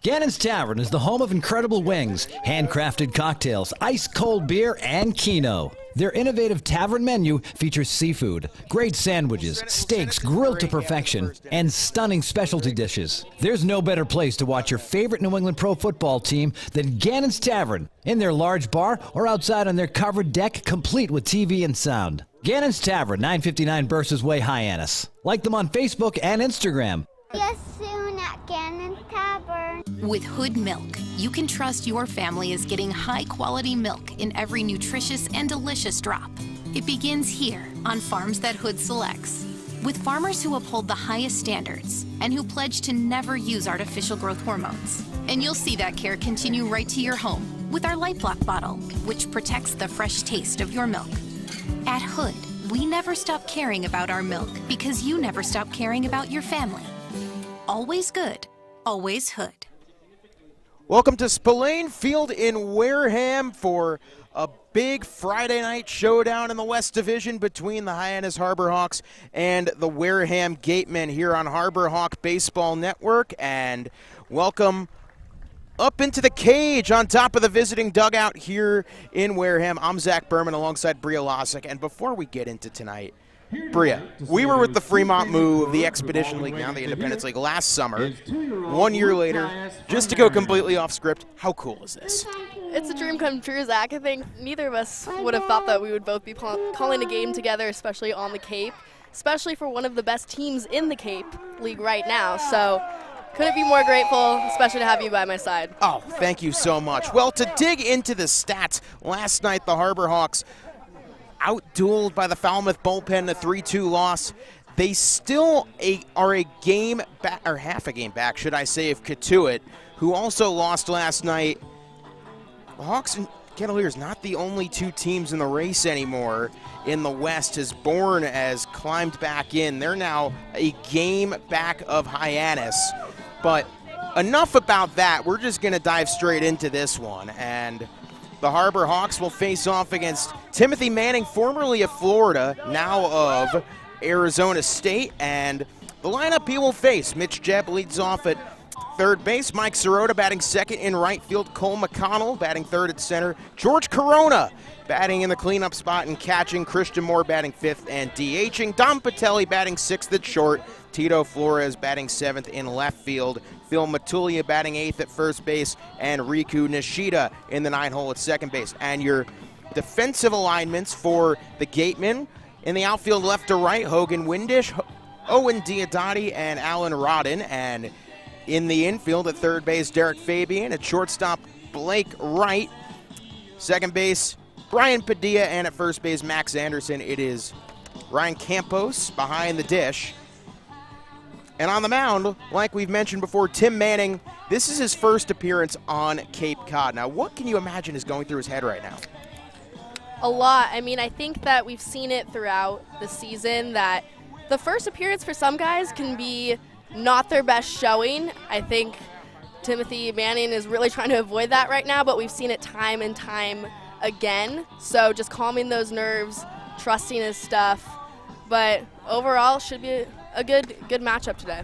Gannon's Tavern is the home of incredible wings, handcrafted cocktails, ice-cold beer, and Keno. Their innovative tavern menu features seafood, great sandwiches, steaks grilled to perfection, and stunning specialty dishes. There's no better place to watch your favorite New England pro football team than Gannon's Tavern, in their large bar or outside on their covered deck, complete with TV and sound. Gannon's Tavern, 959 Burses Way, Hyannis. Like them on Facebook and Instagram. Yes, soon at Gannon's Tavern. With Hood Milk, you can trust your family is getting high-quality milk in every nutritious and delicious drop. It begins here on farms that Hood selects, with farmers who uphold the highest standards and who pledge to never use artificial growth hormones. And you'll see that care continue right to your home with our Light Block bottle, which protects the fresh taste of your milk. At Hood, we never stop caring about our milk because you never stop caring about your family. Always good, always Hood. Welcome to Spillane Field in Wareham for a big Friday night showdown in the West Division between the Hyannis Harbor Hawks and the Wareham Gatemen here on Harbor Hawk Baseball Network. And welcome up into the cage on top of the visiting dugout here in Wareham. I'm Zach Berman alongside Bria Losick. And before we get into tonight, Bria, we were with the Fremont Move, the Expedition League, now the Independence League, last summer. 1 year later, just to go completely off script, how cool is this? It's a dream come true, Zach. I think neither of us would have thought that we would both be calling a game together, especially on the Cape, especially for one of the best teams in the Cape League right now. So couldn't be more grateful, especially to have you by my side. Oh, thank you so much. Well, to dig into the stats, last night the Harbor Hawks out-dueled by the Falmouth bullpen, a 3-2 loss. They still are a game back, or half a game back, should I say, of Katuitt, who also lost last night. The Hawks and Cavaliers not the only two teams in the race anymore in the West, as Bourne has climbed back in. They're now a game back of Hyannis. But enough about that. We're just going to dive straight into this one. And the Harbor Hawks will face off against Timothy Manning, formerly of Florida, now of Arizona State. And the lineup he will face: Mitch Jebb leads off at third base, Mike Sirota batting second in right field, Cole McConnell batting third at center, George Corona batting in the cleanup spot and catching, Christian Moore batting fifth and DHing, Dom Patelli batting sixth at short, Tito Flores batting seventh in left field, Phil Matulia batting eighth at first base, and Riku Nishida in the nine hole at second base. And your defensive alignments for the Gatemen: in the outfield left to right, Hogan Windish, Owen Diodati, and Alan Rodden. And in the infield at third base, Derek Fabian. At shortstop, Blake Wright. Second base, Brian Padilla. And at first base, Max Anderson. It is Ryan Campos behind the dish. And on the mound, like we've mentioned before, Tim Manning. This is his first appearance on Cape Cod. Now, what can you imagine is going through his head right now? A lot. I mean, I think that we've seen it throughout the season that the first appearance for some guys can be not their best showing. I think Timothy Manning is really trying to avoid that right now, but we've seen it time and time again. So just calming those nerves, trusting his stuff. But overall, should be a good matchup today.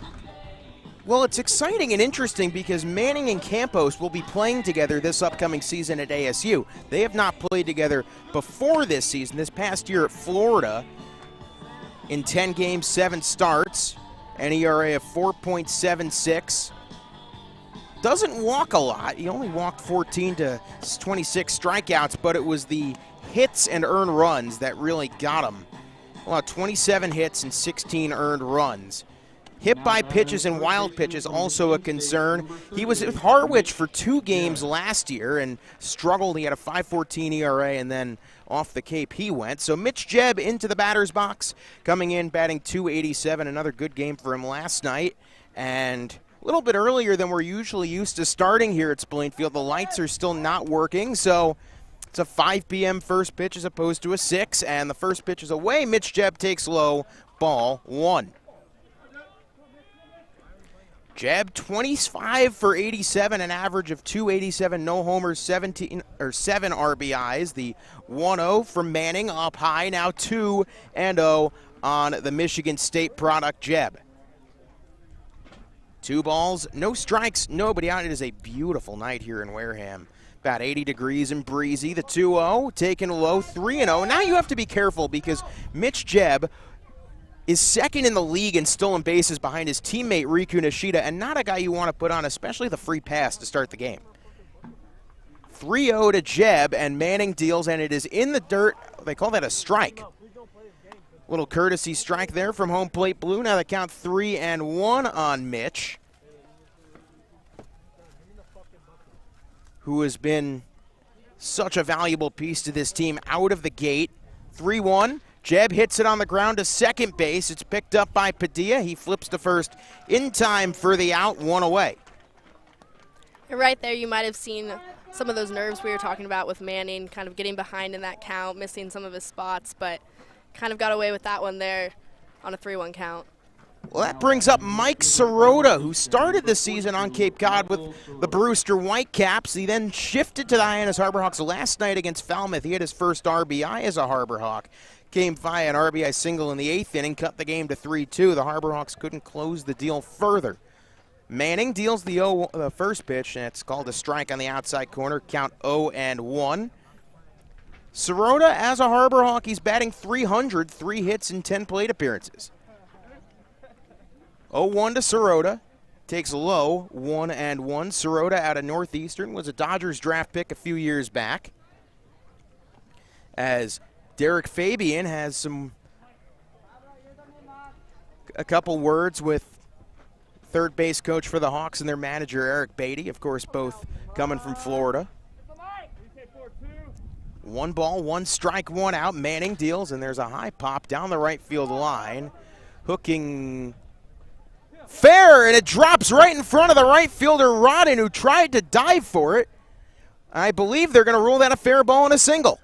Well, it's exciting and interesting because Manning and Campos will be playing together this upcoming season at ASU. They have not played together before this season. This past year at Florida, in 10 games, 7 starts, an ERA of 4.76. Doesn't walk a lot. He only walked 14 to 26 strikeouts, but it was the hits and earned runs that really got him. Well, 27 hits and 16 earned runs. Hit by pitches and wild pitches also a concern. He was with Harwich for 2 games last year and struggled. He had a 5.14 ERA, and then off the Cape he went. So Mitch Jebb into the batter's box, coming in batting .287. Another good game for him last night, and a little bit earlier than we're usually used to starting here at Spillane Field. The lights are still not working, so it's a 5 p.m. first pitch as opposed to a 6, and the first pitch is away. Mitch Jebb takes low, ball 1. Jebb 25 for 87, an average of .287, no homers, 7 RBIs. The 1-0 from Manning up high, now 2-0 on the Michigan State product, Jebb. 2 balls, no strikes, nobody out. It is a beautiful night here in Wareham. About 80 degrees and breezy. The 2-0, taken low, 3-0. Now you have to be careful because Mitch Jebb is second in the league in stolen bases behind his teammate Riku Nishida, and not a guy you want to put on, especially the free pass to start the game. 3-0 to Jebb, and Manning deals, and it is in the dirt. They call that a strike. Little courtesy strike there from home plate blue. Now the count 3-1 on Mitch, who has been such a valuable piece to this team out of the gate. 3-1. Jebb hits it on the ground to second base. It's picked up by Padilla. He flips to first in time for the out, 1 away. Right there, you might have seen some of those nerves we were talking about with Manning, kind of getting behind in that count, missing some of his spots, but kind of got away with that one there on a 3-1 count. Well, that brings up Mike Sirota, who started the season on Cape Cod with the Brewster Whitecaps. He then shifted to the Hyannis Harborhawks last night against Falmouth. He had his first RBI as a Harborhawk. Came via an RBI single in the 8th inning, cut the game to 3-2. The Harborhawks couldn't close the deal further. Manning deals the first pitch, and it's called a strike on the outside corner, count 0-1. Sirota, as a Harborhawk, he's batting .300, 3 hits in 10 plate appearances. 0-1 to Sirota, takes low, 1-1. Sirota out of Northeastern, was a Dodgers draft pick a few years back. As Derek Fabian has a couple words with third base coach for the Hawks and their manager, Eric Beatty, of course, both coming from Florida. 1 ball, 1 strike, 1 out. Manning deals, and there's a high pop down the right field line. Hooking fair, and it drops right in front of the right fielder, Rodden, who tried to dive for it. I believe they're going to rule that a fair ball and a single.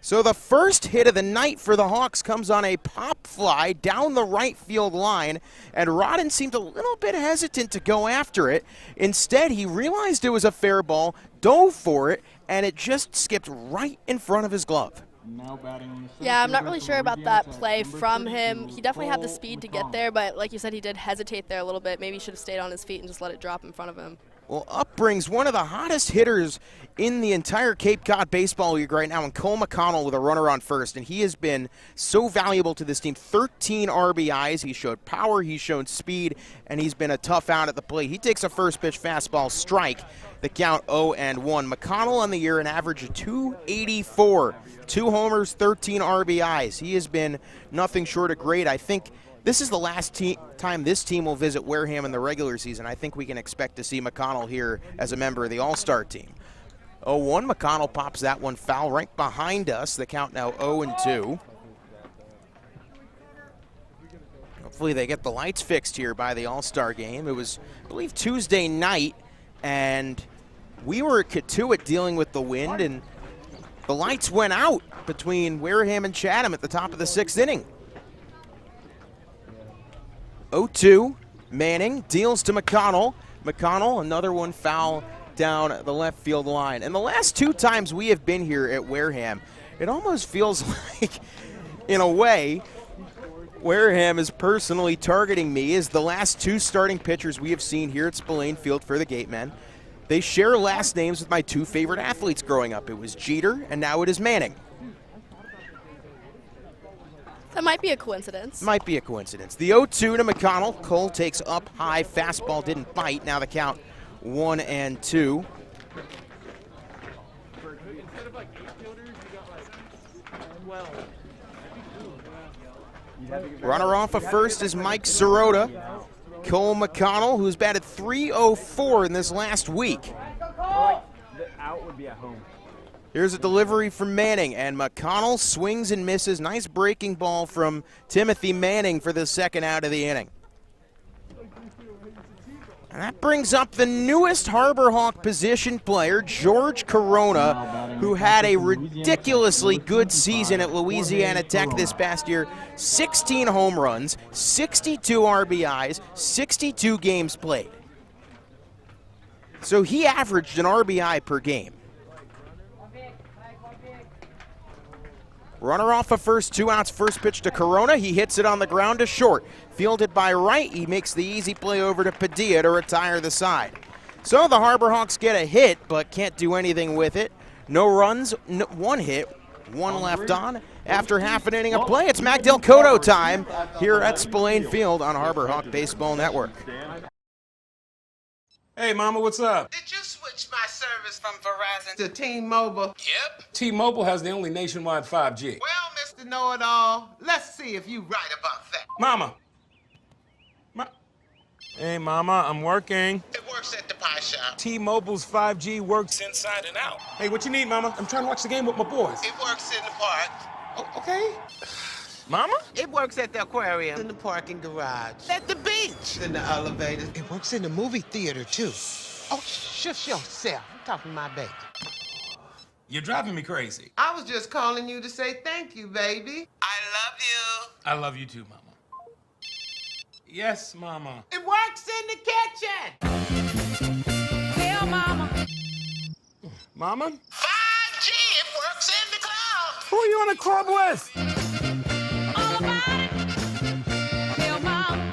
So the first hit of the night for the Hawks comes on a pop fly down the right field line, and Rodden seemed a little bit hesitant to go after it. Instead, he realized it was a fair ball, dove for it, and it just skipped right in front of his glove. Yeah, I'm not really sure about that play from him. He definitely had the speed to get there, but like you said, he did hesitate there a little bit. Maybe he should have stayed on his feet and just let it drop in front of him. Well, up brings one of the hottest hitters in the entire Cape Cod Baseball League right now, and Cole McConnell with a runner on first, and he has been so valuable to this team. 13 RBIs. He showed power, he's shown speed, and he's been a tough out at the plate. He takes a first pitch fastball strike, the count 0-1. McConnell on the year, an average of .284. 2 homers, 13 RBIs. He has been nothing short of great. I think this is the last time this team will visit Wareham in the regular season. I think we can expect to see McConnell here as a member of the All-Star team. 0-1, McConnell pops that one foul right behind us. The count now 0-2. Hopefully they get the lights fixed here by the All-Star game. It was, I believe, Tuesday night, and we were at Katuitt dealing with the wind, and the lights went out between Wareham and Chatham at the top of the 6th inning. 0-2, Manning deals to McConnell. McConnell, another one foul down the left field line. And the last 2 times we have been here at Wareham, it almost feels like, in a way, Wareham is personally targeting me as the last 2 starting pitchers we have seen here at Spillane Field for the Gatemen. They share last names with my 2 favorite athletes growing up. It was Jeter, and now it is Manning. That might be a coincidence. Might be a coincidence. The 0-2 to McConnell. Cole takes up high. Fastball didn't bite. Now the count 1-2. Runner off of first is Mike Sirota. Cole McConnell, who's batted .304 in this last week. The out would be at home. Here's a delivery from Manning, and McConnell swings and misses. Nice breaking ball from Timothy Manning for the second out of the inning. And that brings up the newest Harborhawk position player, George Corona, who had a ridiculously good season at Louisiana Tech this past year. 16 home runs, 62 RBIs, 62 games played. So he averaged an RBI per game. Runner off of first, 2 outs, first pitch to Corona. He hits it on the ground to short. Fielded by Wright, he makes the easy play over to Padilla to retire the side. So the Harbor Hawks get a hit, but can't do anything with it. No runs, one hit, one left on. After half an inning of play, it's Magdal Cotto time here at Spillane Field on Harbor Hawk Baseball Network. Hey, Mama, what's up? Did you switch my service from Verizon to T-Mobile? Yep. T-Mobile has the only nationwide 5G. Well, Mr. Know-It-All, let's see if you right about that. Mama. Hey, Mama, I'm working. It works at the pie shop. T-Mobile's 5G works inside and out. Hey, what you need, Mama? I'm trying to watch the game with my boys. It works in the park. Oh, okay. Mama? It works at the aquarium, in the parking garage, at the beach, in the elevators. It works in the movie theater, too. Oh, shush yourself. I'm talking to my baby. You're driving me crazy. I was just calling you to say thank you, baby. I love you. I love you too, Mama. Yes, Mama. It works in the kitchen. Tell Mama. Mama? 5G, it works in the club. Who are you on a club with? All about it. Tell Mama.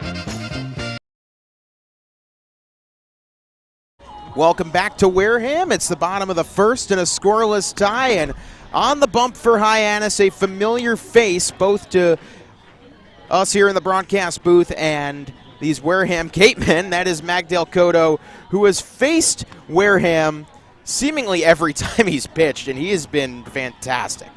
Welcome back to Wareham. It's the bottom of the first and a scoreless tie. And on the bump for Hyannis, a familiar face both to us here in the broadcast booth and these Wareham Gatemen. That is Magdal Cotto, who has faced Wareham seemingly every time he's pitched, and he has been fantastic.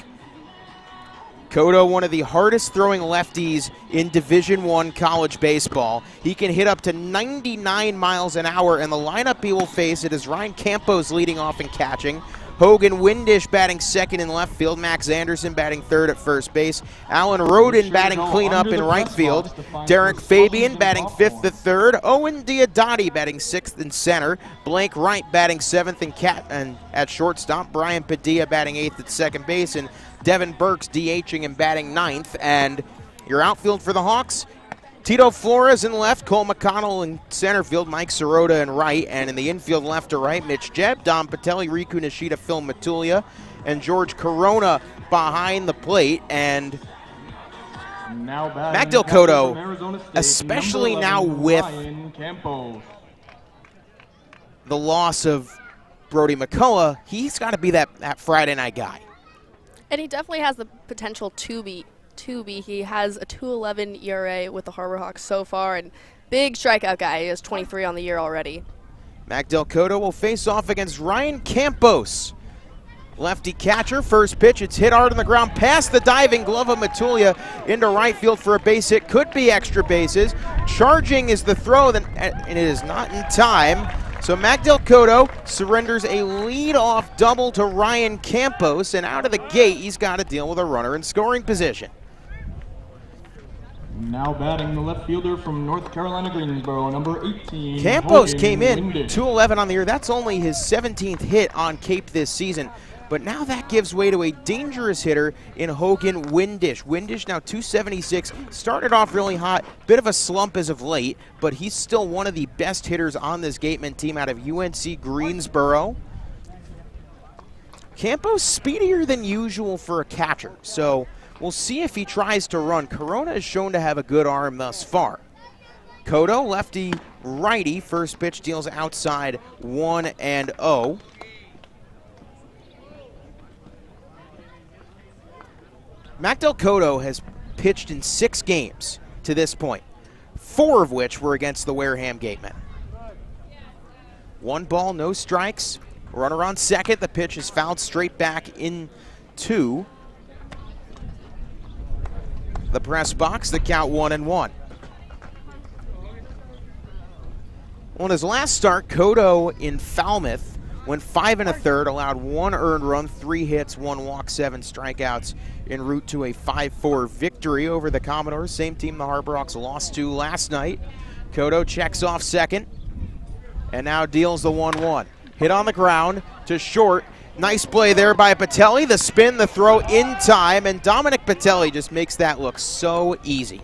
Cotto, one of the hardest throwing lefties in Division I college baseball. He can hit up to 99 miles an hour, and the lineup he will face, it is Ryan Campos leading off and catching, Hogan Windish batting second in left field, Max Anderson batting third at first base, Alan Roden batting cleanup in right field, Derek Fabian batting fifth at third, Owen Diodati batting sixth in center, Blake Wright batting seventh and at shortstop, Brian Padilla batting eighth at second base, and Devin Burks DHing and batting ninth. And your outfield for the Hawks, Tito Flores in left, Cole Mcconnell in center field, Mike Sirota in right, and in the infield left to right, Mitch Jebb, Dom Patelli, Riku Nishida, Phil Matulia, and George Corona behind the plate. And Magdal Cotto, especially now with the loss of Brody McCullough, he's got to be that Friday night guy. And he definitely has the potential to be. He has a 2.11 ERA with the Harbor Hawks so far, and big strikeout guy. He has 23 on the year already. Magdal Cotto will face off against Ryan Campos. Lefty catcher, first pitch, it's hit hard on the ground past the diving glove of Matulia into right field for a base hit. Could be extra bases. Charging is the throw, and it is not in time. So Magdal Cotto surrenders a lead-off double to Ryan Campos, and out of the gate, he's got to deal with a runner in scoring position. Now batting the left fielder from North Carolina Greensboro, number 18. Campos came in 211 on the year. That's only his 17th hit on Cape this season. But now that gives way to a dangerous hitter in Hogan Windish. Windish now 276, started off really hot, bit of a slump as of late, but he's still one of the best hitters on this Gateman team out of UNC Greensboro. Campos speedier than usual for a catcher, so we'll see if he tries to run. Corona is shown to have a good arm thus far. Cotto, lefty righty, first pitch deals outside 1-0. Magdal Cotto has pitched in 6 games to this point, 4 of which were against the Wareham Gatemen. 1 ball, no strikes. Runner on second. The pitch is fouled straight back into the press box. The count 1-1. Well, in his last start, Cotto in Falmouth went 5 1/3, allowed 1 earned run, 3 hits, 1 walk, 7 strikeouts, en route to a 5-4 victory over the Commodores. Same team the Harbor Hawks lost to last night. Cotto checks off second and now deals the 1-1. Hit on the ground to short. Nice play there by Patelli. The spin, the throw in time, and Dominic Patelli just makes that look so easy.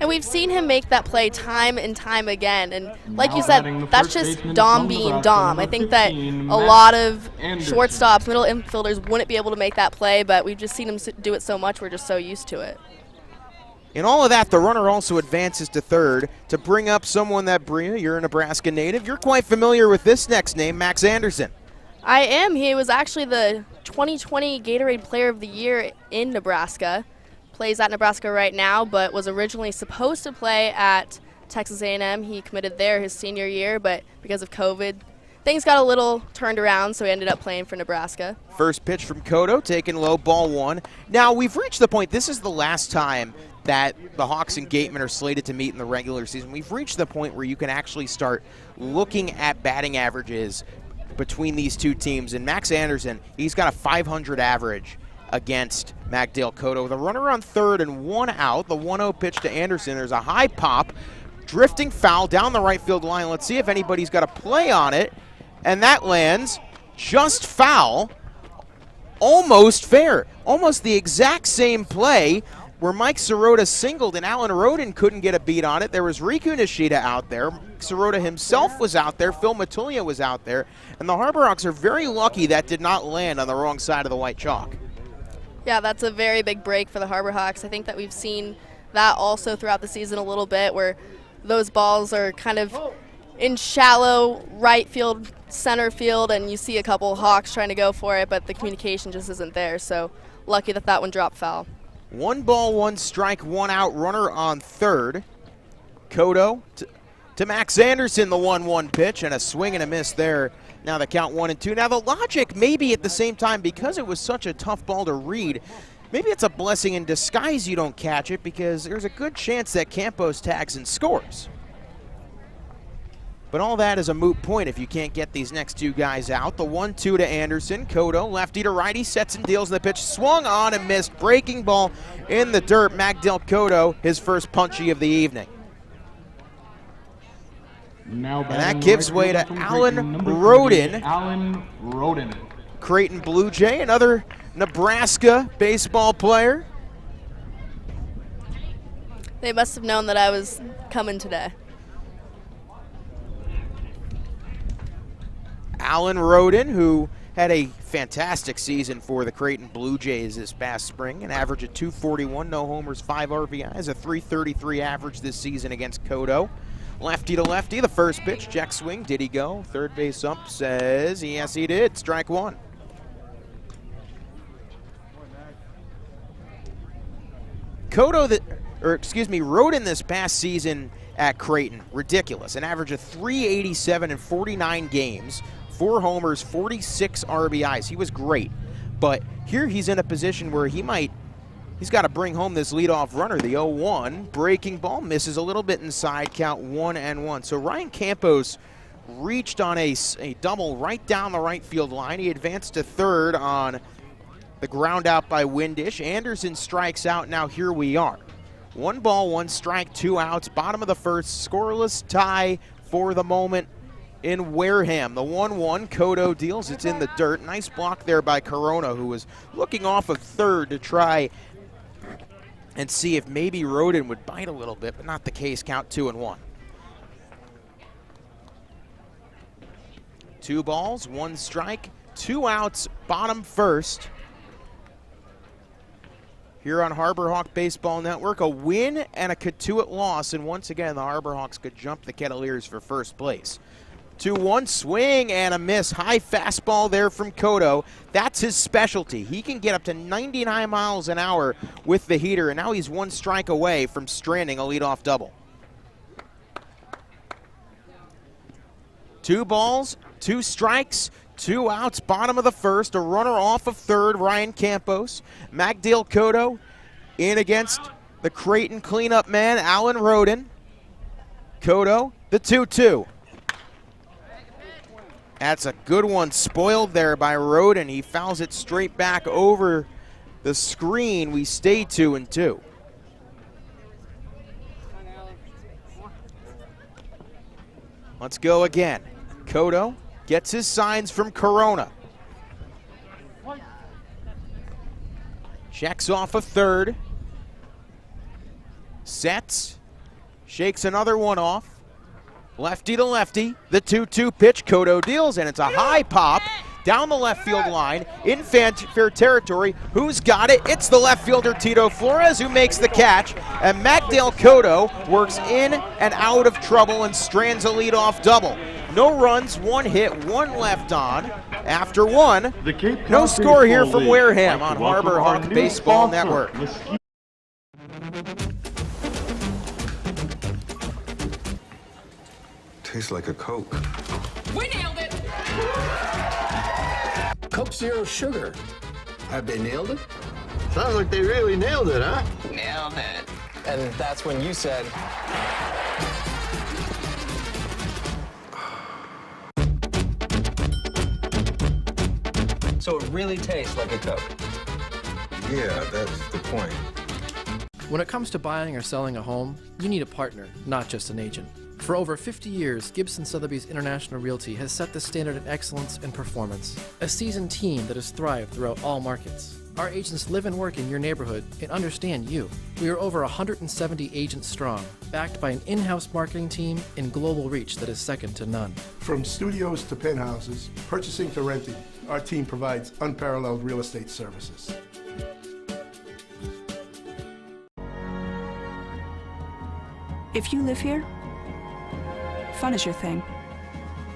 And we've seen him make that play time and time again. And like you said, that's just Dom being Dom. I think that a lot of shortstops, middle infielders wouldn't be able to make that play, but we've just seen him do it so much, we're just so used to it. In all of that, the runner also advances to third to bring up someone that, Bria, you're a Nebraska native. You're quite familiar with this next name, Max Anderson. I am. He was actually the 2020 Gatorade Player of the Year in Nebraska. Plays at Nebraska right now, but was originally supposed to play at Texas A&M. He committed there his senior year, but because of COVID, things got a little turned around, so he ended up playing for Nebraska. First pitch from Cotto, taken low, ball one. Now, we've reached the point, this is the last time that the Hawks and Gatemen are slated to meet in the regular season. We've reached the point where you can actually start looking at batting averages between these two teams. And Max Anderson, he's got a 500 average against Magdale Cotto. The runner on third and one out. The 1-0 pitch to Anderson. There's a high pop, drifting foul down the right field line. Let's see if anybody's got a play on it. And that lands just foul. Almost fair. Almost the exact same play where Mike Sirota singled and Alan Roden couldn't get a beat on it. There was Riku Nishida out there. Sirota himself was out there. Phil Matulia was out there. And the Harbor Hawks are very lucky that did not land on the wrong side of the white chalk. Yeah, that's a very big break for the Harbor Hawks. I think that we've seen that also throughout the season a little bit, where those balls are kind of in shallow right field, center field, and you see a couple Hawks trying to go for it, but the communication just isn't there. So lucky that that one dropped foul. 1 ball, 1 strike, 1 out, runner on third. Cotto to Max Anderson, the 1-1 pitch, and a swing and a miss there. Now the count 1-2. Now the logic maybe at the same time, because it was such a tough ball to read, maybe it's a blessing in disguise you don't catch it, because there's a good chance that Campos tags and scores. But all that is a moot point if you can't get these next two guys out. The 1-2 to Anderson. Cotto, lefty to righty, sets and deals in the pitch. Swung on and missed. Breaking ball in the dirt. Magdale Cotto, his first punchy of the evening. Now and that gives way to Alan Roden. Alan Roden. Creighton Blue Jay, another Nebraska baseball player. They must have known that I was coming today. Alan Roden, who had a fantastic season for the Creighton Blue Jays this past spring, an average of .241, no homers, 5 RBIs, a .333 average this season against Cotto. Lefty to lefty, the first pitch, check swing, did he go? Third base ump says yes he did, strike one. Roden this past season at Creighton, ridiculous, an average of .387 in 49 games, 4 homers, 46 RBIs. He was great, but here he's in a position where he's got to bring home this leadoff runner. The 0-1 breaking ball misses a little bit inside, count 1-1. So Ryan Campos reached on a double right down the right field line. He advanced to third on the ground out by Windish. Anderson strikes out. Now here we are. 1 ball, 1 strike, 2 outs. Bottom of the first, scoreless tie for the moment in Wareham. The 1-1, Cotto deals. It's in the dirt. Nice block there by Corona, who was looking off of third to try and see if maybe Roden would bite a little bit, but not the case. Count 2-1. 2 balls, 1 strike, 2 outs, bottom first. Here on Harbor Hawk Baseball Network, a win and a Katuitt loss, and once again the Harbor Hawks could jump the Kettleers for first place. 2-1, swing and a miss. High fastball there from Cotto. That's his specialty. He can get up to 99 miles an hour with the heater, and now he's 1 strike away from stranding a leadoff double. 2 balls, 2 strikes, 2 outs, bottom of the first. A runner off of third, Ryan Campos. Magdale Cotto in against the Creighton cleanup man, Alan Roden. Cotto, the 2-2. That's a good one, spoiled there by Roden. He fouls it straight back over the screen. We stay 2-2. Let's go again. Cotto gets his signs from Corona. Checks off of third. Sets. Shakes another one off. Lefty to lefty. The 2-2 pitch. Cotto deals, and it's a high pop down the left field line in fair territory. Who's got it? It's the left fielder Tito Flores who makes the catch, and Magdale Cotto works in and out of trouble and strands a leadoff double. No runs, 1 hit, 1 left on. After 1, no score here from Wareham on Harbor Hawk Baseball Network. Tastes like a Coke. We nailed it! Coke Zero Sugar. Have they nailed it? Sounds like they really nailed it, huh? Nailed it. And that's when you said... So it really tastes like a Coke. Yeah, that's the point. When it comes to buying or selling a home, you need a partner, not just an agent. For over 50 years, Gibson Sotheby's International Realty has set the standard in excellence and performance. A seasoned team that has thrived throughout all markets. Our agents live and work in your neighborhood and understand you. We are over 170 agents strong, backed by an in-house marketing team and global reach that is second to none. From studios to penthouses, purchasing to renting, our team provides unparalleled real estate services. If you live here, fun is your thing.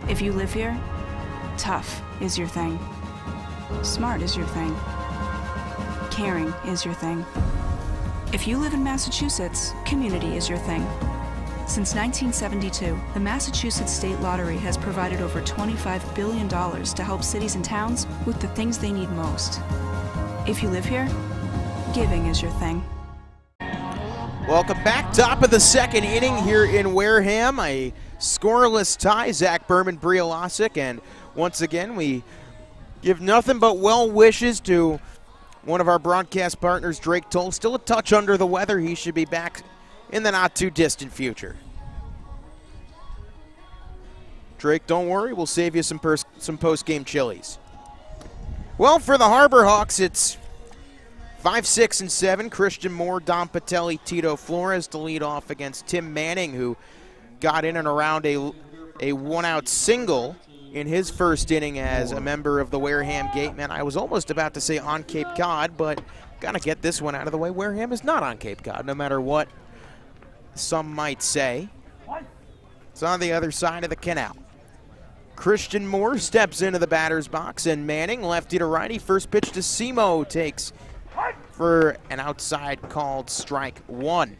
If you live here, tough is your thing. Smart is your thing. Caring is your thing. If you live in Massachusetts, community is your thing. Since 1972, the Massachusetts State Lottery has provided over $25 billion to help cities and towns with the things they need most. If you live here, giving is your thing. Welcome back. Top of the second inning here in Wareham. A scoreless tie. Zach Berman, Bria Losick, and once again we give nothing but well wishes to one of our broadcast partners, Drake Toll. Still a touch under the weather. He should be back in the not too distant future. Drake, don't worry. We'll save you some post-game chilies. Well, for the Harbor Hawks, it's 5, 6, and 7. Christian Moore, Dom Patelli, Tito Flores to lead off against Tim Manning, who got in and around a one-out single in his first inning as a member of the Wareham Gatemen. I was almost about to say on Cape Cod, but gotta get this one out of the way. Wareham is not on Cape Cod, no matter what some might say. It's on the other side of the canal. Christian Moore steps into the batter's box, and Manning, lefty to righty. First pitch to Simo takes for an outside called strike 1.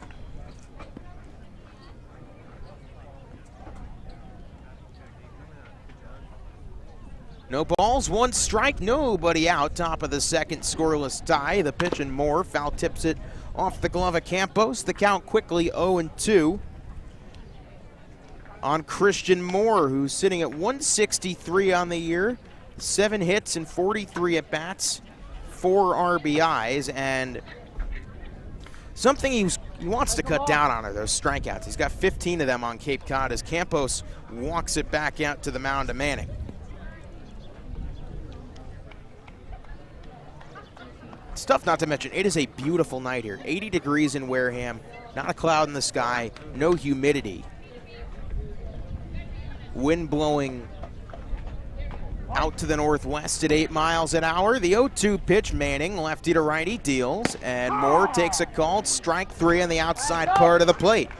No balls, 1 strike, nobody out. Top of the second, scoreless tie. The pitch and Moore foul tips it off the glove of Campos. The count quickly 0-2 on Christian Moore, who's sitting at 163 on the year, 7 hits and 43 at bats, 4 RBIs, and something he wants to cut down on are those strikeouts. He's got 15 of them on Cape Cod as Campos walks it back out to the mound to Manning. Stuff not to mention, it is a beautiful night here. 80 degrees in Wareham, not a cloud in the sky, no humidity. Wind blowing out to the northwest at 8 miles an hour. The 0-2 pitch, Manning, lefty to righty, deals, and Moore takes a called strike 3 on the outside part of the plate.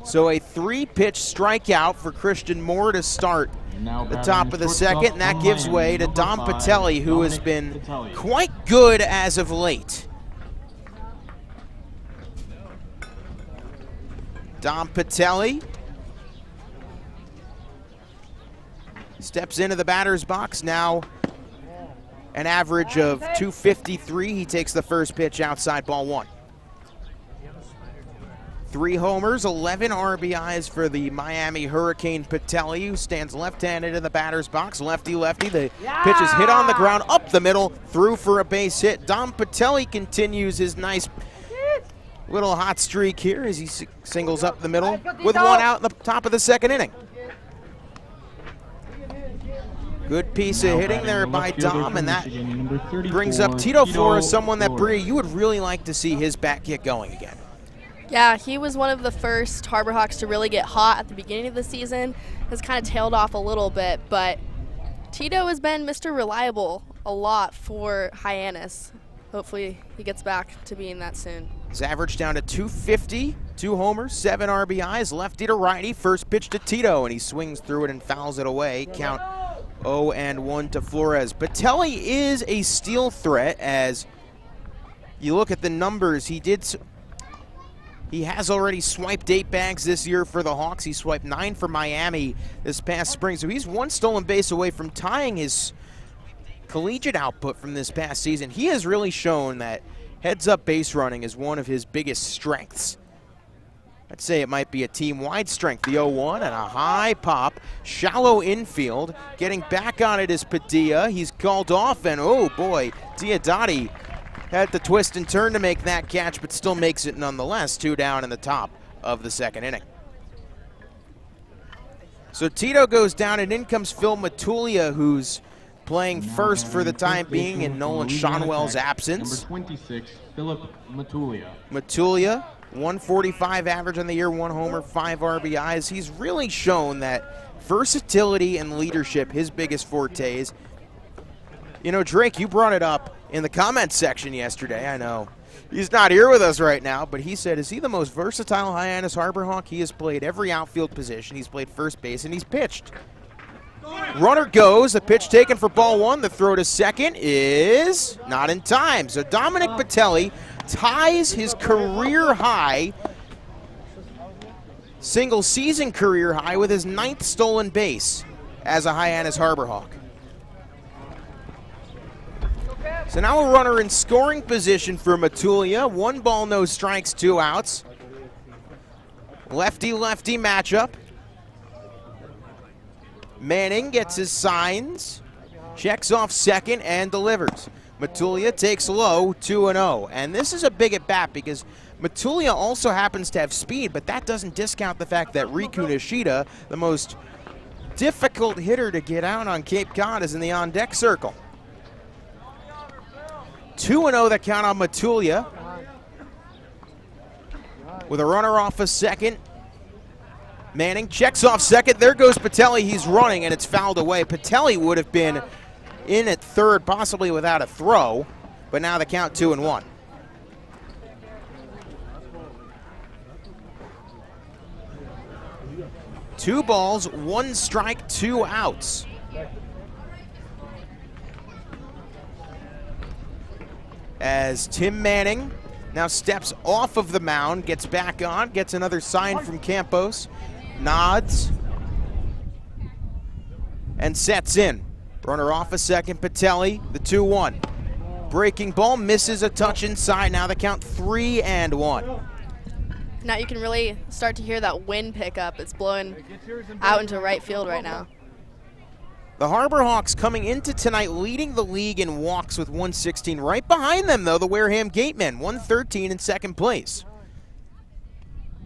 So a 3-pitch strikeout for Christian Moore to start the top of the second, and that gives way to Dom Patelli, who has been quite good as of late. Dom Patelli steps into the batter's box now, an average of 253. He takes the first pitch outside, ball 1. 3 homers, 11 RBIs for the Miami Hurricane Patelli, who stands left-handed in the batter's box. Lefty-lefty, the pitch is hit on the ground, up the middle, through for a base hit. Dom Patelli continues his nice little hot streak here as he singles up the middle with 1 out in the top of the second inning. Good piece of hitting there by Dom, and that brings up Tito Flores, someone that, Bree, you would really like to see his bat get going again. Yeah, he was one of the first Harbor Hawks to really get hot at the beginning of the season. Has kind of tailed off a little bit, but Tito has been Mr. Reliable a lot for Hyannis. Hopefully he gets back to being that soon. His average down to 250, 2 homers, 7 RBIs, lefty to righty. First pitch to Tito, and he swings through it and fouls it away. Count 0-1 to Flores. Batelli is a steal threat. As you look at the numbers, he has already swiped 8 bags this year for the Hawks. He swiped 9 for Miami this past spring, so he's 1 stolen base away from tying his collegiate output from this past season. He has really shown that heads-up base running is one of his biggest strengths. I'd say it might be a team-wide strength. The 0-1 and a high pop, shallow infield. Getting back on it is Padilla. He's called off, and oh boy, Diodati had to twist and turn to make that catch, but still makes it nonetheless. 2 down in the top of the 2nd inning. So Tito goes down, and in comes Phil Matulia, who's playing first for the time being in Nolan Shonwell's absence. Number 26, Philip Matulia. Matulia, 145 average on the year, 1 homer, 5 RBIs. He's really shown that versatility and leadership, his biggest fortes. You know, Drake, you brought it up in the comments section yesterday. I know he's not here with us right now, but he said, is he the most versatile Hyannis Harbor Hawk? He has played every outfield position. He's played first base, and he's pitched. Runner goes, the pitch taken for ball 1. The throw to second is not in time. So Dominic Batelli ties his career high, single season career high, with his 9th stolen base as a Hyannis Harbor Hawk. So now a runner in scoring position for Matulia. 1 ball, no strikes, 2 outs. Lefty-lefty matchup. Manning gets his signs, checks off second, and delivers. Matulia takes low, 2-0. And this is a big at-bat because Matulia also happens to have speed, but that doesn't discount the fact that Riku Nishida, the most difficult hitter to get out on Cape Cod, is in the on-deck circle. 2-0 the count on Matulia. With a runner off a second. Manning checks off second. There goes Batelli. He's running, and it's fouled away. Batelli would have been in at third, possibly without a throw, but now the count 2-1. Two balls, 1 strike, 2 outs. As Tim Manning now steps off of the mound, gets back on, gets another sign from Campos, nods, and sets in. Runner off a second, Batelli, the 2-1. Breaking ball, misses a touch inside, now the count 3-1. Now you can really start to hear that wind pickup. It's blowing out into right field right now. The Harbor Hawks coming into tonight leading the league in walks with 116. Right behind them, though, the Wareham Gatemen, 113 in second place.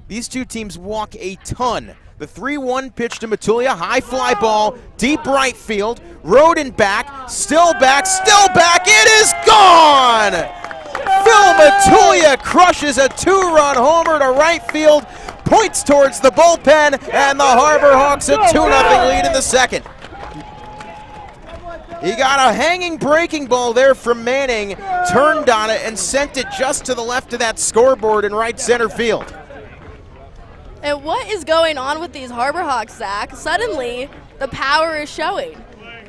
These two teams walk a ton. The 3-1 pitch to Matulia, high fly ball, deep right field, Roden back, still back, it is gone! Phil Matulia crushes a 2-run homer to right field, points towards the bullpen, and the Harbor Hawks a 2-0 lead in the second. He got a hanging breaking ball there from Manning, turned on it and sent it just to the left of that scoreboard in right center field. And what is going on with these Harbor Hawks, Zach? Suddenly, the power is showing.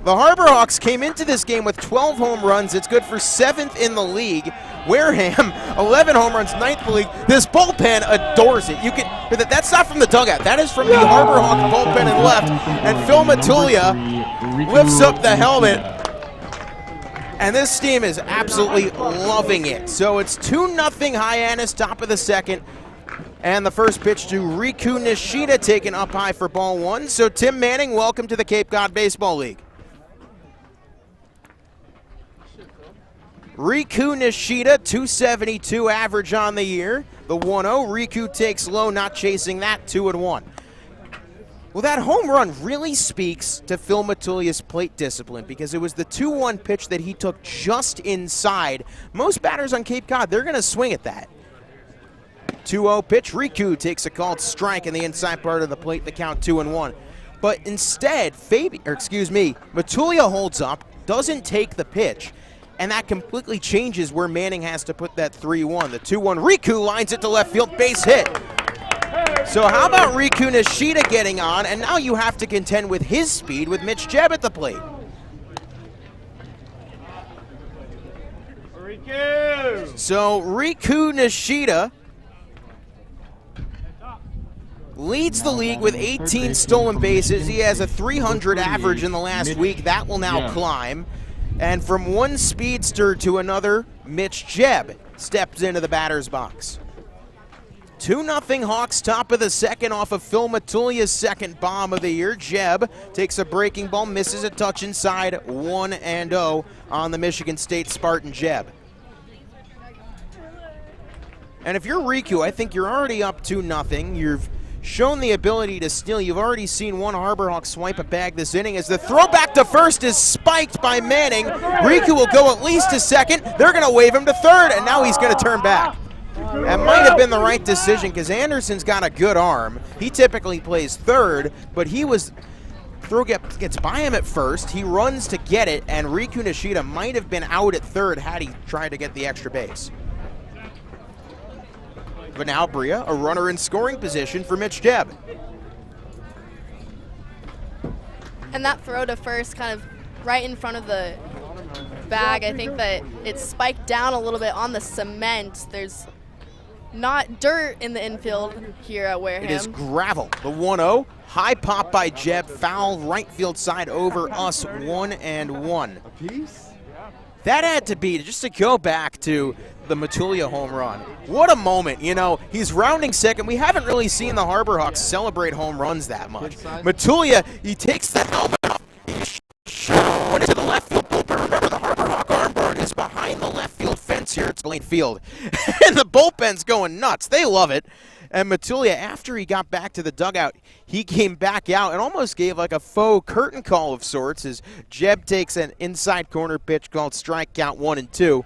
The Harbor Hawks came into this game with 12 home runs. It's good for 7th in the league. Wareham, 11 home runs, 9th in the league. This bullpen adores it. That's not from the dugout. That is from the Harbor Hawks bullpen and left. And Phil Matulia lifts up the helmet. And this team is absolutely loving it. So it's 2-0 Hyannis, top of the second. And the first pitch to Riku Nishida taken up high for ball 1. So Tim Manning, welcome to the Cape Cod Baseball League. Riku Nishida, 272 average on the year. The 1-0, Riku takes low, not chasing that, 2-1. Well, that home run really speaks to Phil Matulia's plate discipline because it was the 2-1 pitch that he took just inside. Most batters on Cape Cod, they're going to swing at that. 2-0 pitch. Riku takes a called strike in the inside part of the plate, the count 2-1. But instead, Matulia holds up, doesn't take the pitch, and that completely changes where Manning has to put that 3-1. The 2-1, Riku lines it to left field, base hit. So how about Riku Nishida getting on, and now you have to contend with his speed with Mitch Jebb at the plate. So Riku Nishida leads the league with 18 stolen bases. He has a 300 average in the last week. That will now climb. And from one speedster to another, Mitch Jebb steps into the batter's box. 2-0 Hawks, top of the second off of Phil Matulia's second bomb of the year. Jebb takes a breaking ball, misses a touch inside, 1-0 on the Michigan State Spartan Jebb. And if you're Riku, I think you're already up 2-0. You've shown the ability to steal. You've already seen one Harbor Hawk swipe a bag this inning as the throw back to first is spiked by Manning. Riku will go at least to second. They're going to wave him to third, and now he's going to turn back. That might have been the right decision because Anderson's got a good arm. He typically plays third, but throw gets by him at first. He runs to get it, and Riku Nishida might have been out at third had he tried to get the extra base. But now Bria, a runner in scoring position for Mitch Jebb. And that throw to first kind of right in front of the bag, I think that it spiked down a little bit on the cement. There's not dirt in the infield here at Wareham. It is gravel. The 1-0, high pop by Jebb, foul right field side over us, 1-1. That had to be, just to go back to the Matulia home run. What a moment, you know, he's rounding second. We haven't really seen the Harbor Hawks celebrate home runs that much. Matulia, he takes the helmet off. He's into the left field bullpen. Remember, the Harbor Hawk armbar is behind the left field fence here at Spillane Field. And the bullpen's going nuts. They love it. And Matulia, after he got back to the dugout, he came back out and almost gave like a faux curtain call of sorts as Jebb takes an inside corner pitch called strike count 1-2.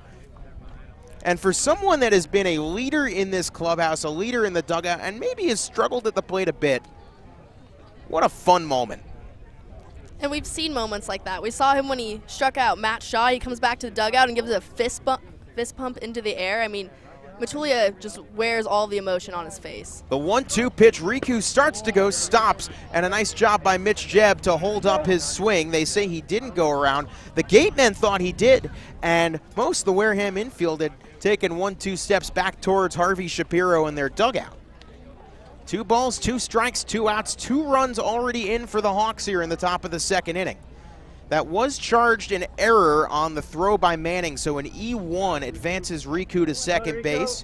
And for someone that has been a leader in this clubhouse, a leader in the dugout, and maybe has struggled at the plate a bit, what a fun moment. And we've seen moments like that. We saw him when he struck out Matt Shaw. He comes back to the dugout and gives a fist pump into the air. I mean, Matulia just wears all the emotion on his face. The 1-2 pitch, Riku starts to go, stops, and a nice job by Mitch Jebb to hold up his swing. They say he didn't go around. The Gatemen thought he did, and most of the Wareham infield had taken 1-2 steps back towards Harvey Shapiro in their dugout. 2 balls, 2 strikes, 2 outs, 2 runs already in for the Hawks here in the top of the second inning. That was charged in error on the throw by Manning, so an E1 advances Riku to second base.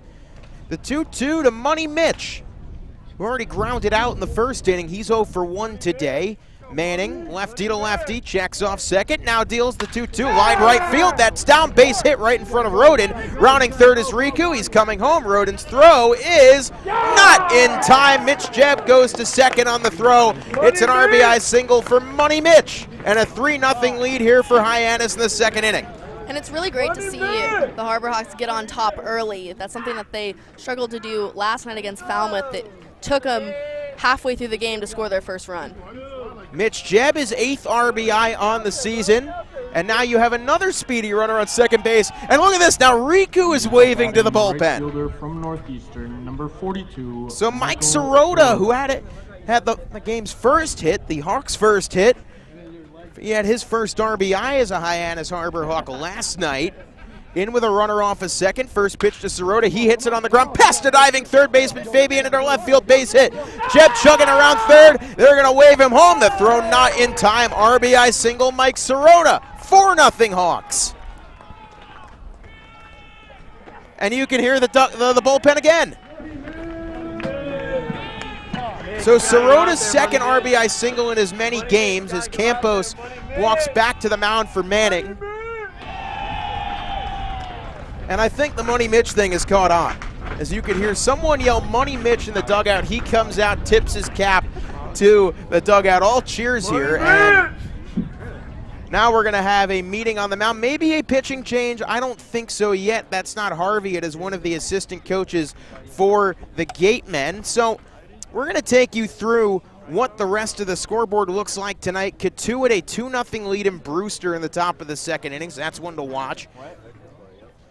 The 2-2 to Money Mitch, who already grounded out in the first inning. He's 0 for 1 today. Manning, lefty to lefty, checks off second, now deals the 2-2, line right field. That's down, base hit right in front of Roden. Rounding third is Riku, he's coming home. Roden's throw is not in time. Mitch Jebb goes to second on the throw. It's an RBI single for Money Mitch, and a 3-0 lead here for Hyannis in the second inning. And it's really great to see the Harbor Hawks get on top early. That's something that they struggled to do last night against Falmouth. It took them halfway through the game to score their first run. Mitch Jebb is 8th RBI on the season, and now you have another speedy runner on second base. And look at this, now Riku is waving to the bullpen. Right fielder from Northeastern, number 42. So Mike Sirota, who had the game's first hit, the Hawks' first hit. He had his first RBI as a Hyannis Harbor Hawk last night. In with a runner off a second. First pitch to Sirota. He hits it on the ground. Past a diving third baseman Fabian into left field, base hit. Jebb chugging around third. They're going to wave him home. The throw not in time. RBI single Mike Sirota. 4-0 Hawks. And you can hear the bullpen again. So Sirota's second RBI single in as many games as Campos walks back to the mound for Manning. And I think the Money Mitch thing has caught on. As you can hear someone yell Money Mitch in the dugout. He comes out, tips his cap to the dugout. All cheers here. And Now we're going to have a meeting on the mound, maybe a pitching change. I don't think so yet. That's not Harvey. It is one of the assistant coaches for the Gatemen. So we're going to take you through what the rest of the scoreboard looks like tonight. Katuitt a 2-0 lead in Brewster in the top of the second innings. That's one to watch.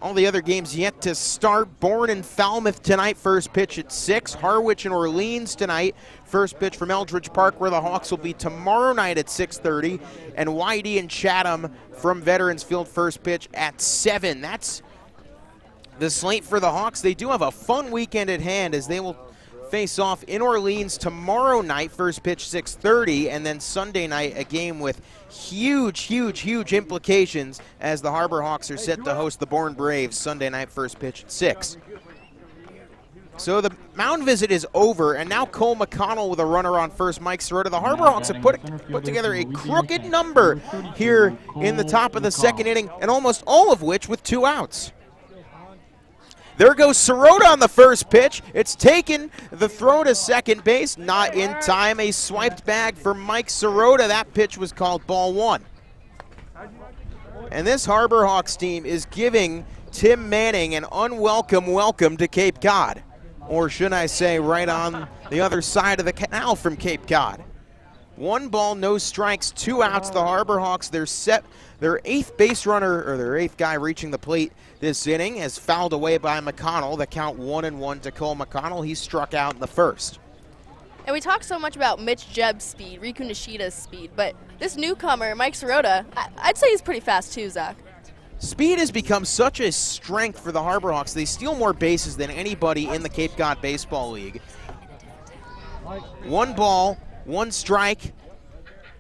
All the other games yet to start. Bourne and Falmouth tonight, first pitch at 6. Harwich and Orleans tonight, first pitch from Eldridge Park, where the Hawks will be tomorrow night at 6:30. And YD and Chatham from Veterans Field, first pitch at 7. That's the slate for the Hawks. They do have a fun weekend at hand as they will face off in Orleans tomorrow night, first pitch 6:30, and then Sunday night a game with huge implications as the Harbor Hawks are set to host the Bourne Braves Sunday night, first pitch at 6. So the mound visit is over, and now Cole McConnell with a runner on first. Mike Sirota. The Harbor Hawks have put together a crooked number here in the top of the second inning, and almost all of which with 2 outs. There goes Sirota on the first pitch. It's taken. The throw to second base, not in time. A swiped bag for Mike Sirota. That pitch was called ball 1. And this Harbor Hawks team is giving Tim Manning an unwelcome welcome to Cape Cod. Or should I say right on the other side of the canal from Cape Cod. 1 ball, no strikes, 2 outs. The Harbor Hawks, their 8th base runner, or their 8th guy reaching the plate this inning, has fouled away by McConnell. The count 1-1 to Cole McConnell. He struck out in the first. And we talk so much about Mitch Jebb's speed, Riku Nishida's speed, but this newcomer, Mike Sirota, I'd say he's pretty fast too, Zach. Speed has become such a strength for the Harbor Hawks. They steal more bases than anybody in the Cape Cod Baseball League. 1 ball, 1 strike,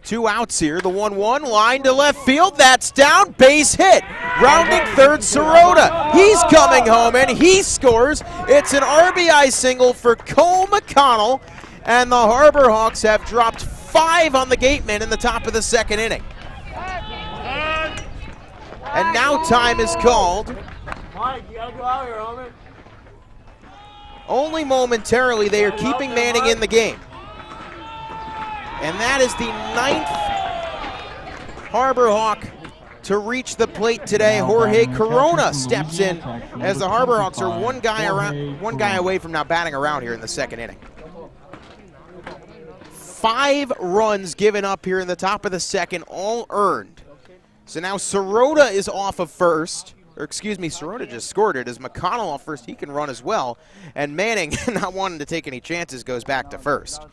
2 outs here. The 1-1 line to left field. That's down. Base hit. Rounding third, Sirota. He's coming home and he scores. It's an RBI single for Cole McConnell, and the Harbor Hawks have dropped 5 on the Gatemen in the top of the second inning. And now time is called. Mike, you gotta go out here, homie. Only momentarily, they are keeping Manning in the game. And that is the 9th Harbor Hawk to reach the plate today. Jorge Corona steps in as the Harbor Hawks are one guy away from now batting around here in the second inning. 5 runs given up here in the top of the second, all earned. So now Sirota is off of first. Or excuse me, Sirota just scored it. As McConnell off first, he can run as well. And Manning, not wanting to take any chances, goes back to first.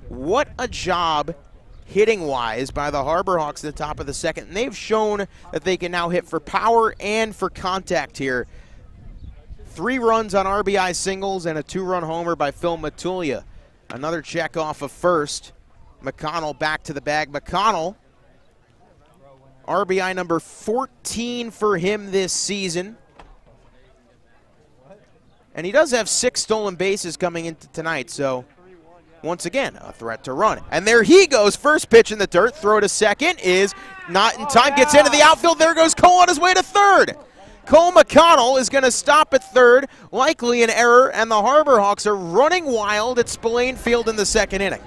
What a job hitting-wise by the Harbor Hawks at the top of the second. And they've shown that they can now hit for power and for contact here. 3 runs on RBI singles and a 2-run homer by Phil Matulia. Another check off of first. McConnell back to the bag. McConnell, RBI number 14 for him this season. And he does have 6 stolen bases coming into tonight, so once again, a threat to run. And there he goes. First pitch in the dirt. Throw to second is not in time. Gets into the outfield. There goes Cole on his way to third. Cole McConnell is going to stop at third. Likely an error, and the Harbor Hawks are running wild at Spillane Field in the second inning.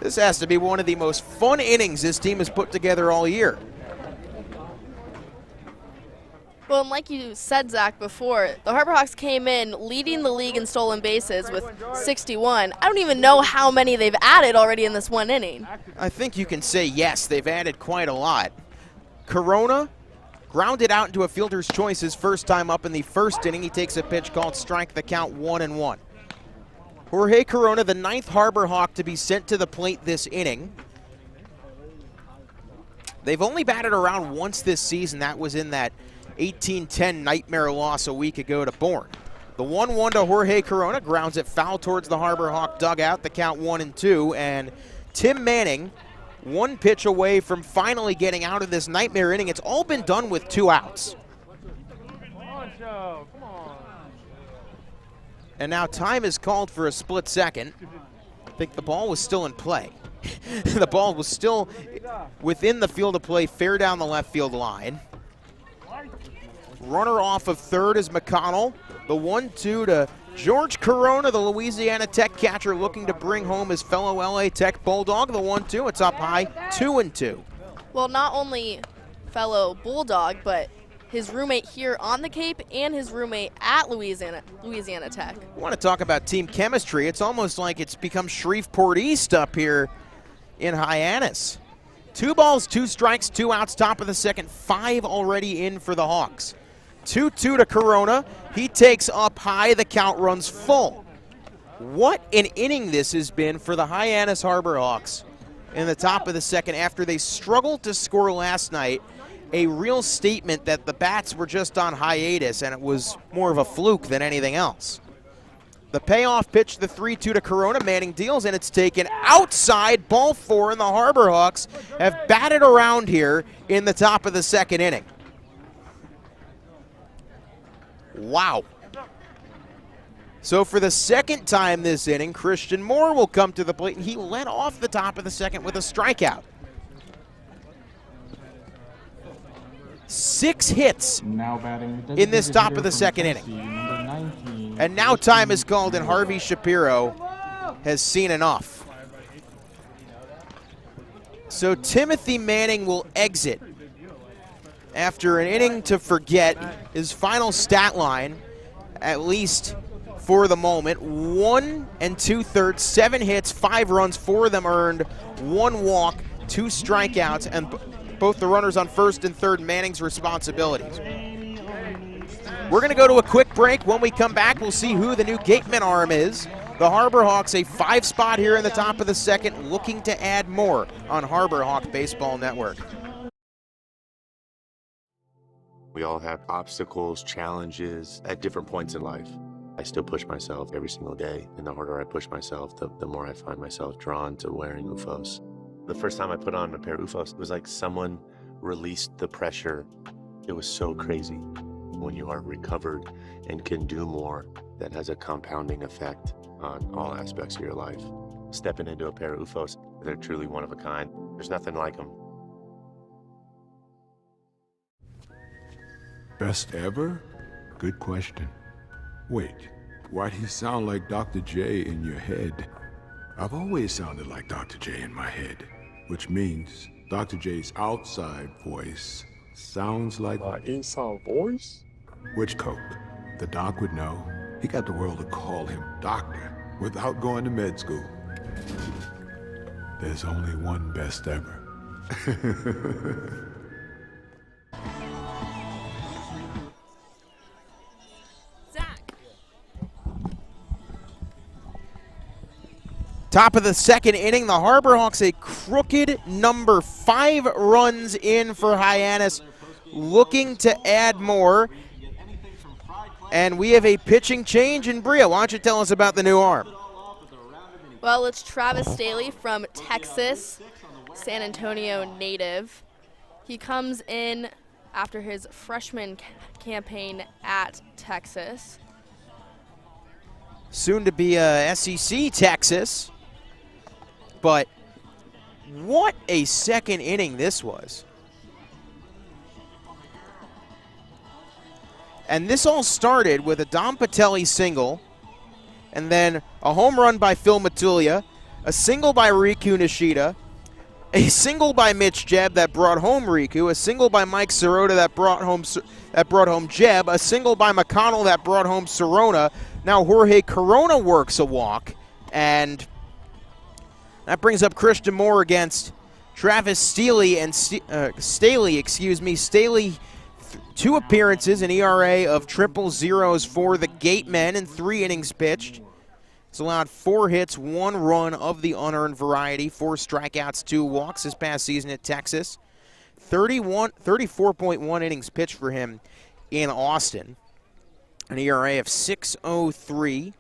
This has to be one of the most fun innings this team has put together all year. Well, and like you said, Zach, before, the Harbor Hawks came in leading the league in stolen bases with 61. I don't even know how many they've added already in this 1 inning. I think you can say yes, they've added quite a lot. Corona grounded out into a fielder's choice his first time up in the first inning. He takes a pitch called strike, the count 1-1. Jorge Corona, the 9th Harbor Hawk to be sent to the plate this inning. They've only batted around once this season. That was in that 18-10 nightmare loss a week ago to Bourne. The 1-1 to Jorge Corona grounds it foul towards the Harbor Hawk dugout, the count 1-2. And Tim Manning, 1 pitch away from finally getting out of this nightmare inning. It's all been done with 2 outs. And now time is called for a split second. I think the ball was still in play. The ball was still within the field of play, fair down the left field line. Runner off of third is McConnell. The 1-2 to George Corona, the Louisiana Tech catcher, looking to bring home his fellow LA Tech Bulldog. The 1-2, it's up high, 2-2. Well, not only fellow Bulldog, but his roommate here on the Cape and his roommate at Louisiana Tech. I want to talk about team chemistry. It's almost like it's become Shreveport East up here in Hyannis. 2 balls, 2 strikes, 2 outs, top of the second, 5 already in for the Hawks. 2-2 to Corona. He takes up high, the count runs full. What an inning this has been for the Hyannis Harbor Hawks in the top of the second after they struggled to score last night. A real statement that the bats were just on hiatus and it was more of a fluke than anything else. The payoff pitch, the 3-2 to Corona. Manning deals and it's taken outside, ball 4, and the Harbor Hawks have batted around here in the top of the second inning. Wow. So for the second time this inning, Christian Moore will come to the plate, and he led off the top of the second with a strikeout. 6 hits in this top of the second inning. And now time is called, and Harvey Shapiro has seen enough. So Timothy Manning will exit after an inning to forget. His final stat line, at least for the moment, 1 2/3, 7 hits, 5 runs, 4 of them earned, 1 walk, 2 strikeouts, and both the runners on first and third, Manning's responsibilities. We're going to go to a quick break. When we come back, we'll see who the new Gatemen arm is. The Harbor Hawks, a 5 spot here in the top of the second, looking to add more on Harbor Hawk Baseball Network. We all have obstacles, challenges at different points in life. I still push myself every single day, and the harder I push myself, the more I find myself drawn to wearing UFOs. The first time I put on a pair of UFOs, it was like someone released the pressure. It was so crazy. When you are recovered and can do more, that has a compounding effect on all aspects of your life. Stepping into a pair of UFOs, they're truly one of a kind. There's nothing like them. Best ever? Good question. Wait, why do you sound like Dr. J in your head? I've always sounded like Dr. J in my head, which means Dr. J's outside voice sounds like my inside voice? Which Coke? The doc would know. He got the world to call him doctor without going to med school. There's only one best ever. Top of the second inning, the Harbor Hawks a crooked number, 5 runs in for Hyannis, looking to add more. And we have a pitching change in Bria. Why don't you tell us about the new arm? Well, it's Travis Staley from Texas, San Antonio native. He comes in after his freshman campaign at Texas. Soon to be SEC Texas. But what a second inning this was. And this all started with a Dom Patelli single, and then a home run by Phil Matulia, a single by Riku Nishida, a single by Mitch Jeb that brought home Riku, a single by Mike Sirota that brought home Jeb, a single by McConnell that brought home Sirona. Now Jorge Corona works a walk, and that brings up Christian Moore against Travis Staley and Staley. 2 appearances, an ERA of 0.00 for the Gatemen in 3 innings pitched. He's allowed 4 hits, 1 run of the unearned variety, 4 strikeouts, 2 walks this past season at Texas. 34.1 innings pitched for him in Austin. An ERA of 6.03.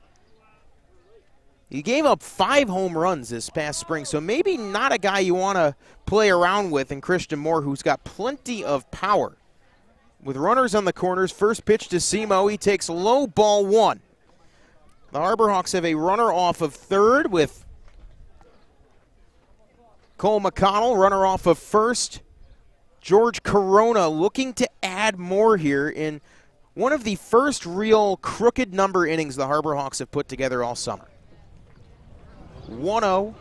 He gave up 5 home runs this past spring, so maybe not a guy you want to play around with in Christian Moore, who's got plenty of power. With runners on the corners, first pitch to Simo, he takes low, ball 1. The Harbor Hawks have a runner off of third with Cole McConnell, runner off of first. George Corona looking to add more here in One of the first real crooked number innings the Harbor Hawks have put together all summer. 1-0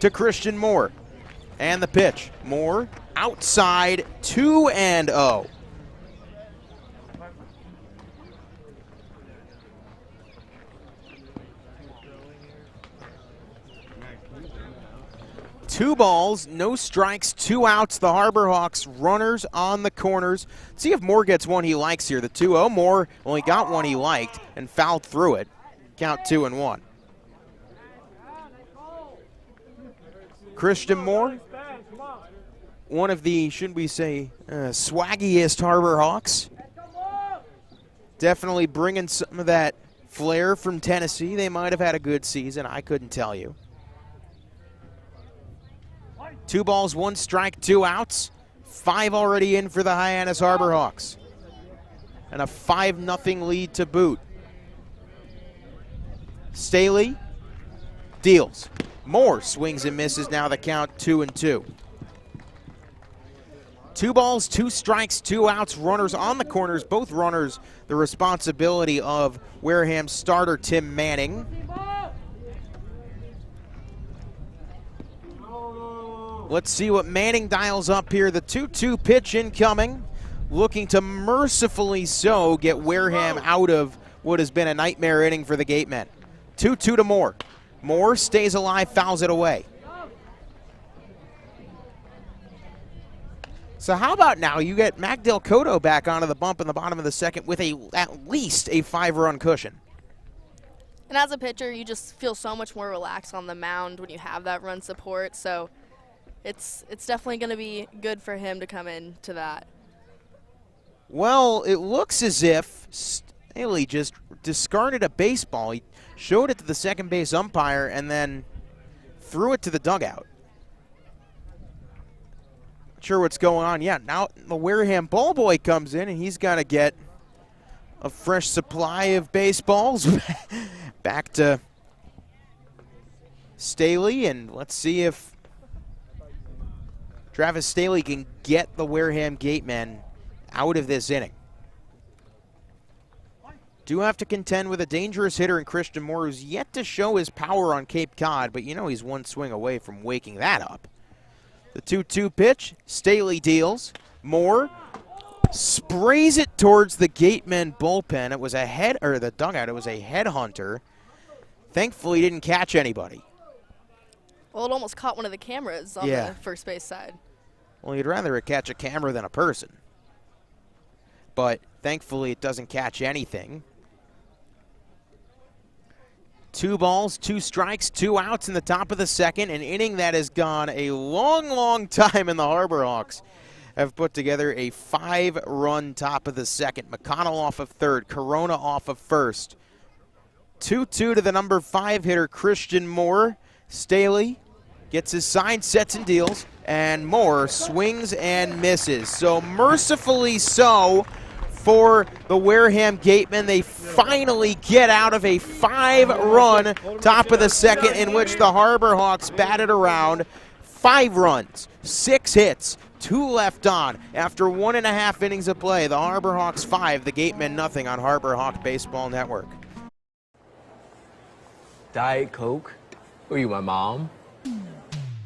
to Christian Moore. And the pitch. Moore outside, 2-0. Two balls, no strikes, 2 outs. The Harbor Hawks runners on the corners. See if Moore gets one he likes here. The 2-0. Moore only got one he liked and fouled through it. Count 2-1. Christian Moore, one of the, should we say, swaggiest Harbor Hawks. Definitely bringing some of that flair from Tennessee. They might have had a good season. I couldn't tell you. 2 balls, 1 strike, 2 outs. 5 already in for the Hyannis Harbor Hawks. And a 5-0 lead to boot. Staley deals. Moore swings and misses, now the count 2-2. 2 balls, 2 strikes, 2 outs, runners on the corners. Both runners the responsibility of Wareham starter Tim Manning. Let's see what Manning dials up here. The 2-2 pitch incoming, looking to mercifully so get Wareham out of what has been a nightmare inning for the Gatemen. 2-2 to Moore. Moore stays alive, fouls it away. So how about now you get Magdale Cotto back onto the bump in the bottom of the second with at least a 5-run cushion. And as a pitcher, you just feel so much more relaxed on the mound when you have that run support. So it's definitely going to be good for him to come into that. Well, it looks as if Staley just discarded a baseball. He showed it to the second base umpire and then threw it to the dugout. Not sure what's going on yet. Now the Wareham ball boy comes in and he's got to get a fresh supply of baseballs. Back to Staley, and let's see if Travis Staley can get the Wareham Gatemen out of this inning. Do have to contend with a dangerous hitter in Christian Moore, who's yet to show his power on Cape Cod, but you know he's one swing away from waking that up. The 2-2 pitch, Staley deals. Moore sprays it towards the Gatemen bullpen. It was a the dugout. It was a headhunter. Thankfully, didn't catch anybody. Well, it almost caught one of the cameras on the first base side. Well, you'd rather it catch a camera than a person. But thankfully, it doesn't catch anything. 2 balls, 2 strikes, 2 outs in the top of the second. An inning that has gone a long, long time, and the Harbor Hawks have put together a 5-run top of the second. Mcconnell off of third, Corona off of first. 2-2 to the number 5 hitter, Christian Moore. Staley gets his sign, sets and deals, and Moore swings and misses. So mercifully so for the Wareham Gatemen, they finally get out of a 5-run top of the second in which the Harbor Hawks batted around. 5 runs, 6 hits, 2 left on. After 1.5 innings of play, the Harbor Hawks 5, the Gatemen nothing on Harbor Hawk Baseball Network. Diet Coke? Who are you, my mom?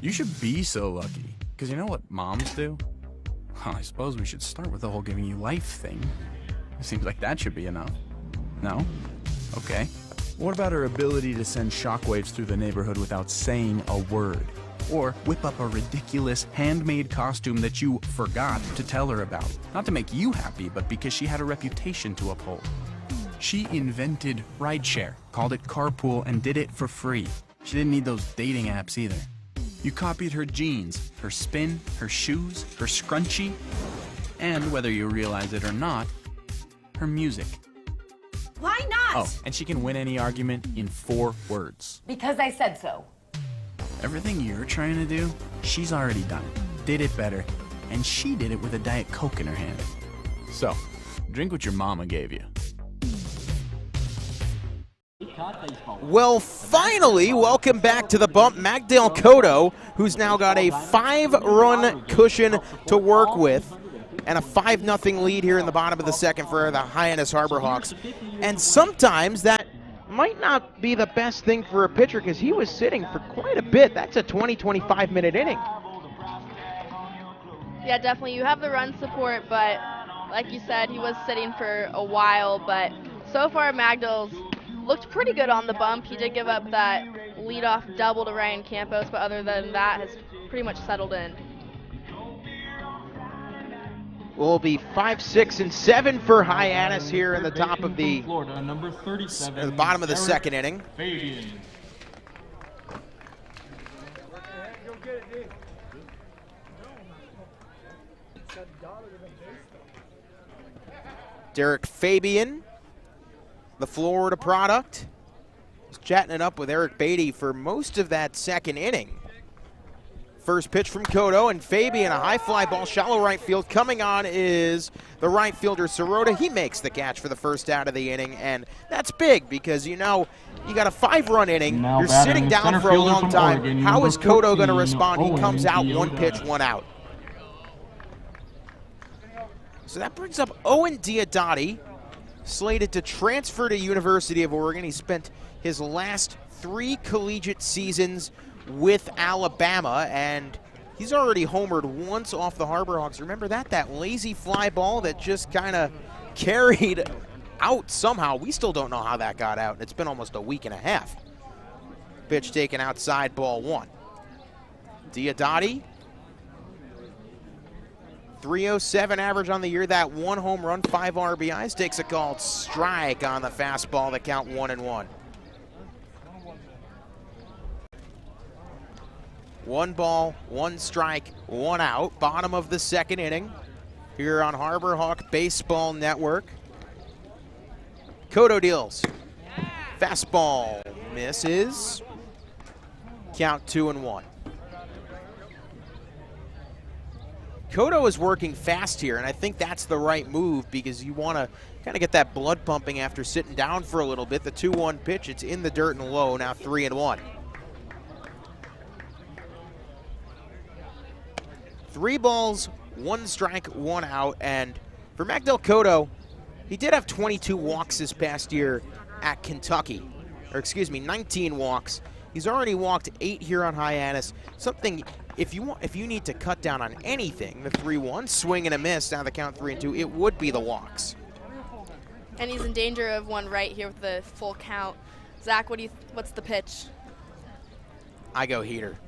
You should be so lucky, because you know what moms do? Well, I suppose we should start with the whole giving you life thing. It seems like that should be enough. No? Okay. What about her ability to send shockwaves through the neighborhood without saying a word? Or whip up a ridiculous handmade costume that you forgot to tell her about? Not to make you happy, but because she had a reputation to uphold. She invented rideshare, called it carpool, and did it for free. She didn't need those dating apps either. You copied her jeans, her spin, her shoes, her scrunchie, and whether you realize it or not, her music. Why not? Oh, and she can win any argument in 4 words. Because I said so. Everything you're trying to do, she's already done it, did it better, and she did it with a Diet Coke in her hand. So, drink what your mama gave you. Well, finally, welcome back to the bump, Magdale Cotto, who's now got a 5-run cushion to work with. and a 5-0 lead here in the bottom of the second for the Hyannis Harbor Hawks. And sometimes that might not be the best thing for a pitcher because he was sitting for quite a bit. That's a 20-25 minute inning. Yeah, definitely. You have the run support, but like you said, he was sitting for a while. But so far, Magdal's looked pretty good on the bump. He did give up that leadoff double to Ryan Campos, but other than that, has pretty much settled in. Will be 5, 6, and 7 for Hyannis here in the top of the Florida, number 37, the bottom of the second inning. Fabian. Derek Fabian, the Florida product, was chatting it up with Eric Beatty for most of that second inning. First pitch from Cotto, and Fabian, a high fly ball, shallow right field. Coming on is the right fielder, Sirota. He makes the catch for the first out of the inning, and that's big because, you know, you got a 5-run inning. Now you're sitting down for a long time. Oregon, How is Cotto going to 14, respond? He comes out, Owen 1 pitch, 1 out. So that brings up Owen Diodati, slated to transfer to University of Oregon. He spent his last 3 collegiate seasons with Alabama, and he's already homered once off the Harbor Hawks. Remember that lazy fly ball that just kind of carried out somehow. We still don't know how that got out. It's been almost a week and a half. Pitch taken outside, ball 1. Diodati, 307 average on the year, that 1 home run, 5 RBIs, takes a called strike on the fastball, the count 1-1. 1 ball, 1 strike, 1 out. Bottom of the second inning here on Harbor Hawk Baseball Network. Cotto deals. Fastball misses. Count 2-1. Cotto is working fast here, and I think that's the right move because you want to kind of get that blood pumping after sitting down for a little bit. The 2-1 pitch, it's in the dirt and low, now 3-1. 3 balls, 1 strike, 1 out, and for Magdal Cotto, he did have 22 walks this past year at Kentucky, or excuse me, 19 walks. He's already walked 8 here on Hyannis. Something, if you need to cut down on anything, the 3-1 swing and a miss, now the count 3-2, it would be the walks. And he's in danger of 1 right here with the full count. Zach, what's the pitch? I go heater.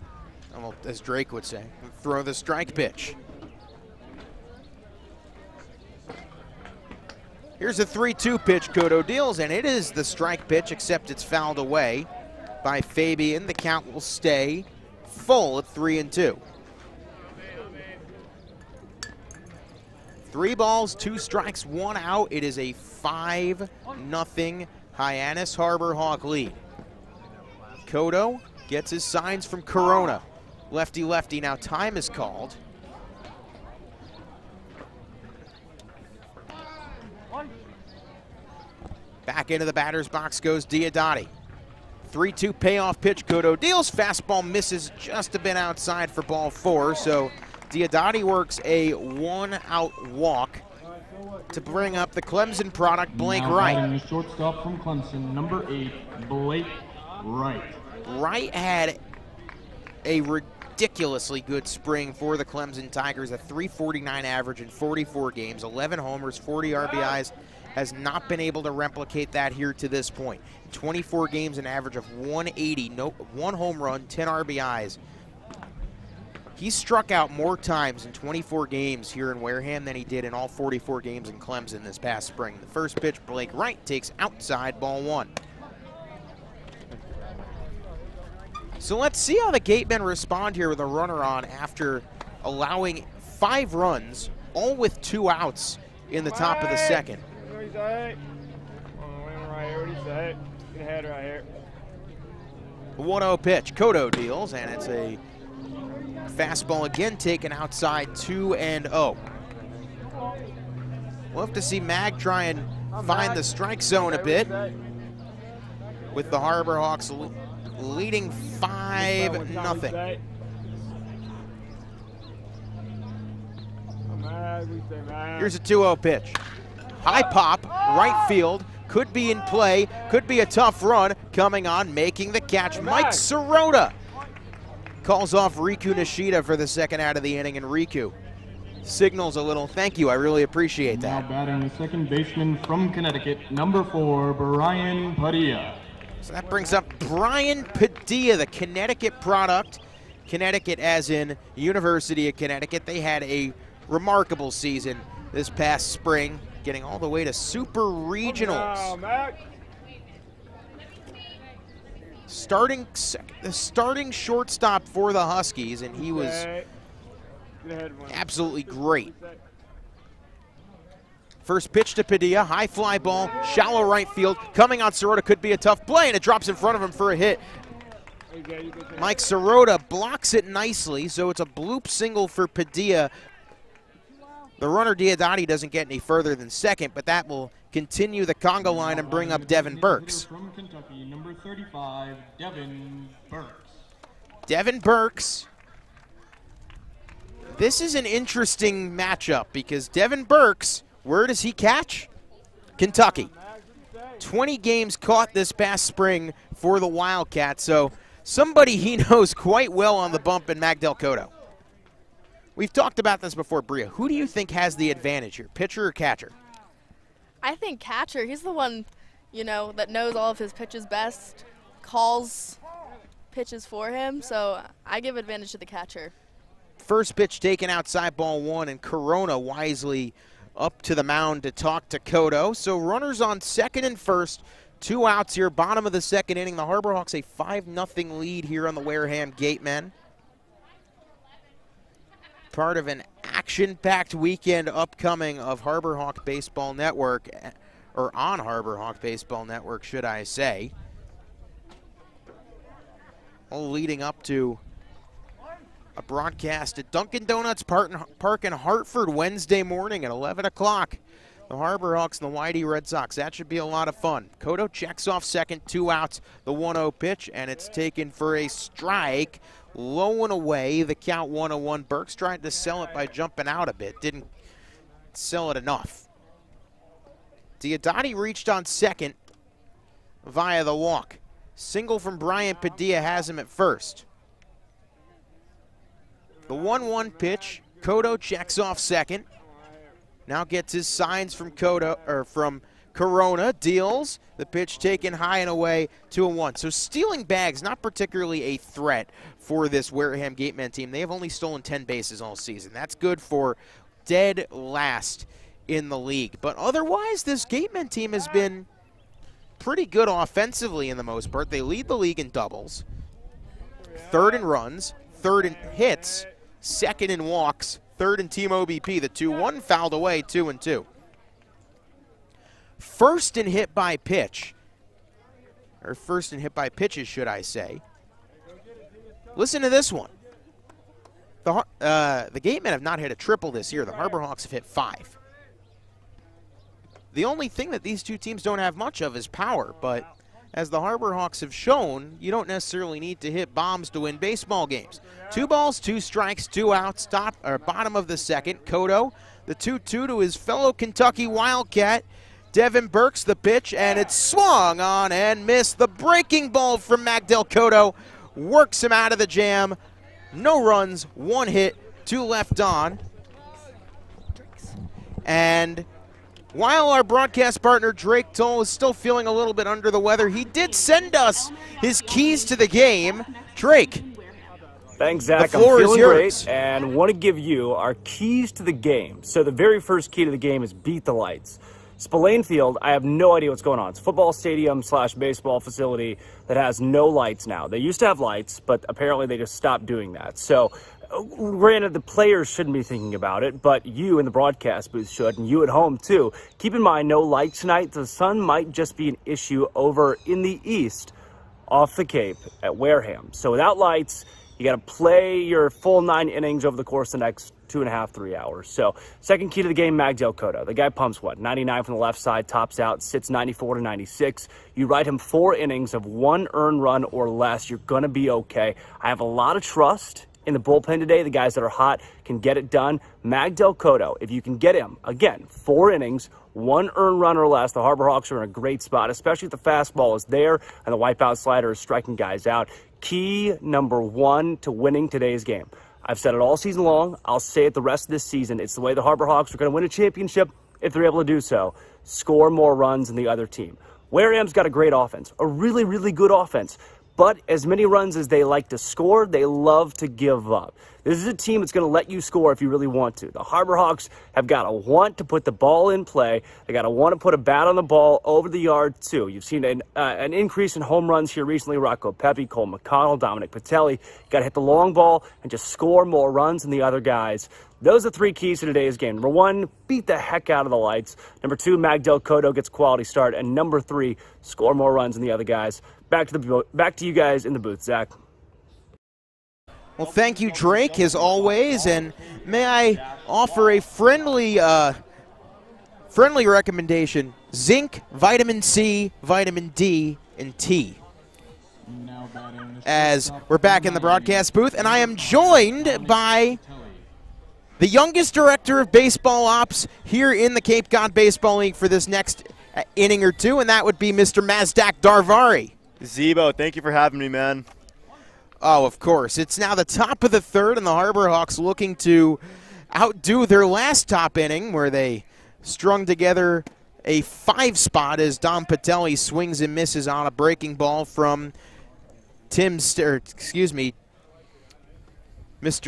Well, as Drake would say, throw the strike pitch. Here's a 3-2 pitch Cotto deals, and it is the strike pitch, except it's fouled away by Fabian. The count will stay full at 3-2. 3 balls, 2 strikes, 1 out. It is a 5-0 Hyannis Harbor Hawk lead. Cotto gets his signs from Corona. Lefty-lefty, now time is called. Back into the batter's box goes Diodati. 3-2 payoff pitch, Cotto deals. Fastball misses just a bit outside for ball 4, so Diodati works a 1-out walk to bring up the Clemson product, Blake Wright. The shortstop from Clemson, number 8, Blake Wright. Wright had a ridiculously good spring for the Clemson Tigers, a .349 average in 44 games, 11 homers, 40 RBIs. Has not been able to replicate that here to this point. 24 games, an average of 180, 1 home run, 10 RBIs. He struck out more times in 24 games here in Wareham than he did in all 44 games in Clemson this past spring. The first pitch, Blake Wright takes outside, ball 1. So let's see how the Gatemen respond here with a runner on after allowing 5 runs, all with 2 outs in the top of the second. What do you say? Right here, what do you say? Get ahead right here. 1-0 pitch, Cotto deals, and it's a fastball again taken outside, 2-0. We'll have to see Mag try and find the strike zone a bit with the Harbor Hawks leading 5-0. Here's a 2-0 pitch. High pop, right field, could be in play, could be a tough run. Coming on, making the catch, Mike Sirota calls off Riku Nishida for the second out of the inning, and Riku signals a little thank you. I really appreciate that. Now batting the second baseman from Connecticut, number 4, Brian Padilla. So that brings up Brian Padilla, the Connecticut product. Connecticut as in University of Connecticut. They had a remarkable season this past spring, getting all the way to Super Regionals. The starting shortstop for the Huskies, and he was absolutely great. First pitch to Padilla, high fly ball, shallow right field. Coming on Sirota, could be a tough play, and it drops in front of him for a hit. Mike Sirota blocks it nicely, so it's a bloop single for Padilla. The runner Diodati doesn't get any further than second, but that will continue the conga line and bring up Devin Burks. From Kentucky, number 35, Devin Burks. Devin Burks. This is an interesting matchup because Devin Burks, where does he catch? Kentucky. 20 games caught this past spring for the Wildcats, so somebody he knows quite well on the bump in Magdel Cotto. We've talked about this before, Bria. Who do you think has the advantage here, pitcher or catcher? I think catcher. He's the one, that knows all of his pitches best, calls pitches for him, so I give advantage to the catcher. First pitch taken outside, ball 1, and Corona wisely up to the mound to talk to Cotto. So runners on second and first, 2 outs here, bottom of the second inning. The Harbor Hawks a 5-0 lead here on the Wareham Gatemen. Part of an action-packed weekend upcoming of Harbor Hawk Baseball Network, or on Harbor Hawk Baseball Network, should I say. All leading up to a broadcast at Dunkin' Donuts Park in Hartford Wednesday morning at 11 o'clock. The Harbor Hawks and the YD Red Sox. That should be a lot of fun. Cotto checks off second, 2 outs, the 1-0 pitch, and it's taken for a strike. Low and away, the count 1-1. Burks tried to sell it by jumping out a bit. Didn't sell it enough. Diodati reached on second via the walk. Single from Brian Padilla has him at first. The 1-1 pitch. Cotto checks off second. Now gets his signs from from Corona, deals. The pitch taken high and away, 2-1. So stealing bags, not particularly a threat for this Wareham Gatemen team. They have only stolen 10 bases all season. That's good for dead last in the league. But otherwise, this Gatemen team has been pretty good offensively in the most part. They lead the league in doubles, third in runs, third in hits, second in walks, third in team OBP. The 2-1 fouled away, 2-2. First in hit by pitch, or first in hit by pitches, should I say. Listen to this one. The Gatemen have not hit a triple this year. The Harbor Hawks have hit 5. The only thing that these two teams don't have much of is power, but as the Harbor Hawks have shown, you don't necessarily need to hit bombs to win baseball games. 2 balls, 2 strikes, 2 outs, bottom of the second. Cotto, the 2-2 to his fellow Kentucky Wildcat. Devin Burks, the pitch, and it's swung on and missed. The breaking ball from Magdel Cotto works him out of the jam. No runs, 1 hit, 2 left on. And while our broadcast partner Drake Toll is still feeling a little bit under the weather, he did send us his keys to the game. Drake. Thanks, Zach. The floor I'm feeling is yours. great and want to give you our keys to the game. So the very first key to the game is beat the lights. Spillane Field, I have no idea what's going on. It's a football stadium / baseball facility that has no lights now. They used to have lights, but apparently they just stopped doing that. So granted, the players shouldn't be thinking about it, but you in the broadcast booth should, and you at home too. Keep in mind, no lights tonight. The sun might just be an issue over in the east off the Cape at Wareham. So without lights, you got to play your full 9 innings over the course of the next 2.5, 3 hours. So second key to the game, Magdel Cotto. The guy pumps 99 from the left side, tops out, sits 94 to 96. You ride him 4 innings of 1 earned run or less, you're going to be okay. I have a lot of trust in the bullpen today. The guys that are hot can get it done. Magdal Cotto, if you can get him, again, 4 innings, 1 earned run or less, the Harbor Hawks are in a great spot, especially if the fastball is there and the wipeout slider is striking guys out. Key number 1 to winning today's game. I've said it all season long. I'll say it the rest of this season. It's the way the Harbor Hawks are going to win a championship if they're able to do so. Score more runs than the other team. Wareham's got a great offense, a really, really good offense. But as many runs as they like to score, they love to give up. This is a team that's going to let you score if you really want to. The Harbor Hawks have got to want to put the ball in play. They got to want to put a bat on the ball over the yard, too. You've seen an increase in home runs here recently. Rocco Pepe, Cole McConnell, Dominic Patelli. Got to hit the long ball and just score more runs than the other guys. Those are 3 keys to today's game. Number 1, beat the heck out of the lights. Number 2, Magdal Cotto gets a quality start. And number 3, score more runs than the other guys. Back to you guys in the booth, Zach. Well, thank you, Drake, as always. And may I offer a friendly recommendation: zinc, vitamin C, vitamin D, and T. As we're back in the broadcast booth, and I am joined by the youngest director of baseball ops here in the Cape Cod Baseball League for this next inning or two, and that would be Mr. Mazdak Darvari. Zebo, thank you for having me, man. Oh, of course. It's now the top of the 3rd, and the Harbor Hawks looking to outdo their last top inning where they strung together a 5 spot as Dom Patelli swings and misses on a breaking ball from Mr.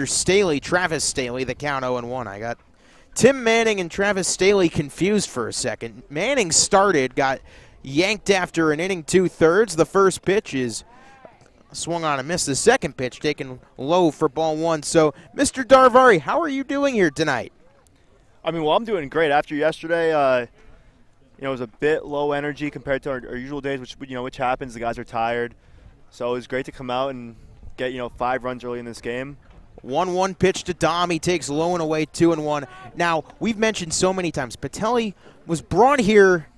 Staley, Travis Staley, the count 0-1. I got Tim Manning and Travis Staley confused for a second. Manning started, got yanked after an inning 2/3. The first pitch is swung on and missed. The second pitch taken low for ball 1. So, Mr. Darvari, how are you doing here tonight? I mean, well, I'm doing great. After yesterday, it was a bit low energy compared to our usual days, which happens. The guys are tired. So it was great to come out and get, 5 runs early in this game. 1-1 pitch to Dom. He takes low and away, 2-1. Now, we've mentioned so many times, Patelli was brought here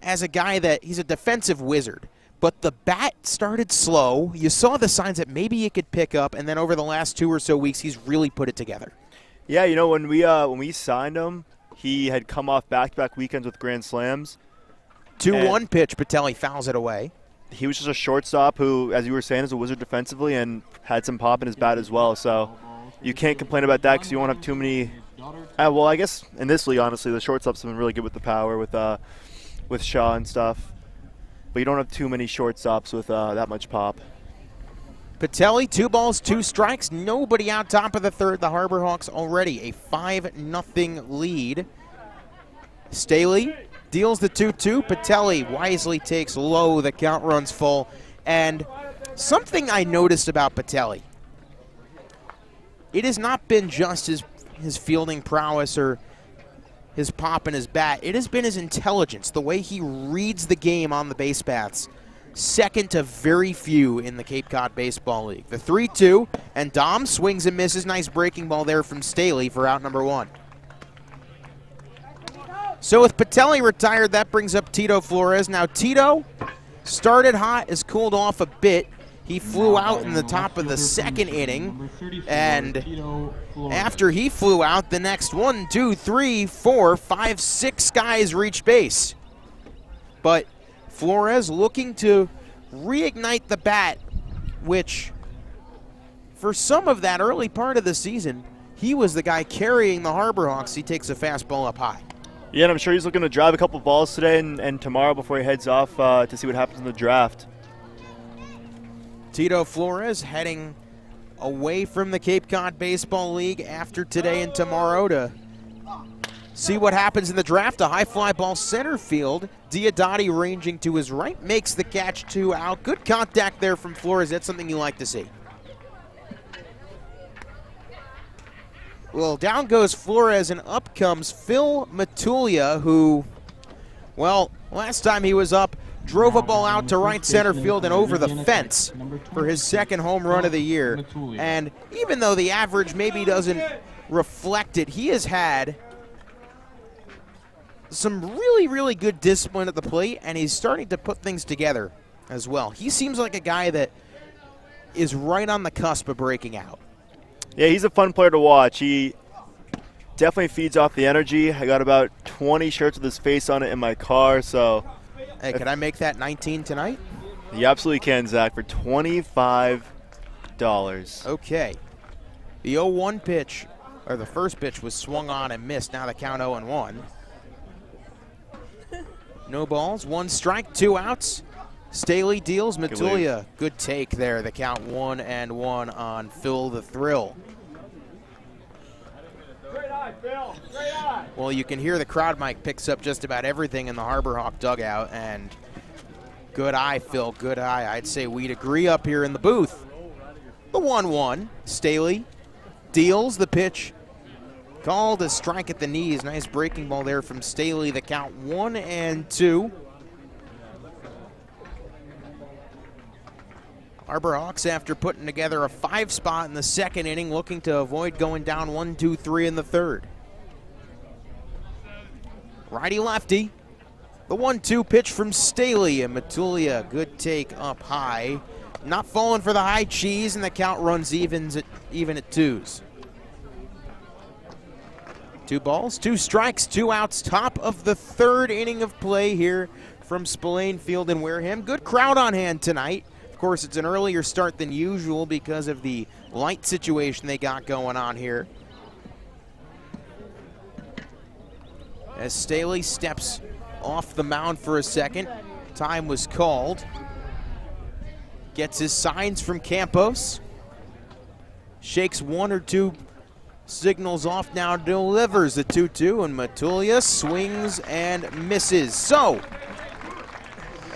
as a guy that he's a defensive wizard. But the bat started slow. You saw the signs that maybe he could pick up, and then over the last 2 or so weeks, he's really put it together. Yeah, when we signed him, he had come off back-to-back weekends with grand slams. 2-1 pitch, Patelli fouls it away. He was just a shortstop who, as you were saying, is a wizard defensively and had some pop in his bat as well. So you can't complain about that because you won't have too many. Well, I guess in this league, honestly, the shortstops have been really good with the power with Shaw and stuff. But you don't have too many shortstops with that much pop. Patelli, 2 balls, 2 strikes. Nobody out top of the 3rd. The Harbor Hawks already a 5-0 lead. Staley deals the 2-2. Patelli wisely takes low. The count runs full. And something I noticed about Patelli, it has not been just his fielding prowess or his pop and his bat. It has been his intelligence, the way he reads the game on the base paths. Second to very few in the Cape Cod Baseball League. The 3-2, and Dom swings and misses. Nice breaking ball there from Staley for out number 1. So with Patelli retired, that brings up Tito Flores. Now Tito started hot, has cooled off a bit. He flew out in the top of the 2nd inning, and after he flew out, the next 1, 2, 3, 4, 5, 6 guys reached base. But Flores looking to reignite the bat, which for some of that early part of the season, he was the guy carrying the Harbor Hawks. He takes a fastball up high. Yeah, and I'm sure he's looking to drive a couple balls today and tomorrow before he heads off to see what happens in the draft. Tito Flores heading away from the Cape Cod Baseball League after today and tomorrow to see what happens in the draft. A high fly ball center field. Diodati ranging to his right makes the catch 2 out. Good contact there from Flores. That's something you like to see. Well, down goes Flores, and up comes Phil Matulia, who, well, last time he was up, drove a ball out to right center field and over the fence for his 2nd home run of the year. And even though the average maybe doesn't reflect it, he has had some really, really good discipline at the plate, and he's starting to put things together as well. He seems like a guy that is right on the cusp of breaking out. Yeah, he's a fun player to watch. He definitely feeds off the energy. I got about 20 shirts with his face on it in my car, so. Hey, can I make that 19 tonight? You absolutely can, Zach, for $25. Okay. The 0-1 pitch, or the first pitch, was swung on and missed. Now the count 0-1. No balls, 1 strike, 2 outs. Staley deals. Matulia, good take there. The count 1-1 on Phil the Thrill. Great eye, Phil. Great eye. Well, you can hear the crowd mic picks up just about everything in the Harbor Hawk dugout, and good eye, Phil, good eye. I'd say we'd agree up here in the booth. The 1-1, Staley deals the pitch. Called a strike at the knees. Nice breaking ball there from Staley. The count 1-2. Harbor Hawks, after putting together a 5 spot in the second inning, looking to avoid going down 1-2-3 in the third. Righty-lefty. The 1-2 pitch from Staley, and Matulia, good take up high. Not falling for the high cheese, and the count runs even at 2s. 2 balls, 2 strikes, 2 outs. Top of the third inning of play here from Spillane Field in Wareham. Good crowd on hand tonight. Of course, it's an earlier start than usual because of the light situation they got going on here. As Staley steps off the mound for a second, time was called. Gets his signs from Campos. Shakes 1 or 2 signals off, now delivers the 2-2, and Matulia swings and misses. So,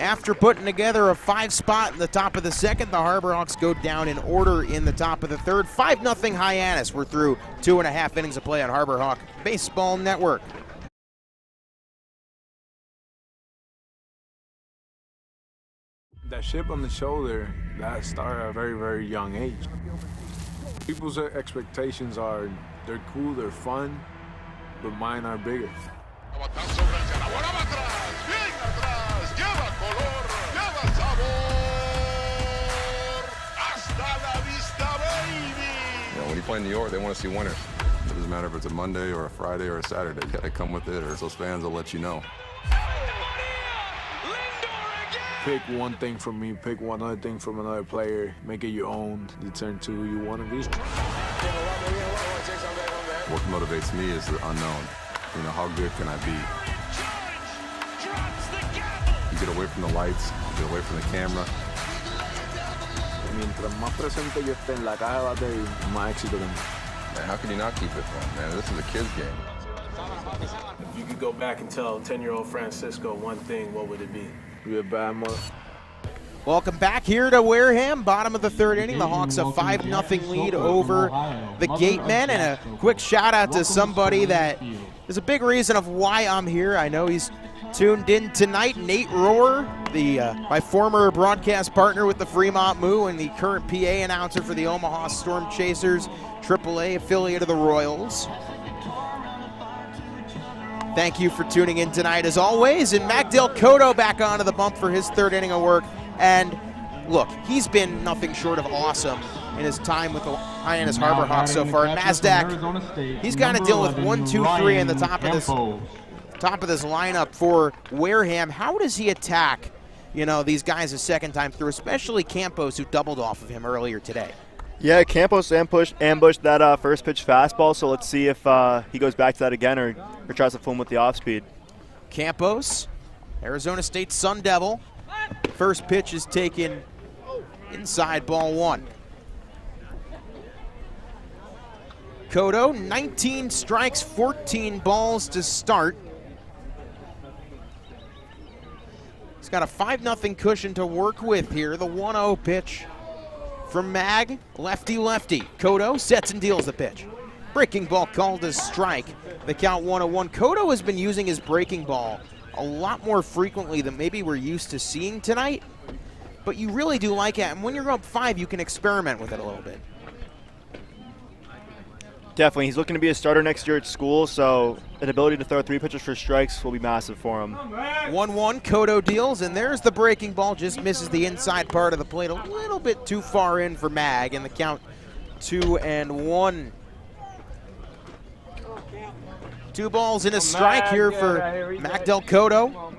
after putting together a 5 spot in the top of the second, the Harbor Hawks go down in order in the top of the third. 5-0 Hyannis. We're through 2.5 innings of play on Harbor Hawk Baseball Network. That chip on the shoulder, that started at a very, very young age. People's expectations are, they're cool, they're fun, but mine are bigger. When you play in New York, they want to see winners. It doesn't matter if it's a Monday or a Friday or a Saturday. You got to come with it, or those fans will let you know. Pick one thing from me, pick one other thing from another player, make it your own, determine to who you want to be. What motivates me is the unknown. You know, how good can I be? You get away from the lights, you get away from the camera. Mientras más presente yo esté en la caja de batería, más éxito tengo. Man, how can you not keep it fun, man? This is a kid's game. If you could go back and tell 10-year-old Francisco one thing, what would it be? Be a bad mother. Welcome back here to Wareham, bottom of the third inning. The Hawks a 5-0 lead over the Gatemen, and a quick shout out to somebody that is a big reason of why I'm here. I know he's tuned in tonight, Nate Rohr, my former broadcast partner with the Fremont Moo and the current PA announcer for the Omaha Storm Chasers, AAA affiliate of the Royals. Thank you for tuning in tonight as always, and Magdale Cotto back onto the bump for his third inning of work. And look, he's been nothing short of awesome in his time with the Hyannis Harbor Hawks so far. And Nasdaq, he's got to deal with 1, 2, 3 in the top of this lineup for Wareham. How does he attack, these guys a second time through, especially Campos, who doubled off of him earlier today? Yeah, Campos ambushed that first pitch fastball, so let's see if he goes back to that again or tries to fool him with the off speed. Campos, Arizona State Sun Devil. First pitch is taken inside, ball 1. Cotto, 19 strikes, 14 balls to start. He's got a 5-0 cushion to work with here. The 1-0 pitch from Mag, lefty-lefty. Cotto sets and deals the pitch. Breaking ball called a strike. The count 1-1. Cotto has been using his breaking ball a lot more frequently than maybe we're used to seeing tonight, but you really do like it. And when you're up 5, you can experiment with it a little bit. Definitely. He's looking to be a starter next year at school, so an ability to throw 3 pitches for strikes will be massive for him. 1-1, Cotto deals, and there's the breaking ball. Just misses the inside part of the plate. A little bit too far in for Mag, and the count 2-1. 2 balls and a strike here for Magdel Cotto.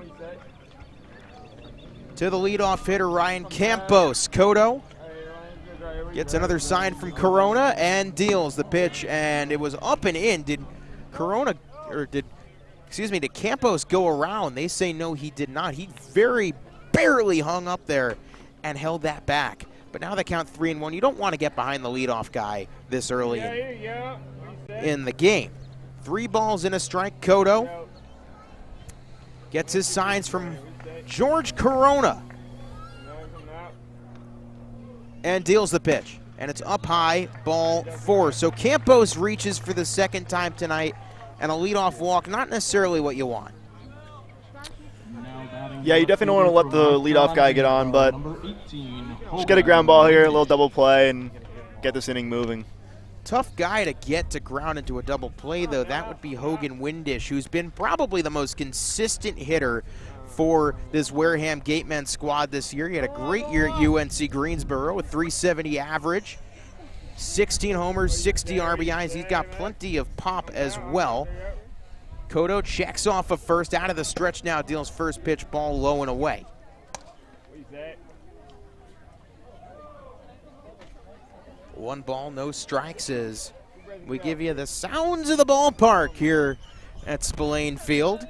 To the leadoff hitter, Ryan Campos. Cotto gets another sign from Corona and deals the pitch, and it was up and in. Did Campos go around? They say no, he did not. He very barely hung up there and held that back. But now they count 3-1. You don't want to get behind the leadoff guy this early in the game. 3 balls and a strike. Cotto gets his signs from George Corona and deals the pitch. And it's up high, ball 4. So Campos reaches for the second time tonight, and a leadoff walk, not necessarily what you want. Yeah, you definitely don't want to let the leadoff guy get on, but just get a ground ball here, a little double play, and get this inning moving. Tough guy to get to ground into a double play, though. That would be Hogan Windish, who's been probably the most consistent hitter for this Wareham Gatemen squad this year. He had a great year at UNC Greensboro with .370 average, 16 homers, 60 RBIs. He's got plenty of pop as well. Cotto checks off a first, out of the stretch now, deals first pitch, ball low and away. 1 ball, no strikes as we give you the sounds of the ballpark here at Spillane Field.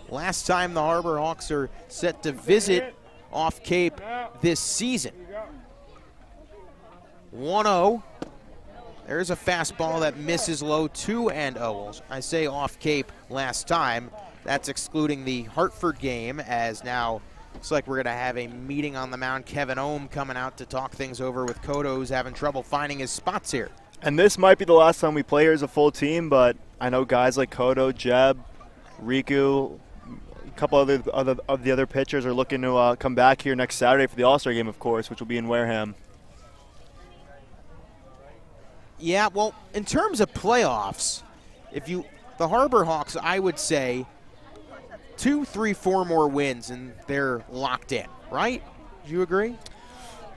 Last time the Harbor Hawks are set to visit off Cape this season. 1-0. There's a fastball that misses low, 2-0. I say off Cape last time. That's excluding the Hartford game, as now looks like we're going to have a meeting on the mound. Kevin Ohm coming out to talk things over with Cotto, who's having trouble finding his spots here. And this might be the last time we play here as a full team, but I know guys like Cotto, Jeb, Riku, a couple of the other pitchers are looking to come back here next Saturday for the All-Star game, of course, which will be in Wareham. Yeah, well, in terms of playoffs, the Harbor Hawks, I would say 2, 3, 4 more wins and they're locked in, right? Do you agree?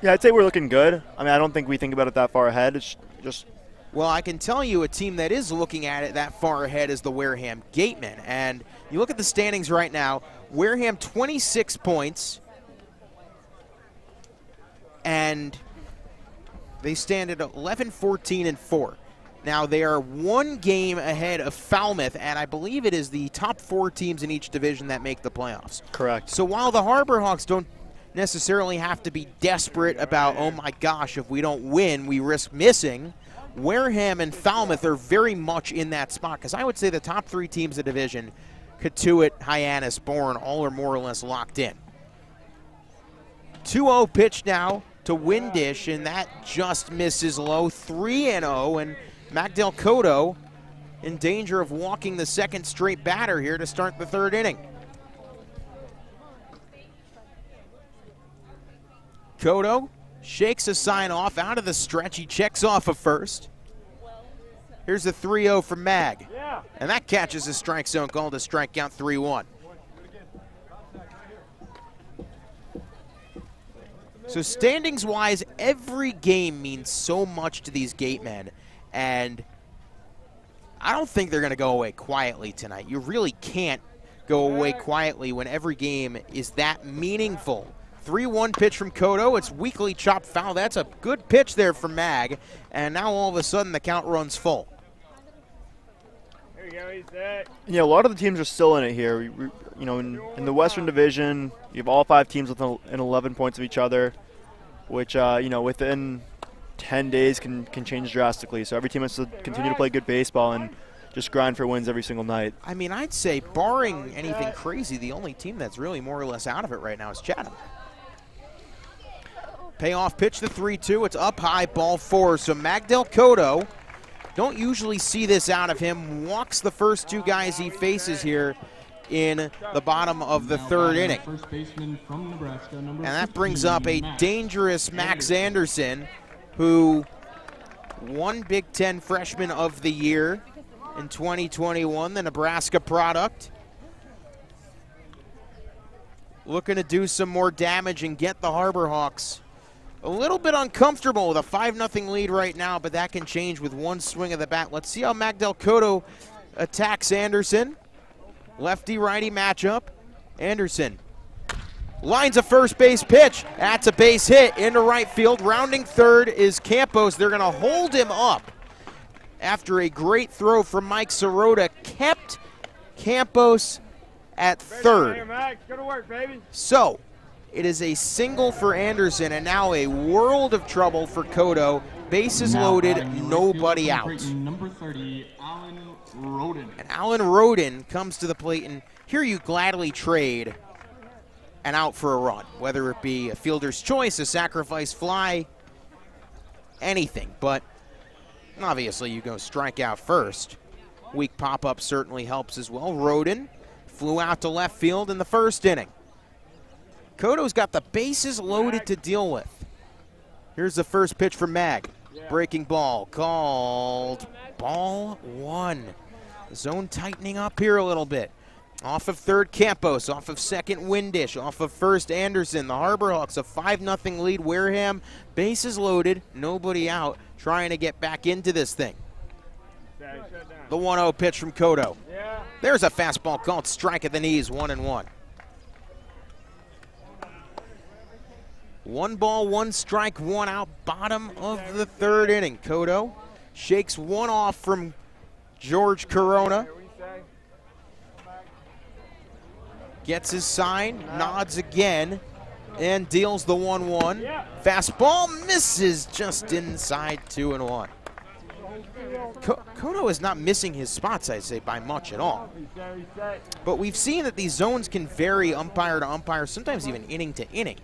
Yeah, I'd say we're looking good. I mean, I don't think we think about it that far ahead. It's just... Well, I can tell you a team that is looking at it that far ahead is the Wareham Gatemen. And you look at the standings right now, Wareham 26 points, and they stand at 11, 14, and 4. Now, they are 1 game ahead of Falmouth, and I believe it is the top 4 teams in each division that make the playoffs. Correct. So while the Harbor Hawks don't necessarily have to be desperate about, oh my gosh, if we don't win, we risk missing, Wareham and Falmouth are very much in that spot, because I would say the top 3 teams in the division, Katuitt, Hyannis, Bourne, all are more or less locked in. 2-0 pitch now to Windish, and that just misses low. 3-0, and Magdel Cotto in danger of walking the second straight batter here to start the 3rd inning. Cotto shakes a sign off out of the stretch. He checks off a first. Here's the 3-0 from Mag. And that catches a strike zone, called a strike count, 3-1. So standings-wise, every game means so much to these Gatemen, and I don't think they're going to go away quietly tonight. You really can't go away quietly when every game is that meaningful. 3-1 pitch from Cotto. It's weakly chopped foul. That's a good pitch there from Mag, and now all of a sudden the count runs full. There you go, he's set. Yeah, a lot of the teams are still in it here. You know, in the Western Division, you have all 5 teams within 11 points of each other, which, you know, within 10 days can change drastically. So every team has to continue to play good baseball and just grind for wins every single night. I mean, I'd say, barring anything crazy, the only team that's really more or less out of it right now is Chatham. Payoff pitch, the 3-2. It's up high, ball 4. So Magdel Cotto, don't usually see this out of him, walks the first 2 guys he faces here in the bottom of the 3rd inning. And that brings up a dangerous Max Anderson, who won Big Ten Freshman of the Year in 2021, the Nebraska product. Looking to do some more damage and get the Harbor Hawks a little bit uncomfortable with a 5-0 lead right now, but that can change with one swing of the bat. Let's see how Magdal Cotto attacks Anderson. Lefty-righty matchup. Anderson lines a first base pitch. That's a base hit into right field. Rounding third is Campos. They're going to hold him up after a great throw from Mike Sirota. Kept Campos at third. So it is a single for Anderson, and now a world of trouble for Cotto. Bases loaded, nobody out. Number 30, Alan Roden. And Alan Roden comes to the plate, and here you gladly trade an out for a run, whether it be a fielder's choice, a sacrifice fly, anything. But obviously you go strike out first. Weak pop-up certainly helps as well. Roden flew out to left field in the first inning. Cotto's got the bases loaded to deal with. Here's the first pitch from Mag. Breaking ball called ball one. Zone tightening up here a little bit. Off of third, Campos. Off of second, Windish. Off of first, Anderson. The Harbor Hawks, a 5-0 lead. Wareham, bases loaded, nobody out, trying to get back into this thing. The 1-0 pitch from Cotto. There's a fastball called strike at the knees, 1-1. 1 ball, 1 strike, 1 out, bottom of the third inning. Cotto shakes one off from George Corona. Gets his sign, nods again, and deals the 1-1. Fastball misses just inside 2-1. Cotto is not missing his spots, I'd say, by much at all. But we've seen that these zones can vary umpire to umpire, sometimes even inning to inning.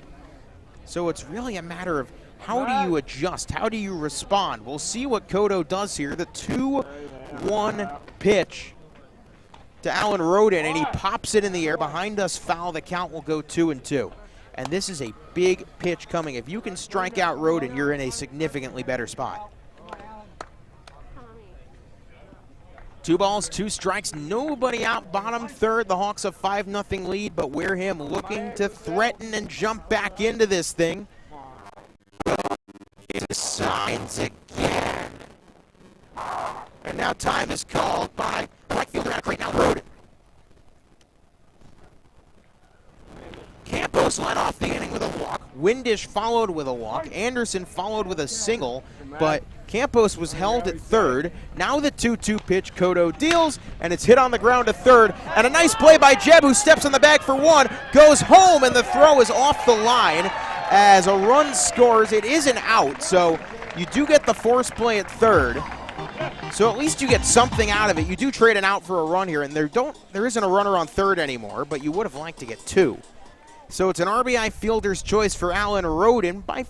So it's really a matter of how do you adjust? How do you respond? We'll see what Cotto does here. The 2-1 pitch to Alan Roden, and he pops it in the air. Behind us, foul. The count will go 2-2. And this is a big pitch coming. If you can strike out Roden, you're in a significantly better spot. 2 balls, 2 strikes, nobody out, bottom third. The Hawks a 5-0 lead, but Wareham looking to threaten and jump back into this thing. His signs again. And now time is called by right fielder out of Creighton, Alan Roden. Campos led off the inning with a walk. Windish followed with a walk. Anderson followed with a single, but Campos was held at third. Now the 2-2 pitch, Cotto deals, and it's hit on the ground to third. And a nice play by Jeb, who steps on the bag for 1, goes home, and the throw is off the line. As a run scores, it is an out, so you do get the force play at third. So at least you get something out of it. You do trade an out for a run here, and there isn't a runner on third anymore, but you would have liked to get 2. So it's an RBI fielder's choice for Alan Roden. By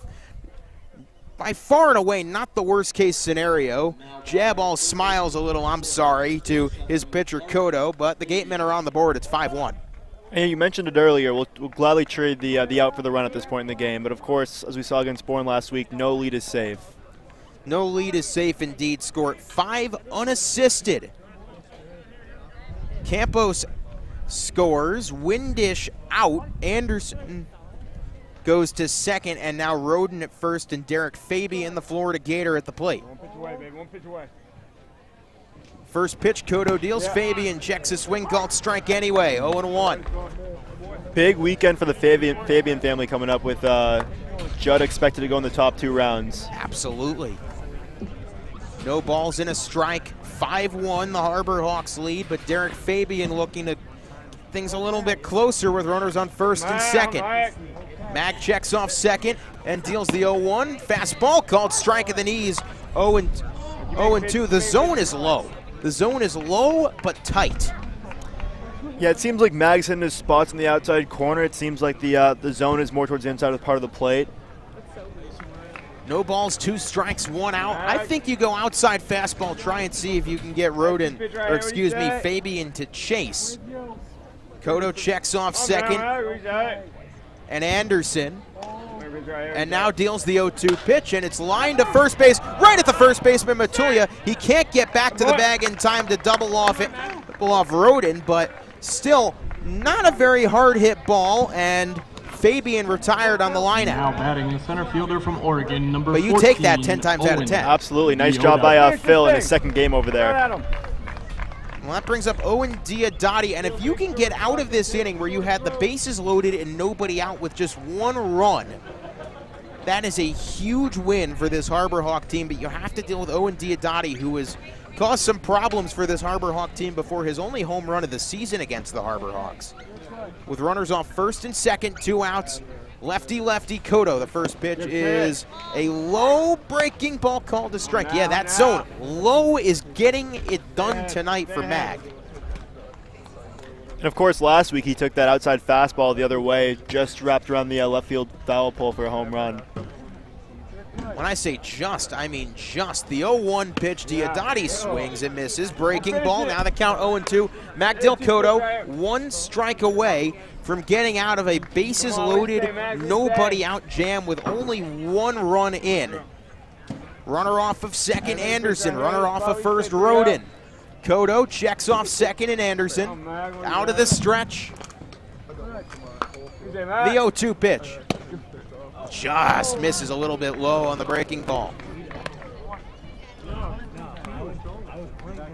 far and away, not the worst case scenario. Jabal smiles a little, I'm sorry, to his pitcher Cotto, but the Gatemen are on the board. It's 5-1. And you mentioned it earlier. We'll gladly trade the out for the run at this point in the game. But of course, as we saw against Bourne last week, no lead is safe. No lead is safe indeed. Scored 5 unassisted. Campos scores. Windish out. Anderson goes to second, and now Roden at first, and Derek Fabian, the Florida Gator, at the plate. 1 pitch away, baby. 1 pitch away. First pitch, Cotto deals. Fabian checks his swing, called strike anyway. 0-1. Big weekend for the Fabian family coming up with Judd expected to go in the top 2 rounds. Absolutely. No balls in a strike. 5-1, the Harbor Hawks lead, but Derek Fabian looking to things a little bit closer with runners on first and second. Mag checks off second and deals the 0-1. Fastball called strike at the knees. 0-2. The zone is low. The zone is low but tight. Yeah, it seems like Mag's hitting his spots in the outside corner. It seems like the zone is more towards the inside of the part of the plate. No balls, 2 strikes, 1 out. I think you go outside fastball, try and see if you can get Roden, or excuse me, Fabian to chase. Cotto checks off second. And Anderson. And now deals the 0-2 pitch, and it's lined to first base, right at the first baseman, Matulia. He can't get back to the bag in time to double off Roden, but still not a very hard hit ball, and Fabian retired on the line Now out. batting the center fielder from Oregon, number But 14. you take that 10 times out of Owen. 10. Absolutely. Nice job by Phil in his second game over there. Well, that brings up Owen Diodati, and if you can get out of this inning where you had the bases loaded and nobody out with just one run, that is a huge win for this Harbor Hawk team, but you have to deal with Owen Diodati, who has caused some problems for this Harbor Hawk team before his only home run of the season against the Harbor Hawks. With runners off first and second, 2 outs, lefty-lefty Kodo. The first pitch is a low breaking ball called to strike. Yeah, that zone. Low is getting it done tonight for Mag. And of course, last week he took that outside fastball the other way, just wrapped around the left field foul pole for a home run. When I say just, I mean just. The 0-1 pitch, Diodati swings and misses. Breaking ball, now the count 0-2. Magdil Kodo, 1 strike away from getting out of a bases loaded, nobody out jam with only 1 run in. Runner off of second, Anderson. Runner off of first, Roden. Kodo checks off second and Anderson. Out of the stretch. The 0-2 pitch. Just misses a little bit low on the breaking ball.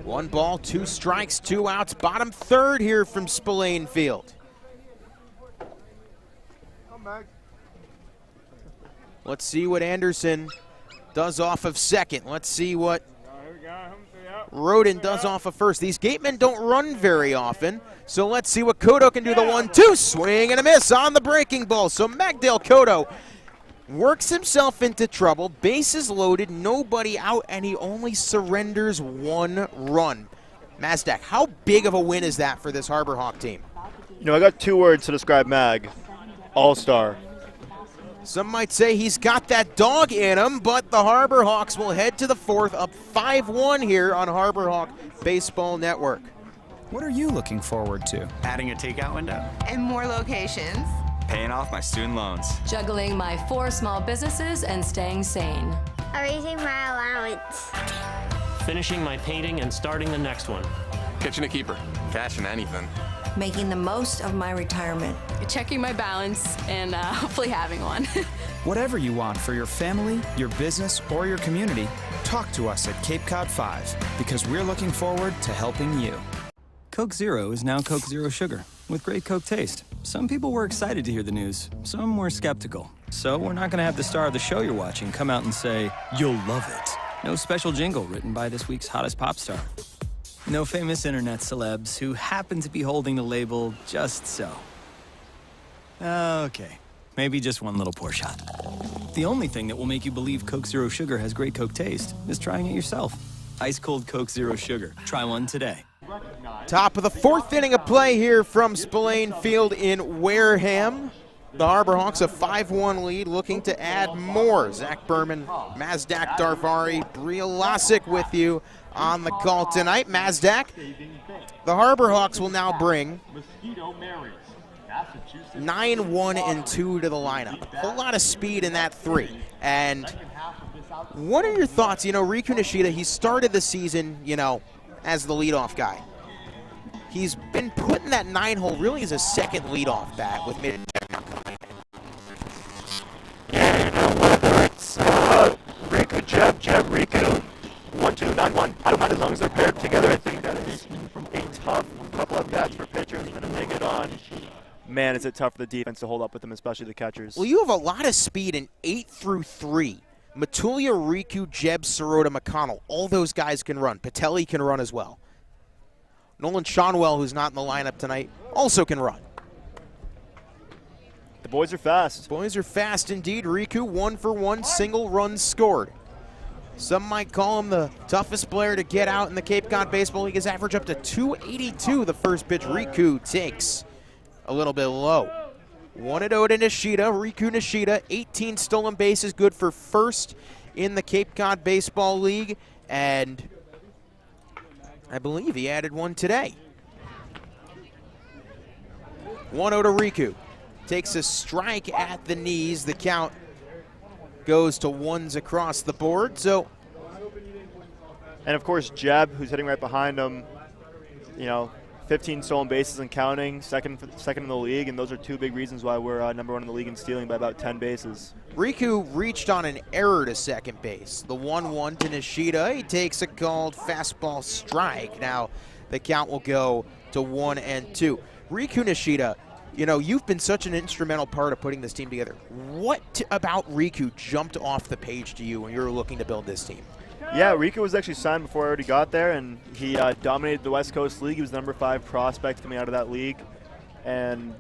1 ball, 2 strikes, 2 outs. Bottom third here from Spillane Field. Let's see what Anderson does off of second. Let's see what Roden does off of first. These Gatemen don't run very often, so let's see what Kodo can do. The 1-2 swing and a miss on the breaking ball. So Magdale Kodo works himself into trouble, bases loaded, nobody out, and he only surrenders 1 run. Mazdak, how big of a win is that for this Harbor Hawk team? You know, I got 2 words to describe Mag. All-star. Some might say he's got that dog in him, but the Harbor Hawks will head to the 4th, up 5-1 here on Harbor Hawk Baseball Network. What are you looking forward to? Adding a takeout window. And more locations. Paying off my student loans. Juggling my 4 small businesses and staying sane. Raising my allowance. Finishing my painting and starting the next one. Catching a keeper. Cashing anything. Making the most of my retirement. Checking my balance and hopefully having one. Whatever you want for your family, your business, or your community, talk to us at Cape Cod 5 because we're looking forward to helping you. Coke Zero is now Coke Zero Sugar with great Coke taste. Some people were excited to hear the news. Some were skeptical. So we're not going to have the star of the show you're watching come out and say, "You'll love it." No special jingle written by this week's hottest pop star. No famous internet celebs who happen to be holding the label just so. Okay, maybe just one little pour shot. The only thing that will make you believe Coke Zero Sugar has great Coke taste is trying it yourself. Ice cold Coke Zero Sugar. Try one today. Top of the 4th inning of play here from Spillane Field in Wareham. The Harbor Hawks a 5-1 lead, looking to add more. Zach Berman, Mazdak Darvari, Bria Lasic with you on the call tonight. Mazdak, the Harbor Hawks will now bring 9, 1, and 2 to the lineup. A whole lot of speed in that 3. And what are your thoughts? You know, Riku Nishida, he started the season, you know, as the leadoff guy. He's been put in that 9-hole really as a second leadoff bat with mid. Yeah, you know, whether it's Riku, Jeb, Riku, 1-2, 9-1. I don't mind as long as they're paired together. I think that is a tough couple of bats for pitchers to take it on. Man, is it tough for the defense to hold up with them, especially the catchers. Well, you have a lot of speed in 8 through 3. Matulia, Riku, Jeb, Sirota, McConnell. All those guys can run. Patelli can run as well. Nolan Shonwell, who's not in the lineup tonight, also can run. The boys are fast. Boys are fast indeed. Riku, 1 for 1, single run scored. Some might call him the toughest player to get out in the Cape Cod Baseball League. His average up to 282 the first pitch. Riku takes a little bit low. 1-0 to Nishida. Riku Nishida, 18 stolen bases, good for first in the Cape Cod Baseball League. And I believe he added one today. 1-0 to Riku. Takes a strike at the knees. The count goes to 1s across the board. So, and of course, Jeb, who's hitting right behind him, you know, 15 stolen bases and counting, second in the league, and those are 2 big reasons why we're number 1 in the league in stealing by about 10 bases. Riku reached on an error to second base. The 1-1 to Nishida. He takes a called fastball strike. Now the count will go to 1-2. Riku Nishida, you know, you've been such an instrumental part of putting this team together. What about Riku jumped off the page to you when you were looking to build this team? Yeah, Riku was actually signed before I already got there, and he dominated the West Coast League. He was the number 5 prospect coming out of that league. And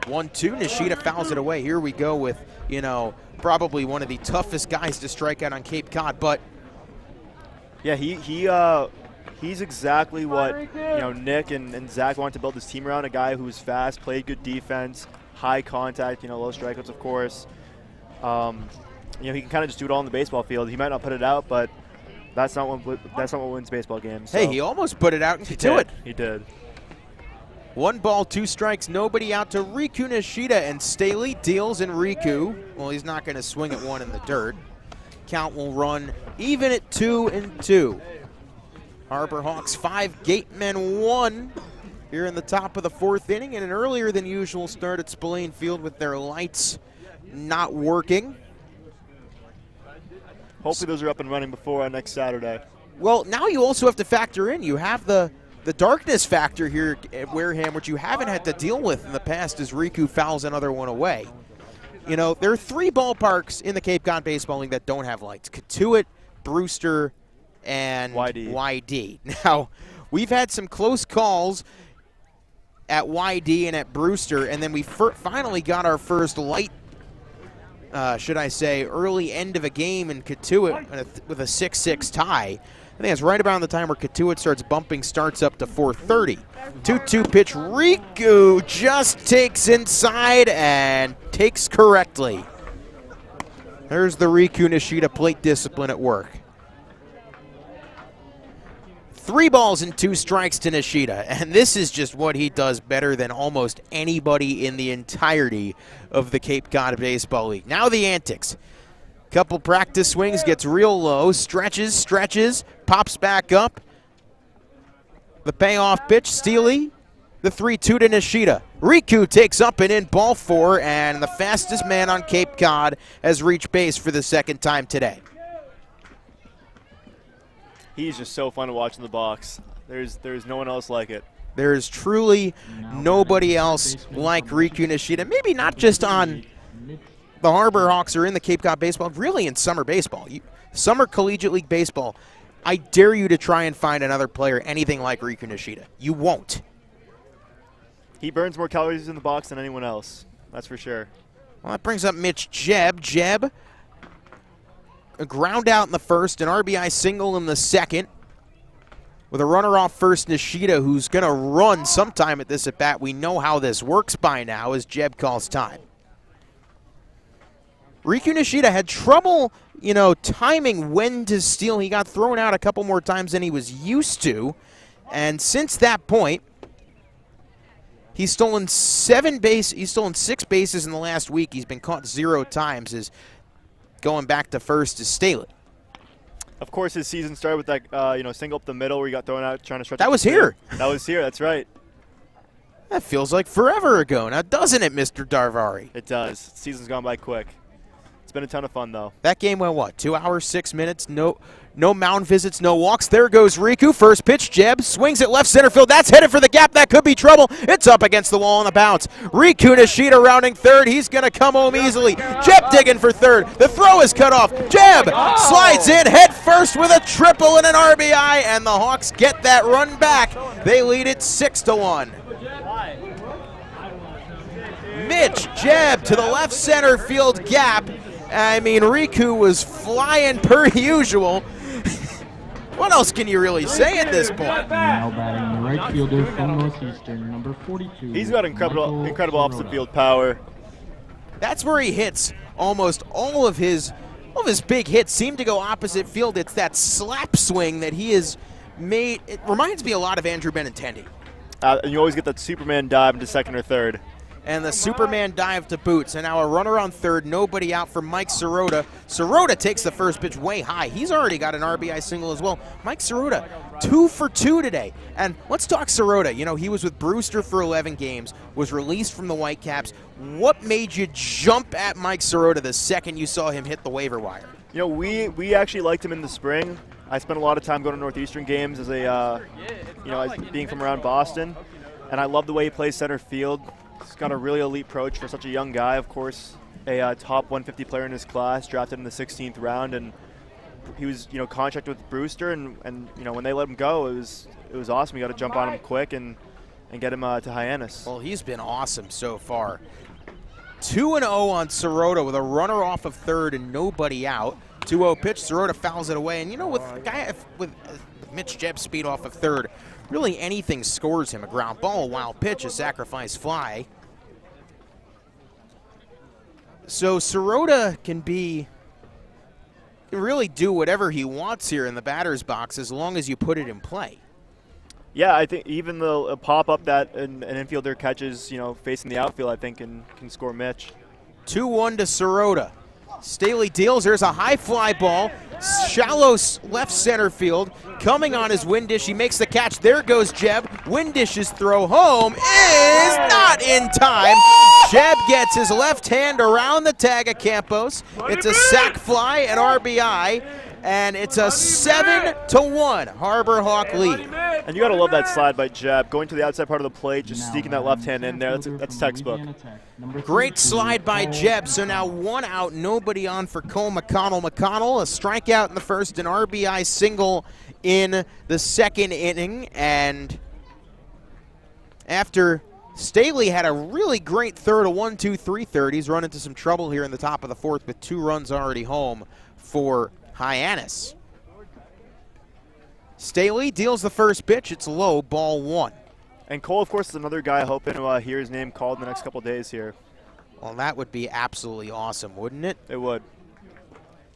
1-2, Nishida fouls it away. Here we go with, you know, probably one of the toughest guys to strike out on Cape Cod, but yeah, he's exactly what, you know, Nick and Zach wanted to build this team around, a guy who's fast, played good defense, high contact, you know, low strikeouts, of course. You know, he can kind of just do it all on the baseball field. He might not put it out, but that's not what wins baseball games. So. Hey, he almost put it out and do it. He did. 1 ball, 2 strikes, nobody out to Riku Nishida, and Staley deals in Riku. Well, he's not going to swing at 1 in the dirt. Count will run even at 2-2. Harbor Hawks 5, Gatemen 1 here in the top of the 4th inning, and an earlier than usual start at Spillane Field with their lights not working. Hopefully those are up and running before next Saturday. Well, now you also have to factor in, you have the darkness factor here at Wareham, which you haven't had to deal with in the past as Riku fouls another one away. You know, there are 3 ballparks in the Cape Cod Baseball League that don't have lights. Catuit, Brewster, and YD. Now, we've had some close calls at YD and at Brewster, and then we finally got our first light, should I say, early end of a game in Catuit with a 6-6 tie. I think it's right around the time where Catuit starts bumping starts up to 4:30. 2-2 pitch. Riku just takes inside and takes correctly. There's the Riku Nishida plate discipline at work. 3 balls and 2 strikes to Nishida, and this is just what he does better than almost anybody in the entirety of the Cape Cod Baseball League. Now the antics. Couple practice swings, gets real low, stretches, pops back up. The payoff pitch, Steely. The 3-2 to Nishida. Riku takes up and in, ball 4, and the fastest man on Cape Cod has reached base for the 2nd time today. He's just so fun to watch in the box. There's no one else like it. There is truly nobody else like Riku Nishida. Maybe not just on the Harbor Hawks or in the Cape Cod Baseball, really in summer baseball. Summer Collegiate League Baseball, I dare you to try and find another player anything like Riku Nishida. You won't. He burns more calories in the box than anyone else. That's for sure. Well, that brings up Mitch Jeb. Jeb, a ground out in the 1st, an RBI single in the 2nd. With a runner off first, Nishida, who's going to run sometime at this at-bat. We know how this works by now as Jeb calls time. Riku Nishida had trouble, you know, timing when to steal. He got thrown out a couple more times than he was used to. And since that point, he's stolen 6 bases in the last week. He's been caught 0 times. As going back to first is Staley. Of course, his season started with that, you know, single up the middle where he got thrown out trying to stretch. That was here. That was here. That's right. That feels like forever ago now, doesn't it, Mr. Darvari? It does. Season's gone by quick. It's been a ton of fun, though. That game went, what, 2 hours, 6 minutes? No mound visits, no walks. There goes Riku. First pitch, Jeb swings at left center field. That's headed for the gap. That could be trouble. It's up against the wall on the bounce. Riku Nishida rounding 3rd. He's going to come home easily. Jeb digging for 3rd. The throw is cut off. Jeb slides in head first with a triple and an RBI, and the Hawks get that run back. They lead it 6-1. Mitch Jeb to the left center field gap. I mean, Riku was flying per usual. What else can you really say at this point? Now batting the right fielder from Northeastern, number 42. He's got incredible opposite field power. That's where he hits almost all of his big hits seem to go opposite field. It's that slap swing that he has made. It reminds me a lot of Andrew Benintendi. And you always get that Superman dive into 2nd or 3rd. And the Superman dive to boot. So now a runner on 3rd, nobody out for Mike Sirota. Sirota takes the first pitch way high. He's already got an RBI single as well. Mike Sirota, 2 for 2 today. And let's talk Sirota. You know, he was with Brewster for 11 games, was released from the Whitecaps. What made you jump at Mike Sirota the second you saw him hit the waiver wire? You know, we actually liked him in the spring. I spent a lot of time going to Northeastern games as a, as being from around Boston, and I love the way he plays center field. He's got a really elite approach for such a young guy, of course. A top 150 player in his class, drafted in the 16th round, and he was, contracted with Brewster, and when they let him go, it was awesome. You got to jump on him quick and get him to Hyannis. Well, he's been awesome so far. 2-0 on Sirota with a runner off of third and nobody out. 2-0 pitch, Sirota fouls it away, and with a guy with Mitch Jebb's speed off of third, really anything scores him. A ground ball, a wild pitch, a sacrifice fly. So Sirota can really do whatever he wants here in the batter's box as long as you put it in play. Yeah, I think even the pop-up that an infielder catches, facing the outfield, I think can score Mitch. 2-1 to Sirota. Staley deals. There's a high fly ball. Shallow left center field. Coming on his Windish. He makes the catch. There goes Jebb. Windish's throw home is not in time. Jebb gets his left hand around the tag of Campos. It's a sac fly, an RBI, and it's a 7-1 Harbor Hawk lead. And you got to love that slide by Jebb, going to the outside part of the plate, just sneaking that left hand in there. That's textbook. Great slide by Jebb. So now 1 out, nobody on for Cole McConnell. McConnell, a strikeout in the first, an RBI single in the second inning. And after Staley had a really great third, a 1-2-3 third, he's run into some trouble here in the top of the fourth with 2 runs already home for Hyannis. Staley deals the first pitch. It's low, ball 1. And Cole, of course, is another guy hoping to hear his name called in the next couple of days here. Well, that would be absolutely awesome, wouldn't it? It would.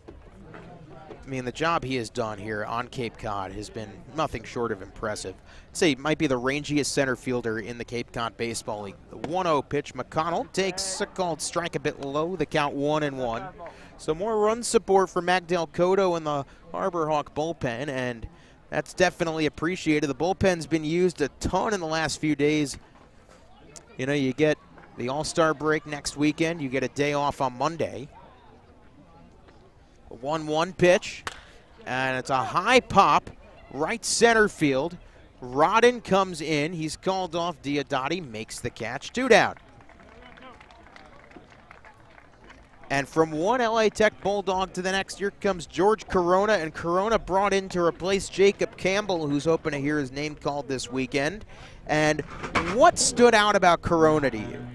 I mean, the job he has done here on Cape Cod has been nothing short of impressive. I'd say he might be the rangiest center fielder in the Cape Cod Baseball League. The 1-0 pitch, McConnell takes a called strike a bit low, the count 1-1. So more run support for Magdal Cotto and the Harbor Hawk bullpen, and that's definitely appreciated. The bullpen's been used a ton in the last few days. You get the All-Star break next weekend. You get a day off on Monday. A 1-1 pitch, and it's a high pop, right center field. Rodden comes in. He's called off. Diodati makes the catch. 2 down. And from one LA Tech Bulldog to the next, here comes George Corona, and Corona brought in to replace Jacob Campbell, who's hoping to hear his name called this weekend. And what stood out about Corona to you?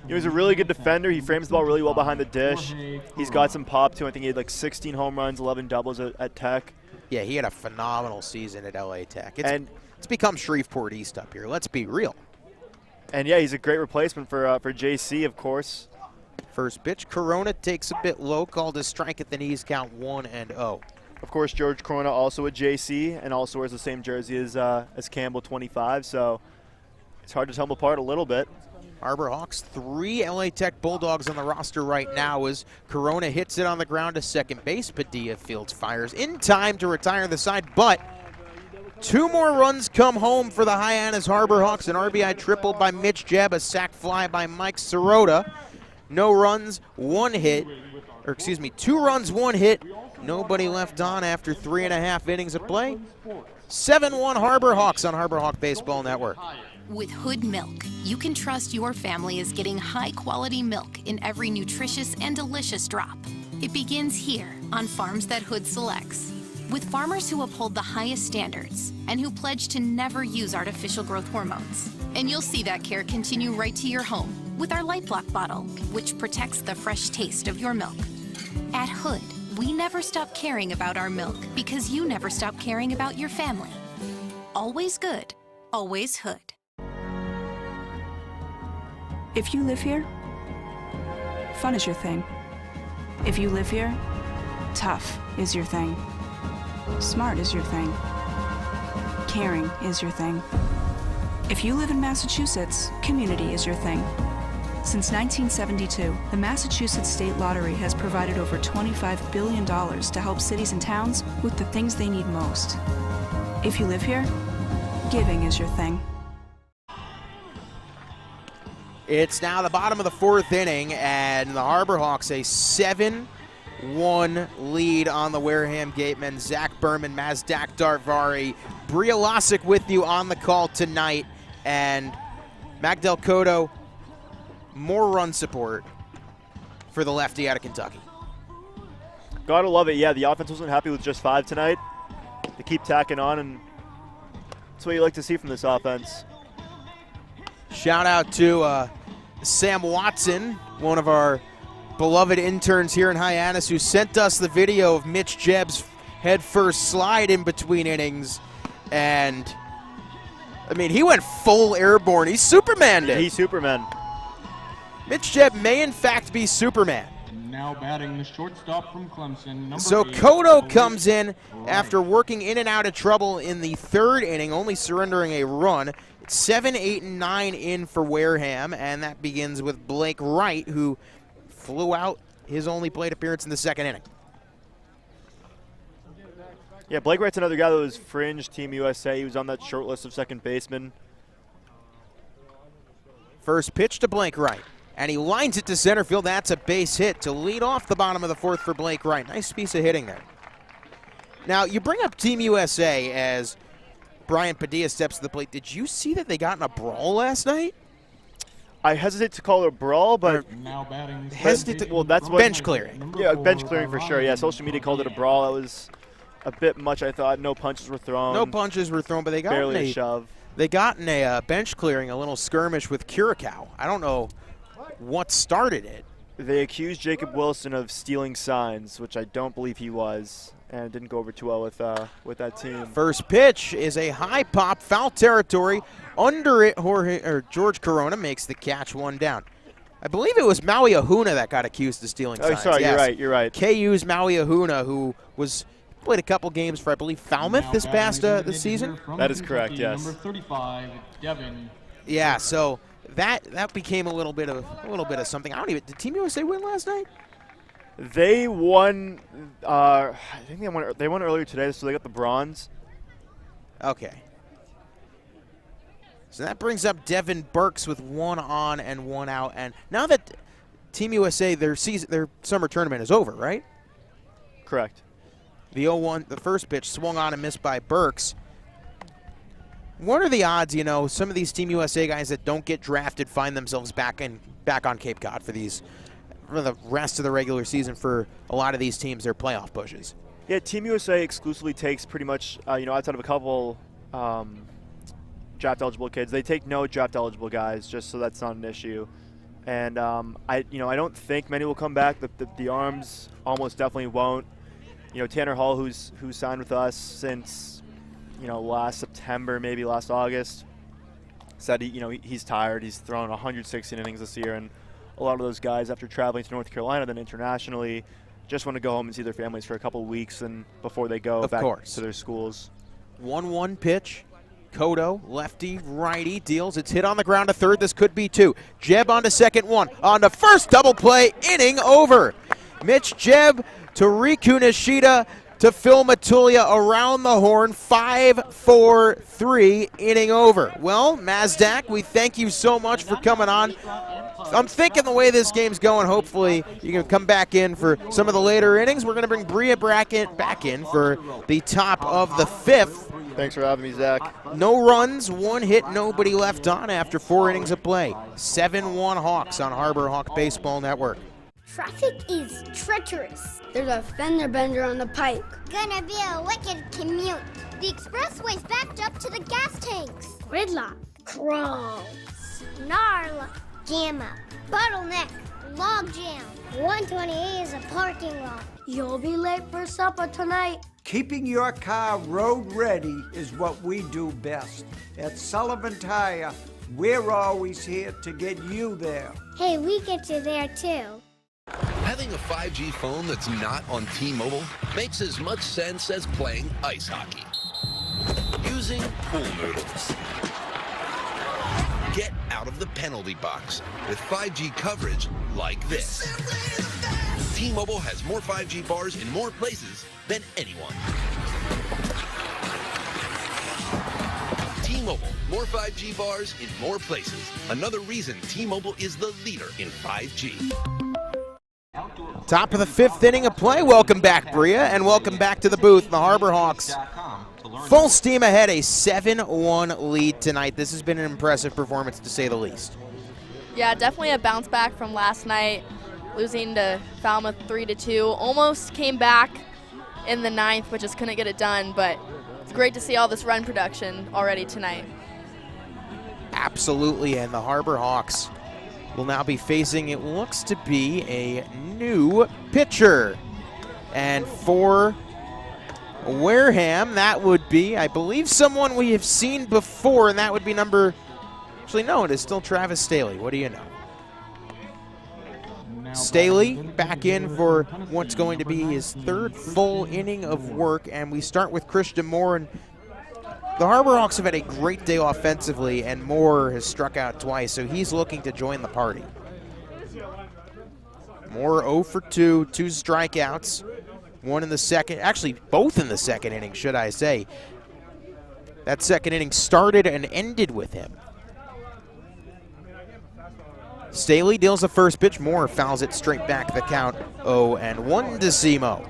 He was a really good defender. He frames the ball really well behind the dish. He's got some pop, too. I think he had like 16 home runs, 11 doubles at Tech. Yeah, he had a phenomenal season at LA Tech. It's become Shreveport East up here. Let's be real. And, yeah, he's a great replacement for JC, of course. First pitch, Corona takes a bit low, called a strike at the knees, count 1-0. Of course, George Corona also a JC and also wears the same jersey as Campbell, 25, so it's hard to tell them apart a little bit. Harbor Hawks, 3 LA Tech Bulldogs on the roster right now as Corona hits it on the ground to second base. Padilla fields fires in time to retire the side, but 2 more runs come home for the Hyannis Harbor Hawks. An RBI triple by Mitch Jebb, a sac fly by Mike Sirota. No runs, 1 hit, or excuse me, 2 runs, 1 hit. Nobody left on after 3.5 innings of play. 7-1 Harbor Hawks on Harbor Hawk Baseball Network. With Hood Milk, you can trust your family is getting high-quality milk in every nutritious and delicious drop. It begins here on farms that Hood selects, with farmers who uphold the highest standards and who pledge to never use artificial growth hormones. And you'll see that care continue right to your home with our Light Block bottle, which protects the fresh taste of your milk. At Hood, we never stop caring about our milk because you never stop caring about your family. Always good, always Hood. If you live here, fun is your thing. If you live here, tough is your thing. Smart is your thing. Caring is your thing. If you live in Massachusetts, community is your thing. Since 1972, the Massachusetts State Lottery has provided over $25 billion to help cities and towns with the things they need most. If you live here, giving is your thing. It's now the bottom of the 4th inning, and the Harbor Hawks a 7-1 lead on the Wareham Gatemen. Zach Berman, Mazdak Darvari, Bria Losick with you on the call tonight, and Magdal Cotto, more run support for the lefty out of Kentucky. Gotta love it. Yeah, the offense wasn't happy with just 5 tonight. They keep tacking on, and that's what you like to see from this offense. Shout out to Sam Watson, one of our beloved interns here in Hyannis, who sent us the video of Mitch Jebb's head-first slide in between innings. And, I mean, he went full airborne. He's Superman. He's Superman. Mitch Jebb may, in fact, be Superman. Now batting the shortstop from Clemson. So Cotto comes in after working in and out of trouble in the 3rd inning, only surrendering a run. 7, 8, and 9 in for Wareham, and that begins with Blake Wright, who flew out his only plate appearance in the 2nd inning. Yeah, Blake Wright's another guy that was fringe Team USA. He was on that short list of second basemen. First pitch to Blake Wright, and he lines it to center field. That's a base hit to lead off the bottom of the 4th for Blake Wright. Nice piece of hitting there. Now, you bring up Team USA as Brian Padilla steps to the plate. Did you see that they got in a brawl last night? I hesitate to call it a brawl, but now batting. Well, that's what bench clearing. Yeah, bench clearing for sure. Yeah, social media called it a brawl. That was a bit much, I thought. No punches were thrown. No punches were thrown, but they got barely in a shove. They got in a bench clearing, a little skirmish with Curacao. I don't know what started it. They accused Jacob Wilson of stealing signs, which I don't believe he was, and it didn't go over too well with that team. First pitch is a high pop, foul territory. Under it, George Corona makes the catch, 1 down. I believe it was Maui Ahuna that got accused of stealing signs. Oh, sorry, yes. You're right. KU's Maui Ahuna, who played a couple games for, I believe, Falmouth this past this season. That is correct, yes. Number 35, Devin. Yeah, so that became a little bit of something. Did Team USA win last night? They won. I think they won earlier today, so they got the bronze. Okay. So that brings up Devin Burks with 1 on and 1 out. And now that Team USA, their summer tournament is over, right? Correct. The 0-1, the first pitch swung on and missed by Burks. What are the odds, some of these Team USA guys that don't get drafted find themselves back on Cape Cod for the rest of the regular season for a lot of these teams, their playoff pushes? Yeah, Team USA exclusively takes pretty much, outside of a couple draft-eligible kids, they take no draft-eligible guys, just so that's not an issue. And I don't think many will come back. The arms almost definitely won't. Tanner Hall, who's signed with us since last September, maybe last August, said he's tired. He's thrown 116 innings this year, and a lot of those guys, after traveling to North Carolina, then internationally, just want to go home and see their families for a couple of weeks and before they go back to their schools. 1-1 pitch. Cotto, lefty, righty, deals. It's hit on the ground to third. This could be 2. Jebb on to second, 1. On to first, double play, inning over. Mitch Jebb to Riku Nishida to Phil Matulia around the horn. 5-4-3, inning over. Well, Mazdak, we thank you so much for coming on. I'm thinking the way this game's going, hopefully you can come back in for some of the later innings. We're going to bring Bria Brackett back in for the top of the 5th. Thanks for having me, Zach. No runs, 1 hit, nobody left on after 4 innings of play. 7-1 Hawks on Harbor Hawk Baseball Network. Traffic is treacherous. There's a fender bender on the pike. Gonna be a wicked commute. The expressway's backed up to the gas tanks. Gridlock. Crawl. Snarl. Gamma. Bottleneck. Logjam. 128 is a parking lot. You'll be late for supper tonight. Keeping your car road ready is what we do best. At Sullivan Tire, we're always here to get you there. Hey, we get you there too. Having a 5G phone that's not on T-Mobile makes as much sense as playing ice hockey. Using pool noodles. Get out of the penalty box with 5G coverage like this. T-Mobile has more 5G bars in more places than anyone. T-Mobile, more 5G bars in more places. Another reason T-Mobile is the leader in 5G. Top of the 5th inning of play. Welcome back, Bria, and welcome back to the booth. The Harbor Hawks full steam ahead, a 7-1 lead tonight. This has been an impressive performance, to say the least. Yeah, definitely a bounce back from last night, losing to Falmouth 3-2. Almost came back in the 9th, but just couldn't get it done. But it's great to see all this run production already tonight. Absolutely, and the Harbor Hawks will now be facing, it looks to be a new pitcher. And for Wareham, that would be, I believe, someone we have seen before, and that would be actually no, it is still Travis Staley. What do you know? Staley back in for what's going to be his 3rd full inning of work, and we start with Christian Moore. And the Harbor Hawks have had a great day offensively, and Moore has struck out twice, so he's looking to join the party. Moore 0 for 2, 2 strikeouts, one in the second, actually both in the second inning, should I say. That second inning started and ended with him. Staley deals the first pitch. Moore fouls it straight back, the count 0-1 to Simo.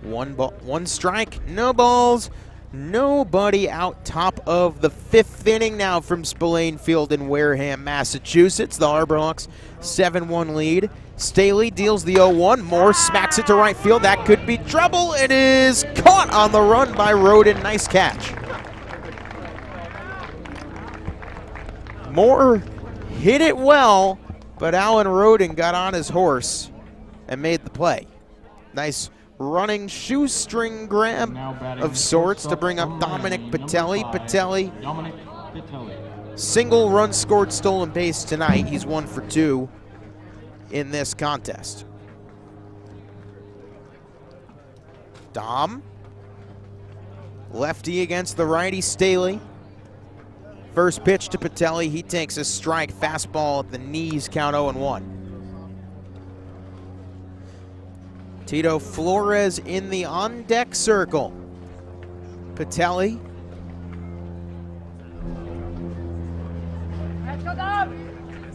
One strike, no balls, nobody out. Top of the 5th inning now from Spillane Field in Wareham, Massachusetts. The Harbor Hawks 7-1 lead. Staley deals the 0-1. Moore smacks it to right field. That could be trouble. It is caught on the run by Roden. Nice catch. Moore hit it well, but Alan Roden got on his horse and made the play. Nice running shoestring grab of sorts to bring up Dominic Patelli. Patelli, single run scored, stolen base tonight. He's 1 for 2 in this contest. Dom, lefty against the righty Staley. First pitch to Patelli, he takes a strike, fastball at the knees, count 0-1. Tito Flores in the on-deck circle. Patelli.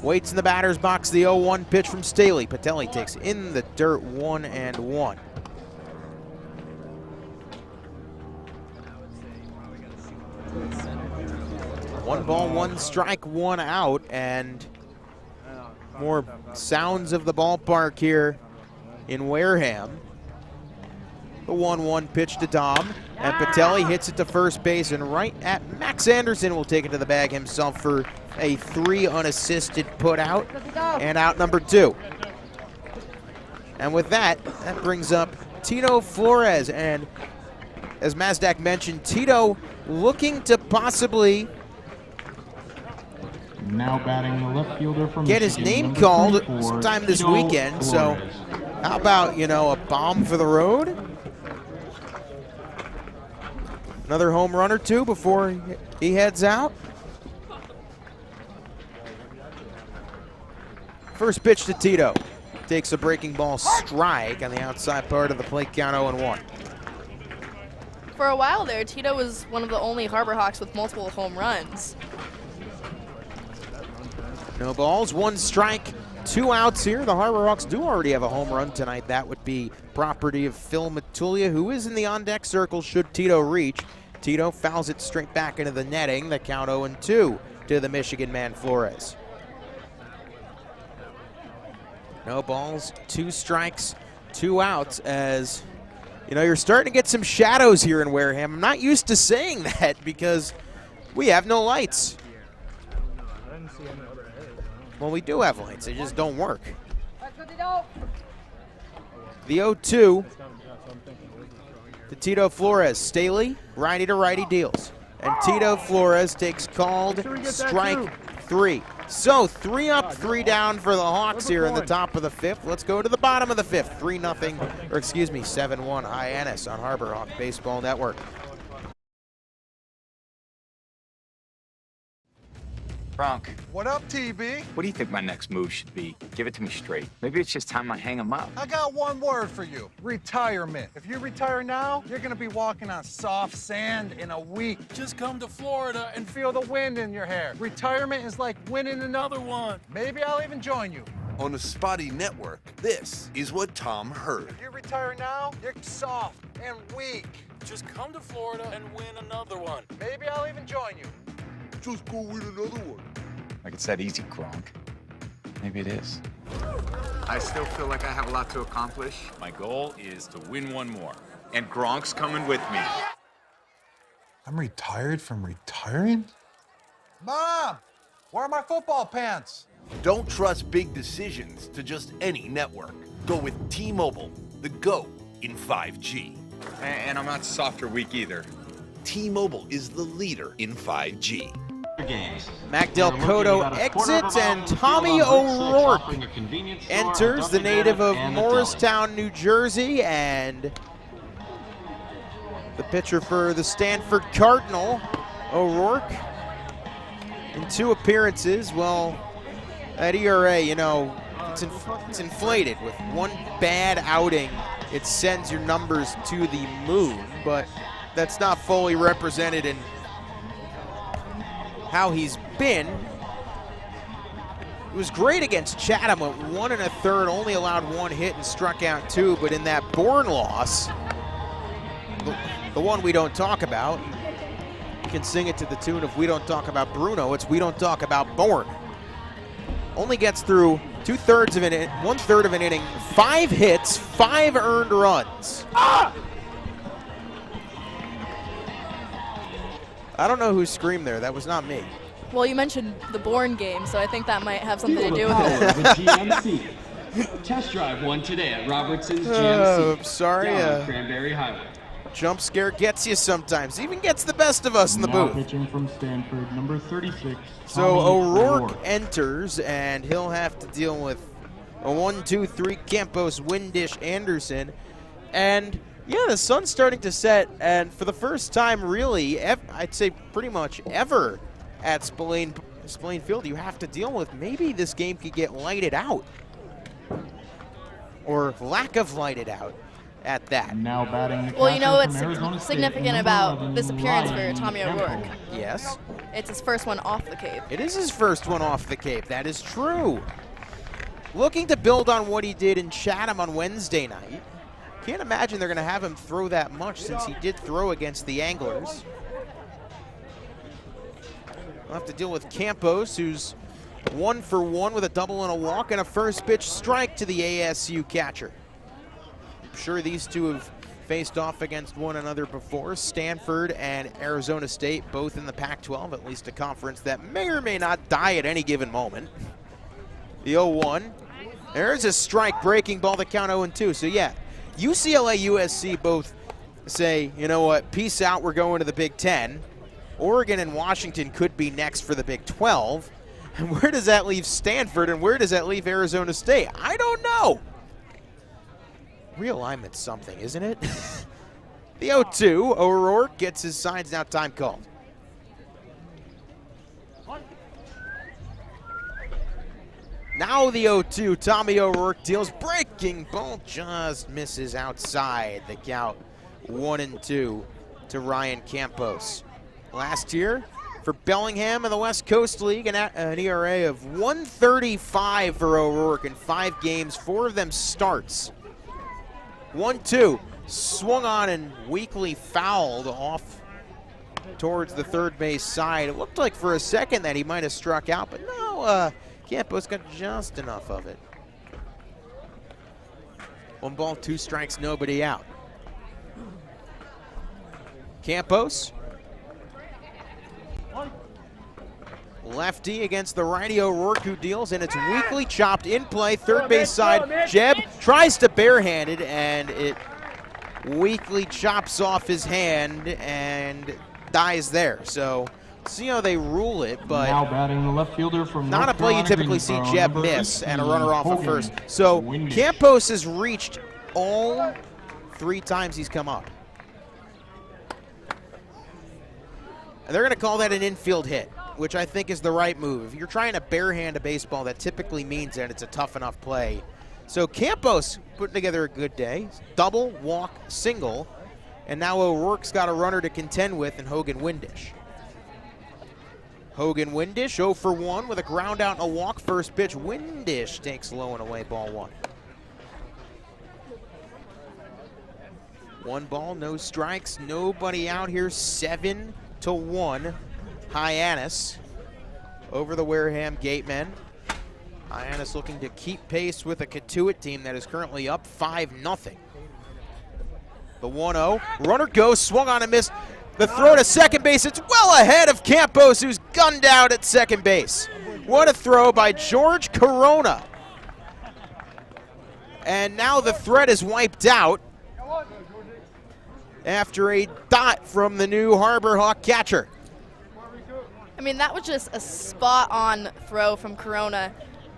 Waits in the batter's box, the 0-1 pitch from Staley. Patelli takes in the dirt, 1-1. One ball, one strike, one out, and more sounds of the ballpark here in Wareham. The 1-1 pitch to Dom, and Patelli hits it to first base, and right at Max Anderson will take it to the bag himself for a 3 unassisted put out, and out number 2. And with that, that brings up Tito Flores, and as Mazdak mentioned, Tito looking to possibly now batting the left fielder from get his name called sometime this weekend. So how about, a bomb for the road? Another home run or two before he heads out. First pitch to Tito. Takes a breaking ball strike on the outside part of the plate, count 0-1. For a while there, Tito was one of the only Harbor Hawks with multiple home runs. No balls, 1 strike, 2 outs here. The Harbor Hawks do already have a home run tonight. That would be property of Phil Matulia, who is in the on-deck circle should Tito reach. Tito fouls it straight back into the netting. The count 0-2 to the Michigan man, Flores. No balls, 2 strikes, 2 outs, as you're starting to get some shadows here in Wareham. I'm not used to saying that because we have no lights. Well, we do have lights, they just don't work. The 0-2 to Tito Flores. Staley, righty to righty deals. And Tito Flores takes called strike 3. So 3 up, 3 down for the Hawks here in the top of the 5th. Let's go to the bottom of the 5th. 7-1 Hyannis on Harbor Hawk Baseball Network. Bronk, What up, TB? what do you think my next move should be? Give it to me straight. Maybe it's just time I hang him up. I got one word for you. Retirement. If you retire now, you're gonna be walking on soft sand in a week. Just come to Florida and feel the wind in your hair. Retirement is like winning another one. Maybe I'll even join you. On the Spotty Network, this is what Tom heard. If you retire now, you're soft and weak. Just come to Florida and win another one. Maybe I'll even join you. Just go win another one. Like it's that easy, Gronk. Maybe it is. I still feel like I have a lot to accomplish. My goal is to win one more. And Gronk's coming with me. I'm retired from retiring? Mom, where are my football pants? Don't trust big decisions to just any network. Go with T-Mobile, the GOAT in 5G. And I'm not soft or weak either. T-Mobile is the leader in 5G. Mac Del Cotto exits and Tommy O'Rourke enters, the native of Morristown, New Jersey, and the pitcher for the Stanford Cardinal, O'Rourke, in 2 appearances. Well, that ERA, you know, it's inflated. With 1 bad outing, it sends your numbers to the moon, but that's not fully represented in how he's been. It was great against Chatham at 1 1/3, only allowed 1 hit and struck out 2, but in that Bourne loss, the one we don't talk about, you can sing it to the tune of We Don't Talk About Bruno, it's We Don't Talk About Bourne. Only gets through 1/3 of an inning, 5 hits, 5 earned runs. I don't know who screamed there. That was not me. Well, you mentioned the Bourne game, so I think that might have something to do with Power it. of a GMC. Test drive one today at Robertson's Oh, GMC. I'm sorry. Down on Cranberry Highway. Jump scare gets you sometimes. Even gets the best of us in the Now booth. pitching from Stanford, number 36. So Tommy O'Rourke enters, and he'll have to deal with a 1-2-3 Campos, Windish, Anderson. And yeah, the sun's starting to set, and for the first time really, I'd say pretty much ever at Spillane Field, you have to deal with maybe this game could get lighted out. Or lack of lighted out at that. Now batting the Well, you know catcher what's from Arizona State, significant number about 11, this appearance for Ryan Tommy Campbell. O'Rourke? Yes? It's his first one off the Cape. It is his first one off the Cape. That is true. Looking to build on what he did in Chatham on Wednesday night. Can't imagine they're going to have him throw that much since he did throw against the Anglers. We'll have to deal with Campos, who's 1 for 1 with a double and a walk and a first pitch strike to the ASU catcher. I'm sure these two have faced off against one another before. Stanford and Arizona State, both in the Pac-12, at least a conference that may or may not die at any given moment. The 0-1. There's a strike breaking ball, the count 0-2. So yeah, UCLA, USC both say, you know what, peace out, we're going to the Big Ten. Oregon and Washington could be next for the Big 12. And where does that leave Stanford, and where does that leave Arizona State? I don't know. Realignment's something, isn't it? The 0-2, O'Rourke gets his signs, now time called. Now the 0-2, Tommy O'Rourke deals, breaking ball just misses outside. The count 1-2 to Ryan Campos. Last year for Bellingham in the West Coast League, an ERA of 135 for O'Rourke in 5 games, 4 of them starts. 1-2, swung on and weakly fouled off towards the third base side. It looked like for a second that he might have struck out, but no, Campos got just enough of it. 1 ball, 2 strikes, nobody out. Campos. Lefty against the righty O'Rourke, who deals, and it's weakly chopped in play, third base side. Jeb tries to barehand it, and it weakly chops off his hand and dies there. So see how they rule it, but now batting the left fielder from not North a play you Carolina typically see Greensboro, Jeb number miss and a 18, runner off at Hogan first. So Windish. Campos has reached all 3 times he's come up. And they're going to call that an infield hit, which I think is the right move. If you're trying to barehand a baseball, that typically means that it's a tough enough play. So Campos putting together a good day. Double, walk, single. And now O'Rourke's got a runner to contend with in Hogan Windish. Hogan Windish 0 for 1 with a ground out and a walk. First pitch, Windish takes low and away, ball 1. 1 ball, no strikes, nobody out here, 7-1. Hyannis over the Wareham Gatemen. Hyannis looking to keep pace with a Catuit team that is currently up 5-0. The 1-0, runner goes, swung on and missed. The throw to second base, it's well ahead of Campos, who's gunned out at second base. What a throw by George Corona. And now the threat is wiped out after a dot from the new Harbor Hawk catcher. I mean, that was just a spot-on throw from Corona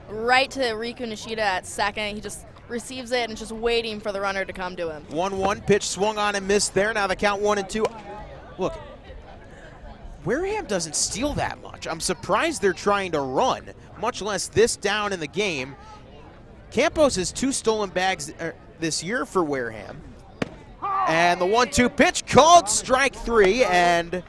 right to Riku Nishida at second. He just receives it and just waiting for the runner to come to him. 1-1 pitch swung on and missed there. Now the count 1-2. Look, Wareham doesn't steal that much. I'm surprised they're trying to run, much less this down in the game. Campos has 2 stolen bags this year for Wareham. And the 1-2 pitch called strike 3. And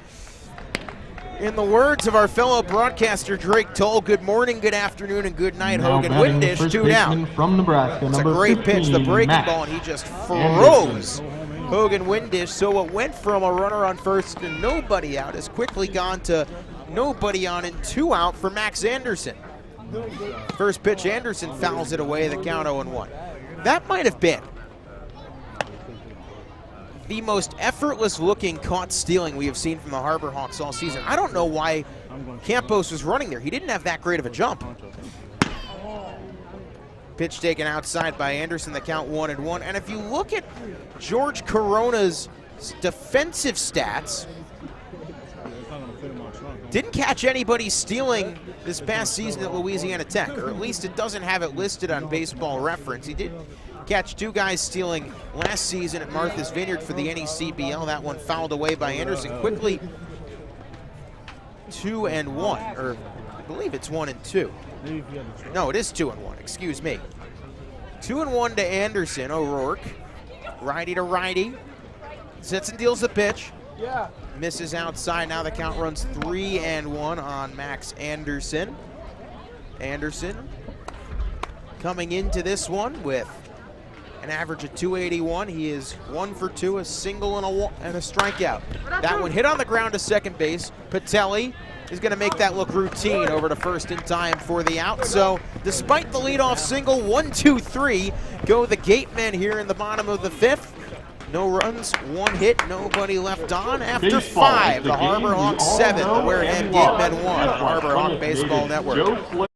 in the words of our fellow broadcaster Drake Toll, good morning, good afternoon, and good night, Now Hogan batting the Windish, first 2 down. baseman from Nebraska, It's a number great pitch, the 15, breaking Matt ball, and he just Anderson. froze Hogan Windish. So it went from a runner on first and nobody out, has quickly gone to nobody on and 2 out for Max Anderson. First pitch, Anderson fouls it away, the count 0-1. That might have been the most effortless looking caught stealing we have seen from the Harbor Hawks all season. I don't know why Campos was running there. He didn't have that great of a jump. Pitch taken outside by Anderson, the count 1-1. And if you look at George Corona's defensive stats, didn't catch anybody stealing this past season at Louisiana Tech, or at least it doesn't have it listed on Baseball Reference. He did catch 2 guys stealing last season at Martha's Vineyard for the NECBL. That one fouled away by Anderson quickly. 2-1, or I believe it's 1-2. No, it is 2-1, excuse me. 2-1 to Anderson. O'Rourke, righty to righty, sits and deals the pitch. Yeah. Misses outside. Now the count runs 3-1 on Max Anderson. Anderson coming into this one with an average of 281. He is 1 for 2, a single and a strikeout. That one hit on the ground to second base. Patelli is going to make that look routine over to first in time for the out. So despite the leadoff single, 1-2-3, go the Gatemen here in the bottom of the 5th. No runs, 1 hit, nobody left on. After 5, the Harbor Hawks 7, the Wareham Gatemen 1 on the Harbor Hawk Baseball Network.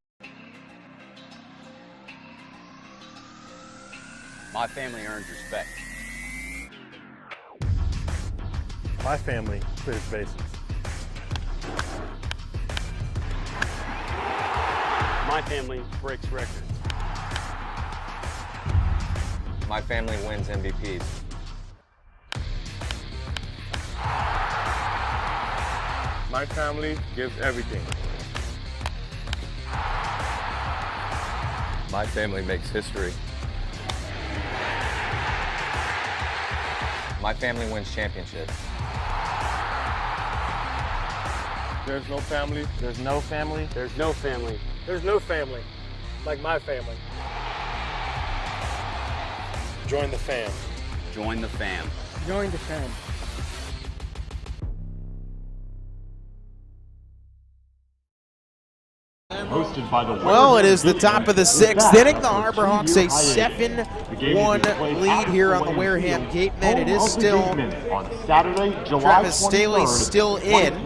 My family earns respect. My family clears bases. My family breaks records. My family wins MVPs. My family gives everything. My family makes history. My family wins championships. There's no family. There's no family. There's no family. There's no family like my family. Join the fam. Join the fam. Join the fam. Hosted by the Well, it is the top of the 6th inning. The Harbor Hawks a 7-1 lead here on the Wareham Gatemen. It is still on Saturday, July Travis Staley's still in.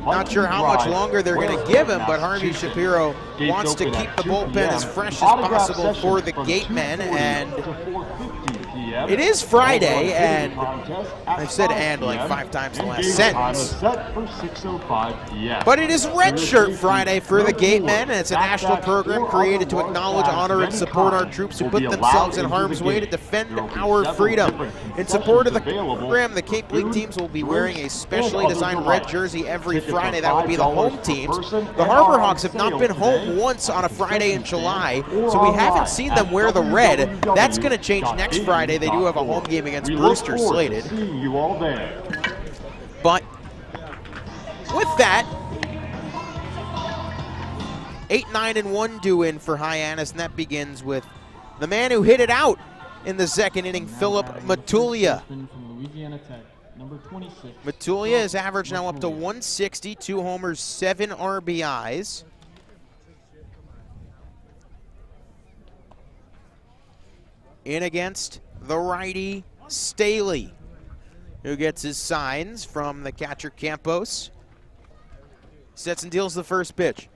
Not sure how much longer they're going to give him, but Harvey Shapiro wants to keep the bullpen as fresh as possible for the Gatemen, and It is Friday, and I've said "and" like 5 times in the last sentence. But it is Red Shirt Friday for the Gatemen, and it's a national program created to acknowledge, honor, and support our troops who put themselves in harm's way to defend our freedom. In support of the program, the Cape League teams will be wearing a specially designed red jersey every Friday. That will be the home teams. The Harbor Hawks have not been home once on a Friday in July, so we haven't seen them wear the red. That's going to change next Friday. They do have a home game against Brewster slated. But with that, 8-9-1 due in for Hyannis, and that begins with the man who hit it out in the second inning, Philip Matulia. Matulia is average now up to 160, 2 homers, 7 RBIs. In against the righty Staley, who gets his signs from the catcher Campos. Sets and deals the first pitch.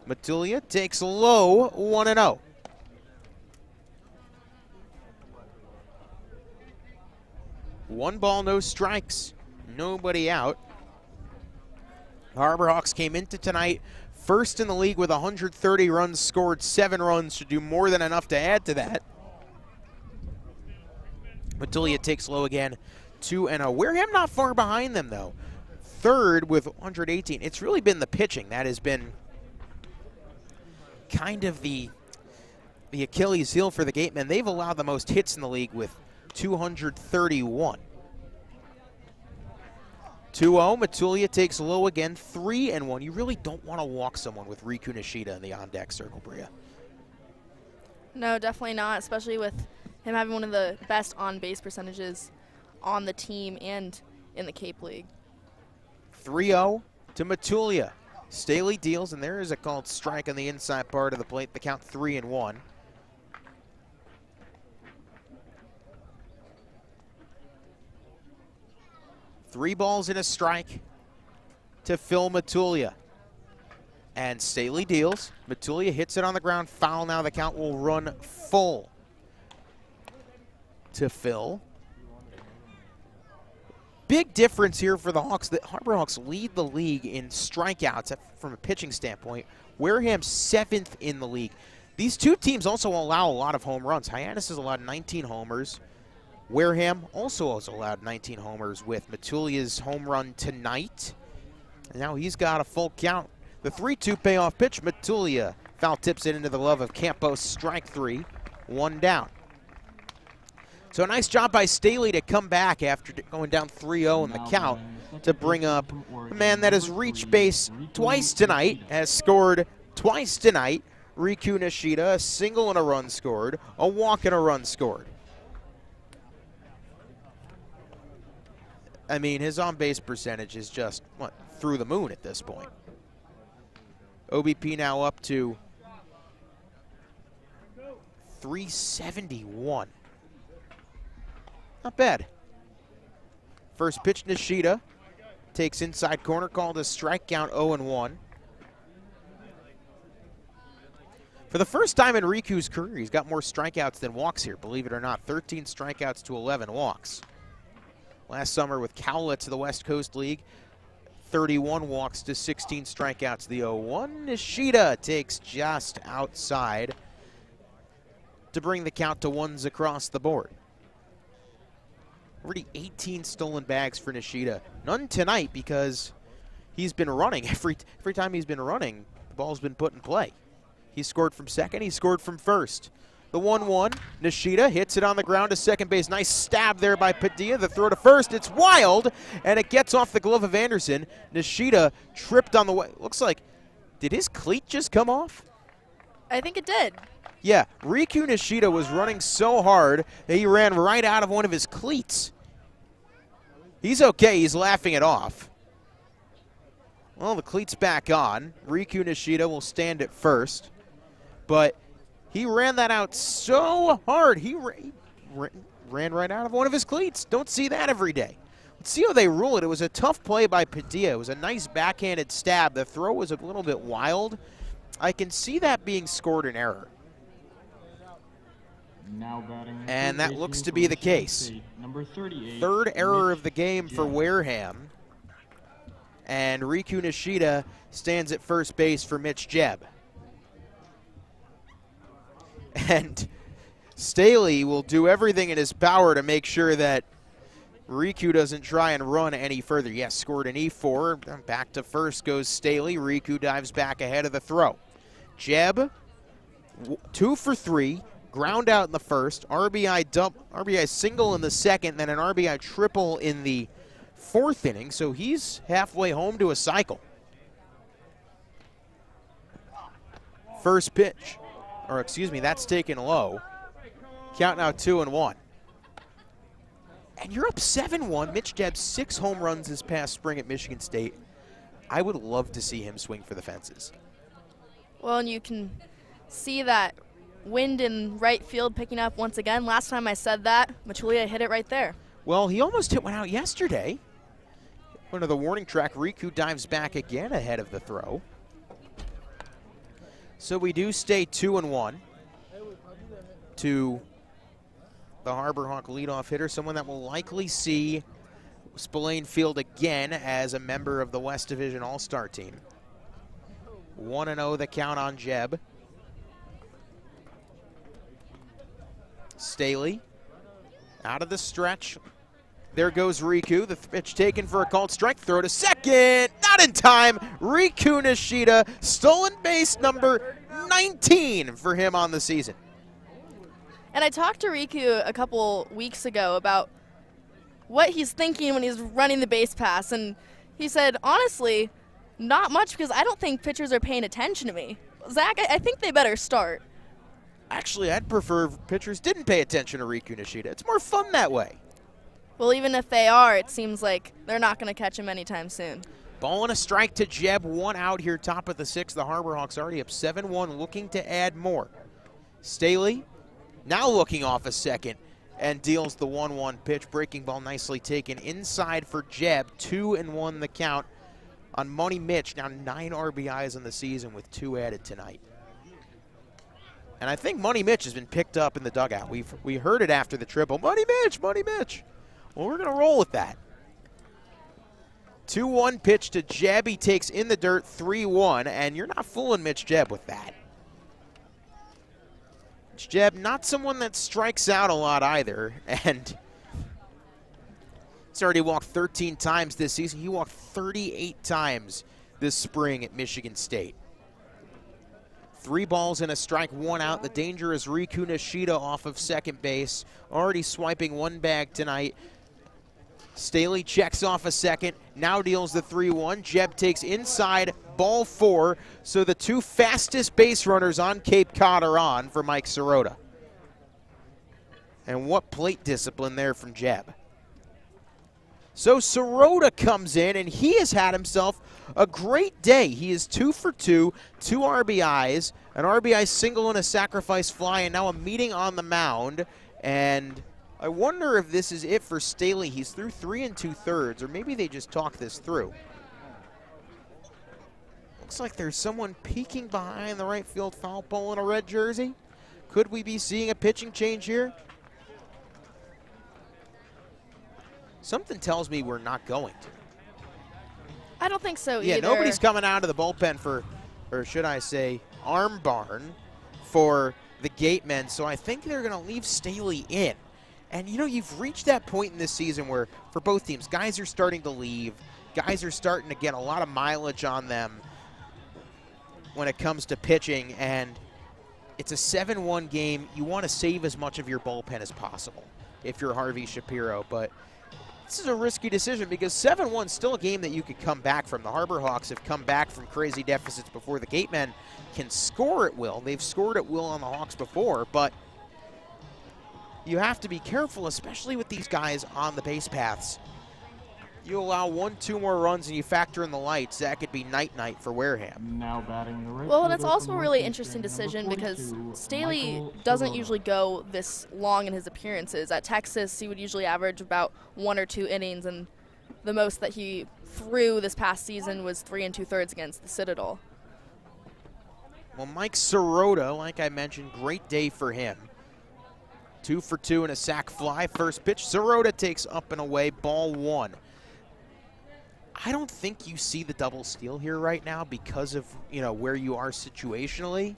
Matulia takes low, 1-0. One ball, no strikes, nobody out. Harbor Hawks came into tonight first in the league with 130 runs scored, 7 runs, should do more than enough to add to that. Matulia takes low again, 2-0. Wareham not far behind them, though. Third with 118. It's really been the pitching that has been kind of the Achilles heel for the Gatemen. They've allowed the most hits in the league with 231. 2-0, Matulia takes low again, 3-1. You really don't want to walk someone with Riku Nishida in the on-deck circle, Bria. No, definitely not, especially with him having one of the best on-base percentages on the team and in the Cape League. 3-0 to Matulia. Staley deals, and there is a called strike on the inside part of the plate. The count 3-1. Three balls and a strike to Phil Matulia. And Staley deals. Matulia hits it on the ground. Foul now. The count will run full to Phil. Big difference here for the Hawks. The Harbor Hawks lead the league in strikeouts from a pitching standpoint. Wareham 7th in the league. These two teams also allow a lot of home runs. Hyannis has allowed 19 homers. Wareham also has allowed 19 homers with Matulia's home run tonight. And now he's got a full count. The 3-2 payoff pitch. Matulia foul tips it into the glove of Campos. Strike 3, 1 down. So a nice job by Staley to come back after going down 3-0 in the count to bring up a man that has reached base twice tonight, has scored twice tonight. Riku Nishida, a single and a run scored, a walk and a run scored. I mean, his on-base percentage is just, what, through the moon at this point. OBP now up to 371. Not bad. First pitch, Nishida takes inside corner, called a strike, count 0-1. For the first time in Riku's career, he's got more strikeouts than walks here, believe it or not. 13 strikeouts to 11 walks. Last summer with Cowlitz of the West Coast League, 31 walks to 16 strikeouts. The 0-1. Nishida takes just outside to bring the count to 1s across the board. Already 18 stolen bags for Nishida. None tonight because he's been running. Every time he's been running, the ball's been put in play. He scored from second, he scored from first. The 1-1, Nishida hits it on the ground to second base. Nice stab there by Padilla. The throw to first, it's wild, and it gets off the glove of Anderson. Nishida tripped on the way. Looks like, did his cleat just come off? I think it did. Yeah, Riku Nishida was running so hard that he ran right out of one of his cleats. He's okay, he's laughing it off. Well, the cleat's back on. Riku Nishida will stand at first. But he ran that out so hard, he ran right out of one of his cleats. Don't see that every day. Let's see how they rule it. It was a tough play by Padilla. It was a nice backhanded stab. The throw was a little bit wild. I can see that being scored in error. And that looks to be the case. Third error of the game for Wareham. And Riku Nishida stands at first base for Mitch Jebb. And Staley will do everything in his power to make sure that Riku doesn't try and run any further. Yes, scored an E4. Back to first goes Staley. Riku dives back ahead of the throw. Jebb, 2 for 3. Ground out in the first. RBI single in the second, then an RBI triple in the fourth inning. So he's halfway home to a cycle. First pitch. Or excuse me, that's taken low. Count now 2-1. And you're up 7-1. Mitch Jebb, 6 home runs this past spring at Michigan State. I would love to see him swing for the fences. Well, and you can see that wind in right field picking up once again. Last time I said that, Matulia hit it right there. Well, he almost hit one out yesterday. Under the warning track, Riku dives back again ahead of the throw. So we do stay 2-1 to the Harbor Hawk leadoff hitter, someone that will likely see Spillane field again as a member of the West Division All-Star team. 1-0 the count on Jebb. Staley out of the stretch. There goes Riku. The pitch taken for a called strike. Throw to second. Not in time. Riku Nishida, stolen base number 19 for him on the season. And I talked to Riku a couple weeks ago about what he's thinking when he's running the base pass. And he said, honestly, not much, because I don't think pitchers are paying attention to me. Zach, I think they better start. Actually, I'd prefer if pitchers didn't pay attention to Riku Nishida. It's more fun that way. Well, even if they are, it seems like they're not going to catch him anytime soon. Ball and a strike to Jebb. 1 out here, top of the 6th. The Harbor Hawks already up 7-1, looking to add more. Staley now looking off a second and deals the 1-1 pitch. Breaking ball nicely taken inside for Jebb. 2-1 the count on Money Mitch. Now 9 RBIs in the season with 2 added tonight. And I think Money Mitch has been picked up in the dugout. We heard it after the triple. Money Mitch, Money Mitch. Well, we're going to roll with that. 2-1 pitch to Jebb. He takes in the dirt 3-1, and you're not fooling Mitch Jebb with that. Mitch Jebb, not someone that strikes out a lot either, and he's already walked 13 times this season. He walked 38 times this spring at Michigan State. 3 balls and a strike, 1 out. The danger is Riku Nishida off of second base, already swiping 1 bag tonight. Staley checks off a second, now deals the 3-1. Jebb takes inside, ball 4. So the 2 fastest base runners on Cape Cod are on for Mike Sirota. And what plate discipline there from Jebb. So Sirota comes in, and he has had himself a great day. He is 2 for 2, 2 RBIs, an RBI single and a sacrifice fly, and now a meeting on the mound. And I wonder if this is it for Staley. He's through 3 2/3, or maybe they just talk this through. Looks like there's someone peeking behind the right field foul pole in a red jersey. Could we be seeing a pitching change here? Something tells me we're not going to. I don't think so either. Yeah, nobody's coming out of the bullpen for, or should I say, arm barn for the Gatemen, so I think they're going to leave Staley in. And, you know, you've reached that point in this season where, for both teams, guys are starting to leave. Guys are starting to get a lot of mileage on them when it comes to pitching, and it's a 7-1 game. You want to save as much of your bullpen as possible if you're Harvey Shapiro, but this is a risky decision because 7-1 is still a game that you could come back from. The Harbor Hawks have come back from crazy deficits before. The Gatemen can score at will. They've scored at will on the Hawks before, but you have to be careful, especially with these guys on the base paths. You allow 1-2 more runs and you factor in the lights, that could be night-night for Wareham. Now batting the right. Well, and it's also a really interesting decision because Staley doesn't usually go this long in his appearances. At Texas, he would usually average about 1 or 2 innings, and the most that he threw this past season was 3 2/3 against the Citadel. Well, Mike Sirota, like I mentioned, great day for him. 2 for 2 and a sac fly. First pitch, Sirota takes up and away, ball 1. I don't think you see the double steal here right now because of, where you are situationally.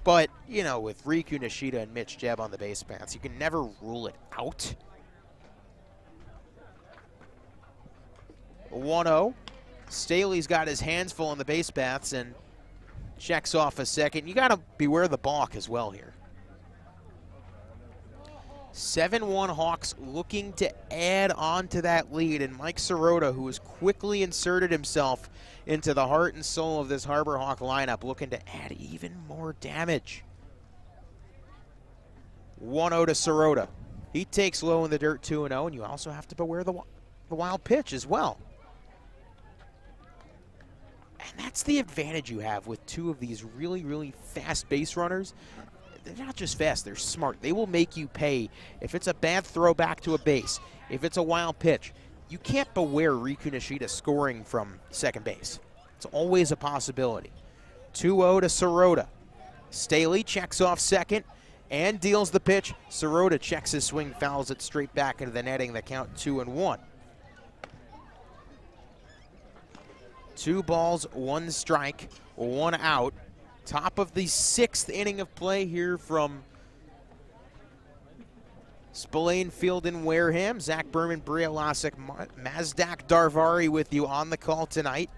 But, with Riku Nishida and Mitch Jebb on the base paths, you can never rule it out. 1-0. Staley's got his hands full on the base paths and checks off a second. You got to beware the balk as well here. 7-1 Hawks looking to add on to that lead, and Mike Sirota, who has quickly inserted himself into the heart and soul of this Harbor Hawk lineup, looking to add even more damage. 1-0 to Sirota. He takes low in the dirt, 2-0, and you also have to beware the wild pitch as well. And that's the advantage you have with two of these really, really fast base runners. They're not just fast, they're smart. They will make you pay if it's a bad throw back to a base, if it's a wild pitch. You can't beware Riku Nishida scoring from second base. It's always a possibility. 2-0 to Sirota. Staley checks off second and deals the pitch. Sirota checks his swing, fouls it straight back into the netting. The count 2-1. 2 balls, 1 strike, 1 out. Top of the 6th inning of play here from Spillane Field in Wareham. Zach Berman, Bria Lasek, Mazdak Darvari with you on the call tonight.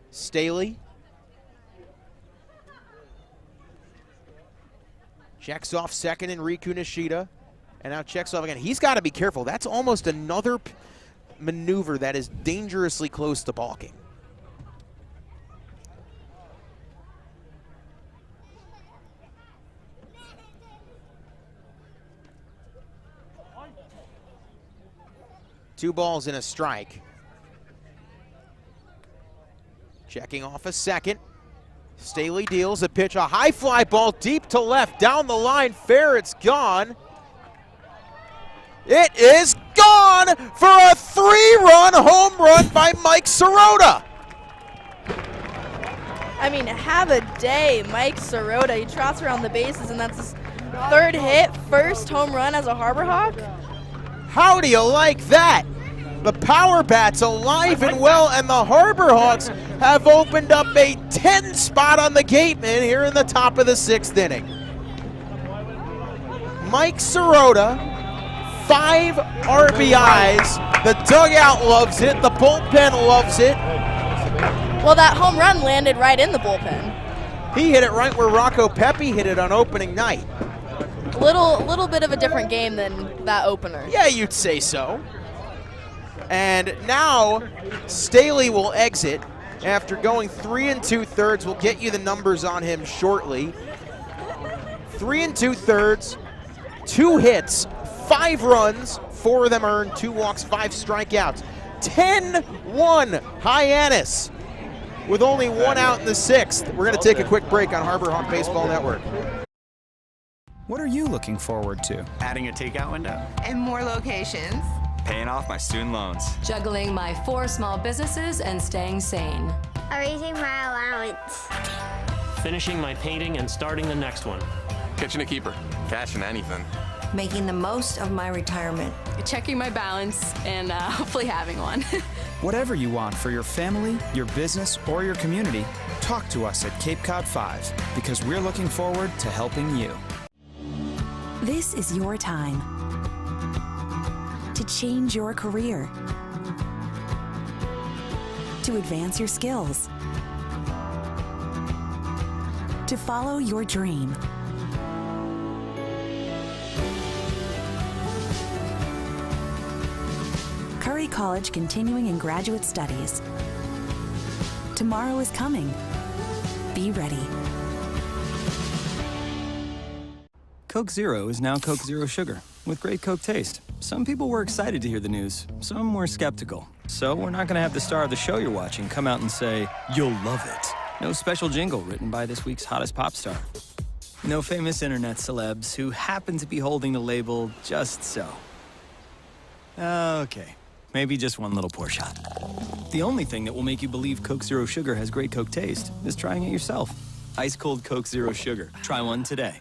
Staley checks off second in Riku Nishida, and now checks off again. He's got to be careful. That's almost another maneuver that is dangerously close to balking. Two balls and a strike. Checking off a second. Staley deals a pitch, a high fly ball deep to left, down the line, fair, it's gone. It is gone for a 3-run home run by Mike Sirota. I mean, have a day, Mike Sirota. He trots around the bases, and that's his 3rd hit, 1st home run as a Harbor Hawk. How do you like that? The power bat's alive and well, and the Harbor Hawks have opened up a 10 spot on the Gatemen here in the top of the 6th inning. Mike Sirota, 5 RBIs. The dugout loves it. The bullpen loves it. Well, that home run landed right in the bullpen. He hit it right where Rocco Pepe hit it on opening night. Little bit of a different game than that opener. Yeah, you'd say so. And now Staley will exit after going 3 2/3. We'll get you the numbers on him shortly. 3 2/3, 2 hits, 5 runs, 4 of them earned, 2 walks, 5 strikeouts. 10-1 Hyannis with only 1 out in the 6th. We're going to take a quick break on Harbor Hawk Baseball Network. What are you looking forward to? Adding a takeout window. And more locations. Paying off my student loans. Juggling my 4 small businesses and staying sane. Raising my allowance. Finishing my painting and starting the next one. Catching a keeper. Cashing anything. Making the most of my retirement. Checking my balance and hopefully having one. Whatever you want for your family, your business, or your community, talk to us at Cape Cod 5 because we're looking forward to helping you. This is your time to change your career, to advance your skills, to follow your dream. Curry College Continuing and Graduate Studies. Tomorrow is coming. Be ready. Coke Zero is now Coke Zero Sugar, with great Coke taste. Some people were excited to hear the news, some were skeptical. So we're not going to have the star of the show you're watching come out and say, "You'll love it." No special jingle written by this week's hottest pop star. No famous internet celebs who happen to be holding the label just so. Okay, maybe just one little pour shot. The only thing that will make you believe Coke Zero Sugar has great Coke taste is trying it yourself. Ice cold Coke Zero Sugar. Try one today.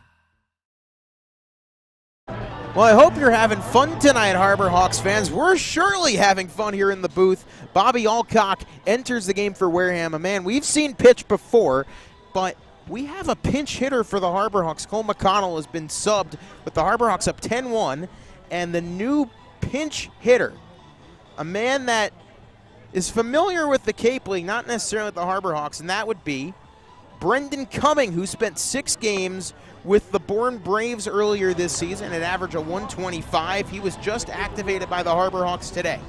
Well, I hope you're having fun tonight, Harbor Hawks fans. We're surely having fun here in the booth. Bobby Alcock enters the game for Wareham. A man we've seen pitch before, but we have a pinch hitter for the Harbor Hawks. Cole Mcconnell has been subbed with the Harbor Hawks up 10-1, and the new pinch hitter, a man that is familiar with the Cape League, not necessarily with the Harbor Hawks, and that would be Brendan Cumming, who spent 6 games with the Bourne Braves earlier this season, an average of 125. He was just activated by the Harbor Hawks today.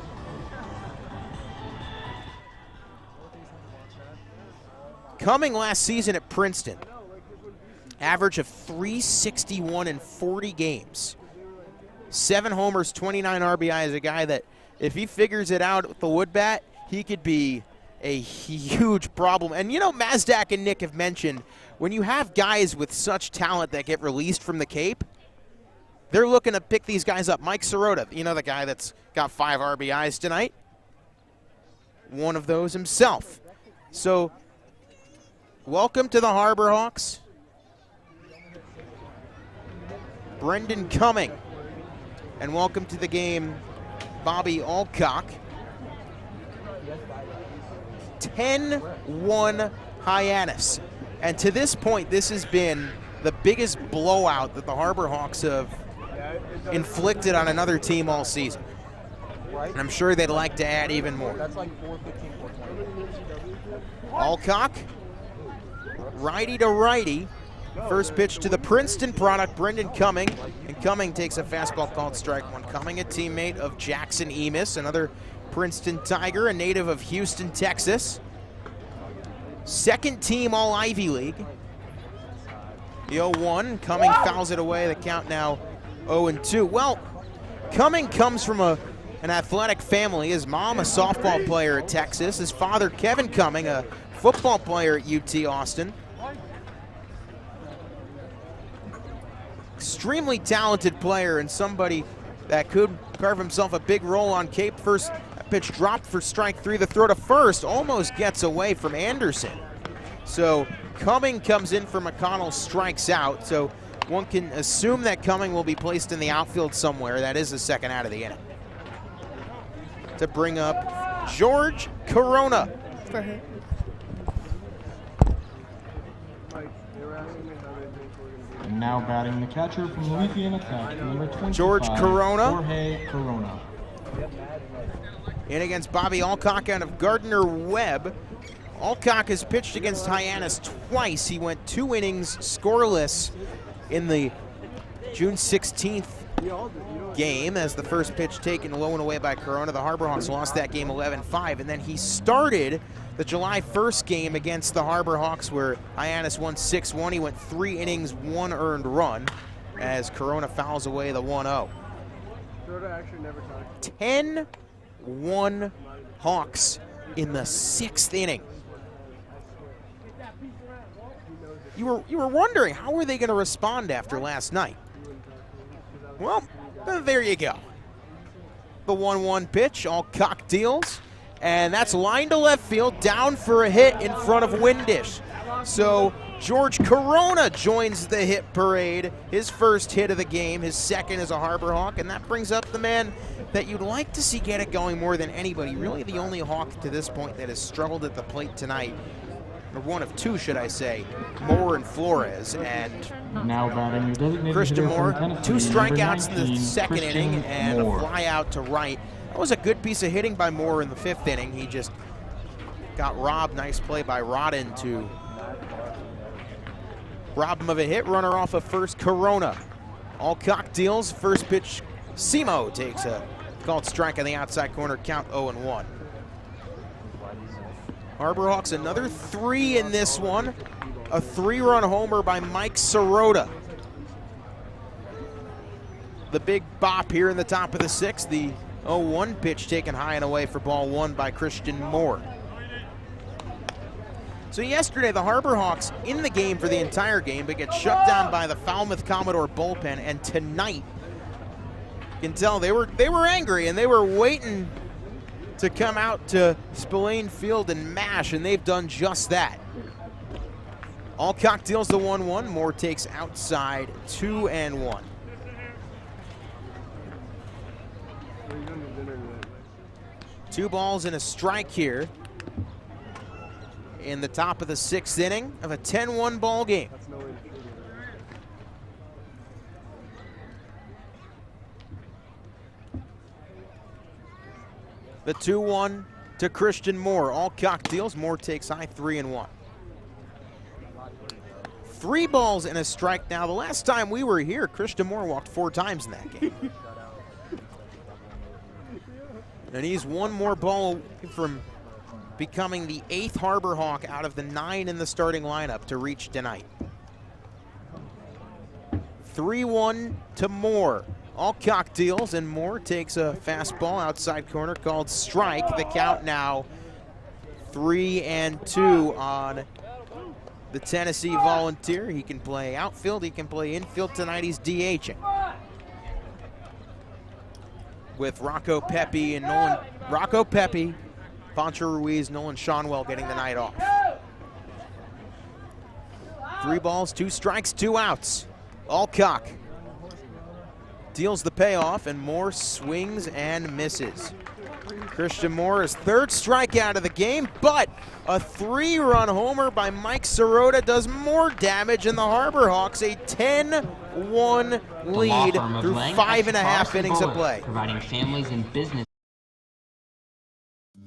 Cumming last season at Princeton, average of 361 in 40 games. 7 homers, 29 RBI is a guy that if he figures it out with the wood bat, he could be a huge problem. And you know, Mazdak and Nick have mentioned, when you have guys with such talent that get released from the Cape, they're looking to pick these guys up. Mike Sirota, you know, the guy that's got 5 RBIs tonight, one of those himself. So welcome to the Harbor Hawks, Brendan Cumming, and welcome to the game, Bobby Alcock. 10-1 Hyannis. And to this point, this has been the biggest blowout that the Harbor Hawks have inflicted on another team all season. And I'm sure they'd like to add even more. Alcock, righty to righty. First pitch to the Princeton product, Brendan Cumming. And Cumming takes a fastball called strike one. Cumming, a teammate of Jackson Emis, another Princeton Tiger, a native of Houston, Texas. Second team All Ivy League. The 0-1, Cumming fouls it away. The count now 0-2. Well, Cumming comes from an athletic family. His mom, a softball player at Texas. His father, Kevin Cumming, a football player at UT Austin. Extremely talented player and somebody that could carve himself a big role on Cape. First pitch dropped for strike 3. The throw to first almost gets away from Anderson. So Cumming comes in for McConnell, strikes out. So one can assume that Cumming will be placed in the outfield somewhere. That is the second out of the inning. To bring up George Corona. For who? And now batting the catcher from Louisiana Tech, number 25, George Corona. Jorge Corona. In against Bobby Alcock out of Gardner-Webb. Alcock has pitched against Hyannis twice. He went 2 innings scoreless in the June 16th game as the first pitch taken low and away by Corona. The Harbor Hawks lost that game 11-5, and then he started the July 1st game against the Harbor Hawks where Hyannis won 6-1. He went 3 innings, 1 earned run as Corona fouls away the 1-0. 10-1 Hawks in the 6th inning. You were wondering, how were they going to respond after last night? Well, there you go. The 1-1 pitch, Alcock deals, and that's line to left field, down for a hit in front of Windish. So George Corona joins the hit parade, his first hit of the game, his second as a Harbor Hawk, and that brings up the man that you'd like to see get it going more than anybody, really the only Hawk to this point that has struggled at the plate tonight, or one of 2, should I say, Moore and Flores. And now batting your designated Christian hitter Moore, from Tennessee, 2 strikeouts in the 19, second Christian inning and Moore. a fly out to Wright. That was a good piece of hitting by Moore in the 5th inning. He just got robbed. Nice play by Rodden to rob him of a hit. Runner off of first, Corona. Alcock deals. First pitch, Simo takes a called strike on the outside corner, count 0-1. Harbor Hawks another 3 in this one. A 3-run homer by Mike Sirota. The big bop here in the top of the 6th. The 0-1 pitch taken high and away for ball 1 by Christian Moore. So yesterday, the Harbor Hawks in the game for the entire game, but get shut down by the Falmouth Commodore bullpen. And tonight, you can tell they were angry and they were waiting to come out to Spillane Field and mash, and they've done just that. Alcock deals the 1-1. Moore takes outside 2-1. Two balls and a strike here in the top of the 6th inning of a 10-1 ball game. The 2-1 to Christian Moore. Alcock deals. Moore takes high 3-1. 3 balls and a strike now. The last time we were here, Christian Moore walked 4 times in that game. And he's one more ball from becoming the 8th Harbor Hawk out of the 9 in the starting lineup to reach tonight. 3-1 to Moore. Alcock deals, and Moore takes a fastball outside corner called strike. The count now 3-2 on the Tennessee Volunteer. He can play outfield, he can play infield tonight. He's DHing. With Rocco Pepe and Nolan, Rocco Pepe, Pancho Ruiz, Nolan Shonwell getting the night off. 3 balls, 2 strikes, 2 outs. Alcock deals the payoff, and Moore swings and misses. Christian Moore, his 3rd strikeout of the game, but a 3-run homer by Mike Sirota does more damage, and the Harbor Hawks a 10-1 lead through 5.5 innings of play. Providing families and business.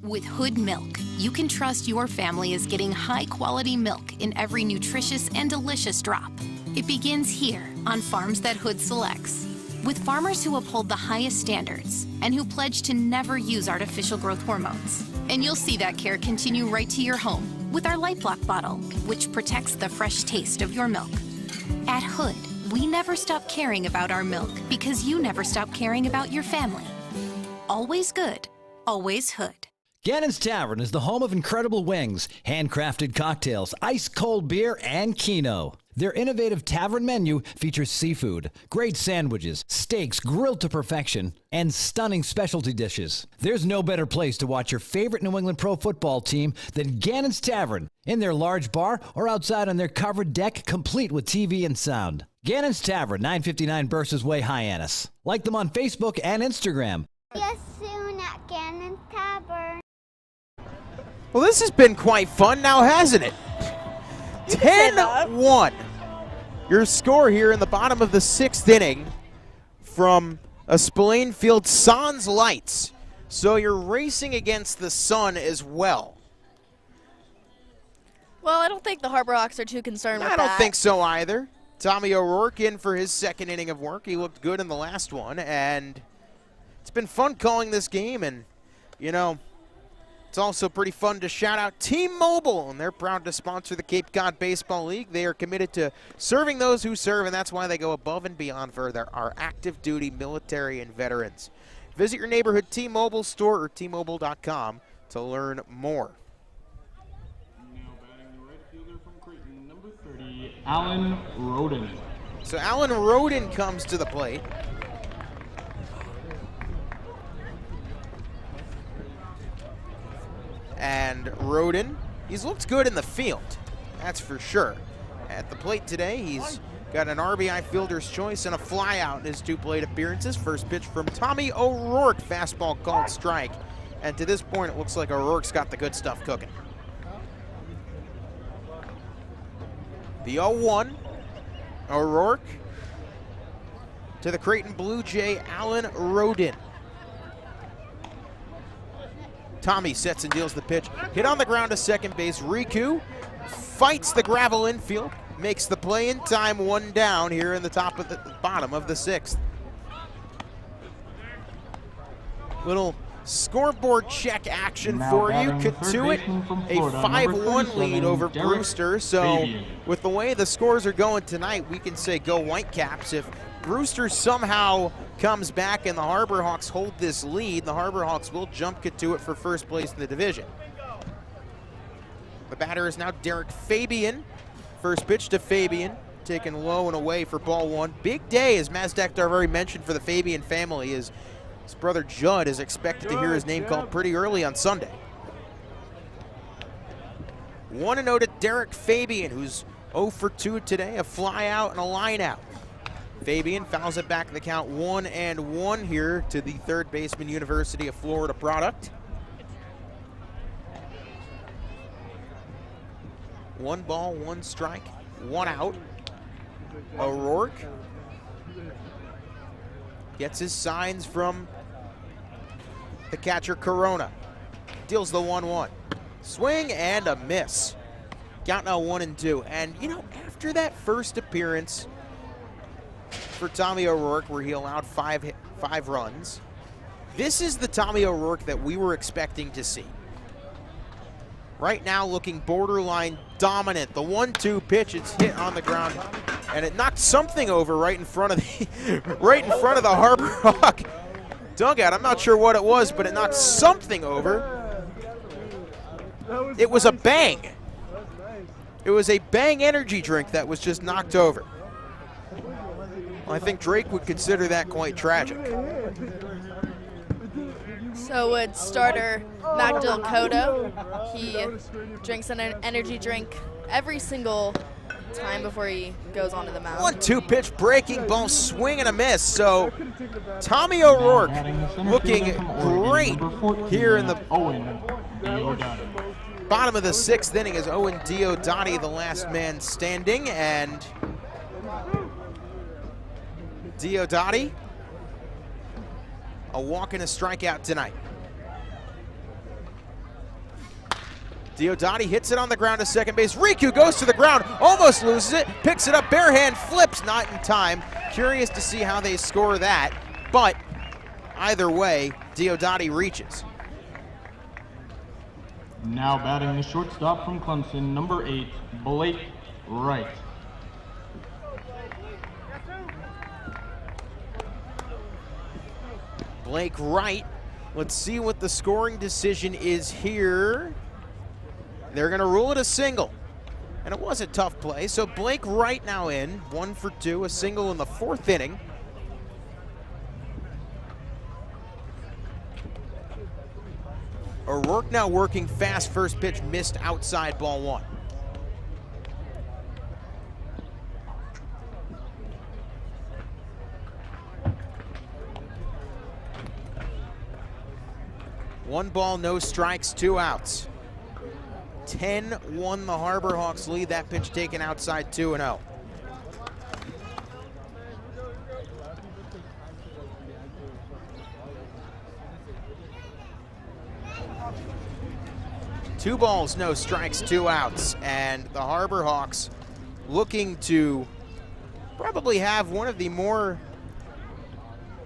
With Hood Milk, you can trust your family is getting high-quality milk in every nutritious and delicious drop. It begins here on farms that Hood selects, with farmers who uphold the highest standards and who pledge to never use artificial growth hormones. And you'll see that care continue right to your home with our Light Block bottle, which protects the fresh taste of your milk. At Hood, we never stop caring about our milk because you never stop caring about your family. Always good, always Hood. Gannon's Tavern is the home of incredible wings, handcrafted cocktails, ice-cold beer, and Keno. Their innovative tavern menu features seafood, great sandwiches, steaks grilled to perfection, and stunning specialty dishes. There's no better place to watch your favorite New England pro football team than Gannon's Tavern, in their large bar or outside on their covered deck, complete with TV and sound. Gannon's Tavern, 959 Burses Way, Hyannis. Like them on Facebook and Instagram. See you soon at Gannon's Tavern. Well, this has been quite fun now, hasn't it? 10-1. Your score here in the bottom of the 6th inning from a Spillane Field sans lights. So you're racing against the sun as well. Well, I don't think the Harbor Hawks are too concerned with that. I don't think so either. Tommy O'Rourke in for his 2nd inning of work. He looked good in the last one, and it's been fun calling this game, and, you know, it's also pretty fun to shout out T-Mobile, and they're proud to sponsor the Cape Cod Baseball League. They are committed to serving those who serve, and that's why they go above and beyond for our active duty military and veterans. Visit your neighborhood T-Mobile store or T-Mobile.com to learn more. Now batting the right fielder from Creighton, number 30, Alan Roden. So Alan Roden comes to the plate. And Roden, he's looked good in the field, that's for sure. At the plate today, he's got an RBI fielder's choice and a flyout in his 2 plate appearances. First pitch from Tommy O'Rourke, fastball called strike. And to this point, it looks like O'Rourke's got the good stuff cooking. The 0-1, O'Rourke to the Creighton Blue Jay, Alan Roden. Tommy sets and deals the pitch. Hit on the ground to second base. Riku fights the gravel infield, makes the play in time, 1 down here in the top of the bottom of the 6th. Little scoreboard check action for you. Katuitt, a 5-1 lead over Brewster. So with the way the scores are going tonight, we can say go Whitecaps. If Brewster somehow comes back and the Harbor Hawks hold this lead, the Harbor Hawks will jump Katuitt for first place in the division. The batter is now Derek Fabian. First pitch to Fabian, taken low and away for ball 1. Big day, as Mazdak Darvari mentioned, for the Fabian family. His brother Judd is expected to hear his name called pretty early on Sunday. 1-0 to Derek Fabian, who's 0 for 2 today, a fly out and a line out. Fabian fouls it back to the count 1-1 here to the third baseman, University of Florida product. 1 ball, 1 strike, 1 out. O'Rourke gets his signs from the catcher Corona. Deals the 1-1. Swing and a miss. Count now 1-2. And, you know, after that first appearance for Tommy O'Rourke, where he allowed five runs, this is the Tommy O'Rourke that we were expecting to see. Right now looking borderline dominant. The 1-2 pitch, it's hit on the ground, and it knocked something over right in front of the Harbor Hawk dugout. I'm not sure what it was, but it knocked something over. It was a bang. It was a Bang energy drink that was just knocked over. Well, I think Drake would consider that quite tragic. So would starter Magdal Cotto. He drinks an energy drink every single time before he goes onto the mound. 1-2 pitch, breaking ball, swing and a miss. So Tommy O'Rourke looking great here in the bottom of the 6th inning as Owen Diodati, the last man standing, and Diodati, a walk and a strikeout tonight. Diodati hits it on the ground to second base. Riku goes to the ground, almost loses it, picks it up, bare hand, flips, not in time. Curious to see how they score that, but either way, Diodati reaches. Now batting the shortstop from Clemson, number 8, Blake Wright. Blake Wright, let's see what the scoring decision is here. They're gonna rule it a single. And it was a tough play, so Blake Wright now in, 1 for 2, a single in the 4th inning. O'Rourke now working fast, first pitch missed outside, ball 1. One ball, no strikes, 2 outs. 10-1 the Harbor Hawks lead. That pitch taken outside, 2-0. Two balls, no strikes, 2 outs, and the Harbor Hawks looking to probably have one of the more,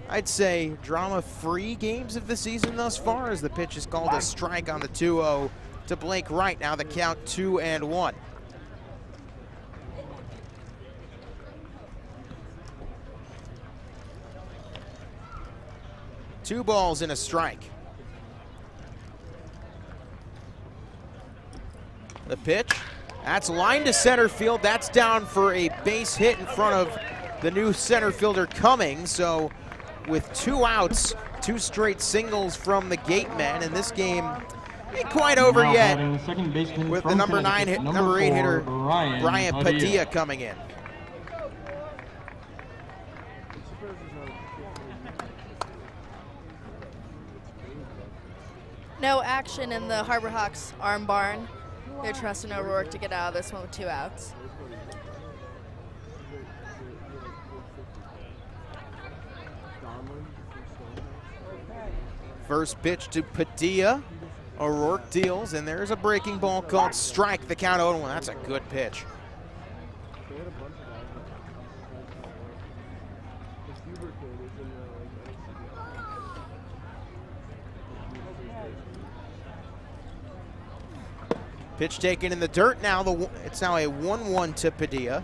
I'd say, drama-free games of the season thus far, as the pitch is called a strike on the 2-0 to Blake Wright. Now the count 2-1. Two balls and a strike. The pitch, that's lined to center field. That's down for a base hit in front of the new center fielder Cumming. So with 2 outs, 2 straight singles from the Gatemen, and this game ain't quite over yet with the number 8 hitter Brian Padilla coming in. No action in the Harbor Hawks arm barn. They're trusting O'Rourke to get out of this one with 2 outs. First pitch to Padilla. O'Rourke deals, and there's a breaking ball called strike. The count 0-1. That's a good pitch. Pitch taken in the dirt now. It's now a 1-1 to Padilla.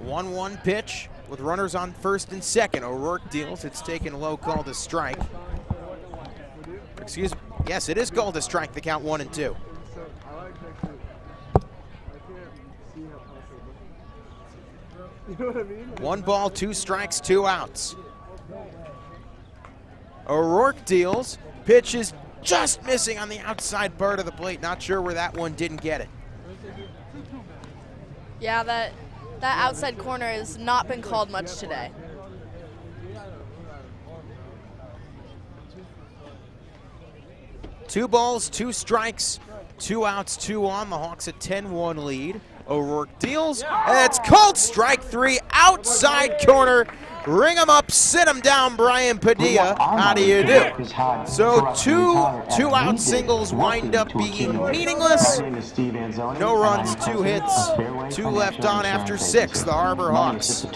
One pitch with runners on first and second. O'Rourke deals. It's taken low, called a strike. Excuse me. Yes, it is called a strike. The count 1-2. You know what I mean? 1 ball, 2 strikes, 2 outs. O'Rourke deals. Pitch is just missing on the outside part of the plate. Not sure where that one didn't get it. Yeah, that outside corner has not been called much today. Two balls, 2 strikes, 2 outs, 2 on. The Hawks a 10-1 lead. O'Rourke deals, and it's called strike 3, outside corner. Ring him up, sit him down, Brian Padilla. How do you do? So two-out singles wind up being meaningless. No runs, 2 hits, 2 left on after 6. The Harbor Hawks.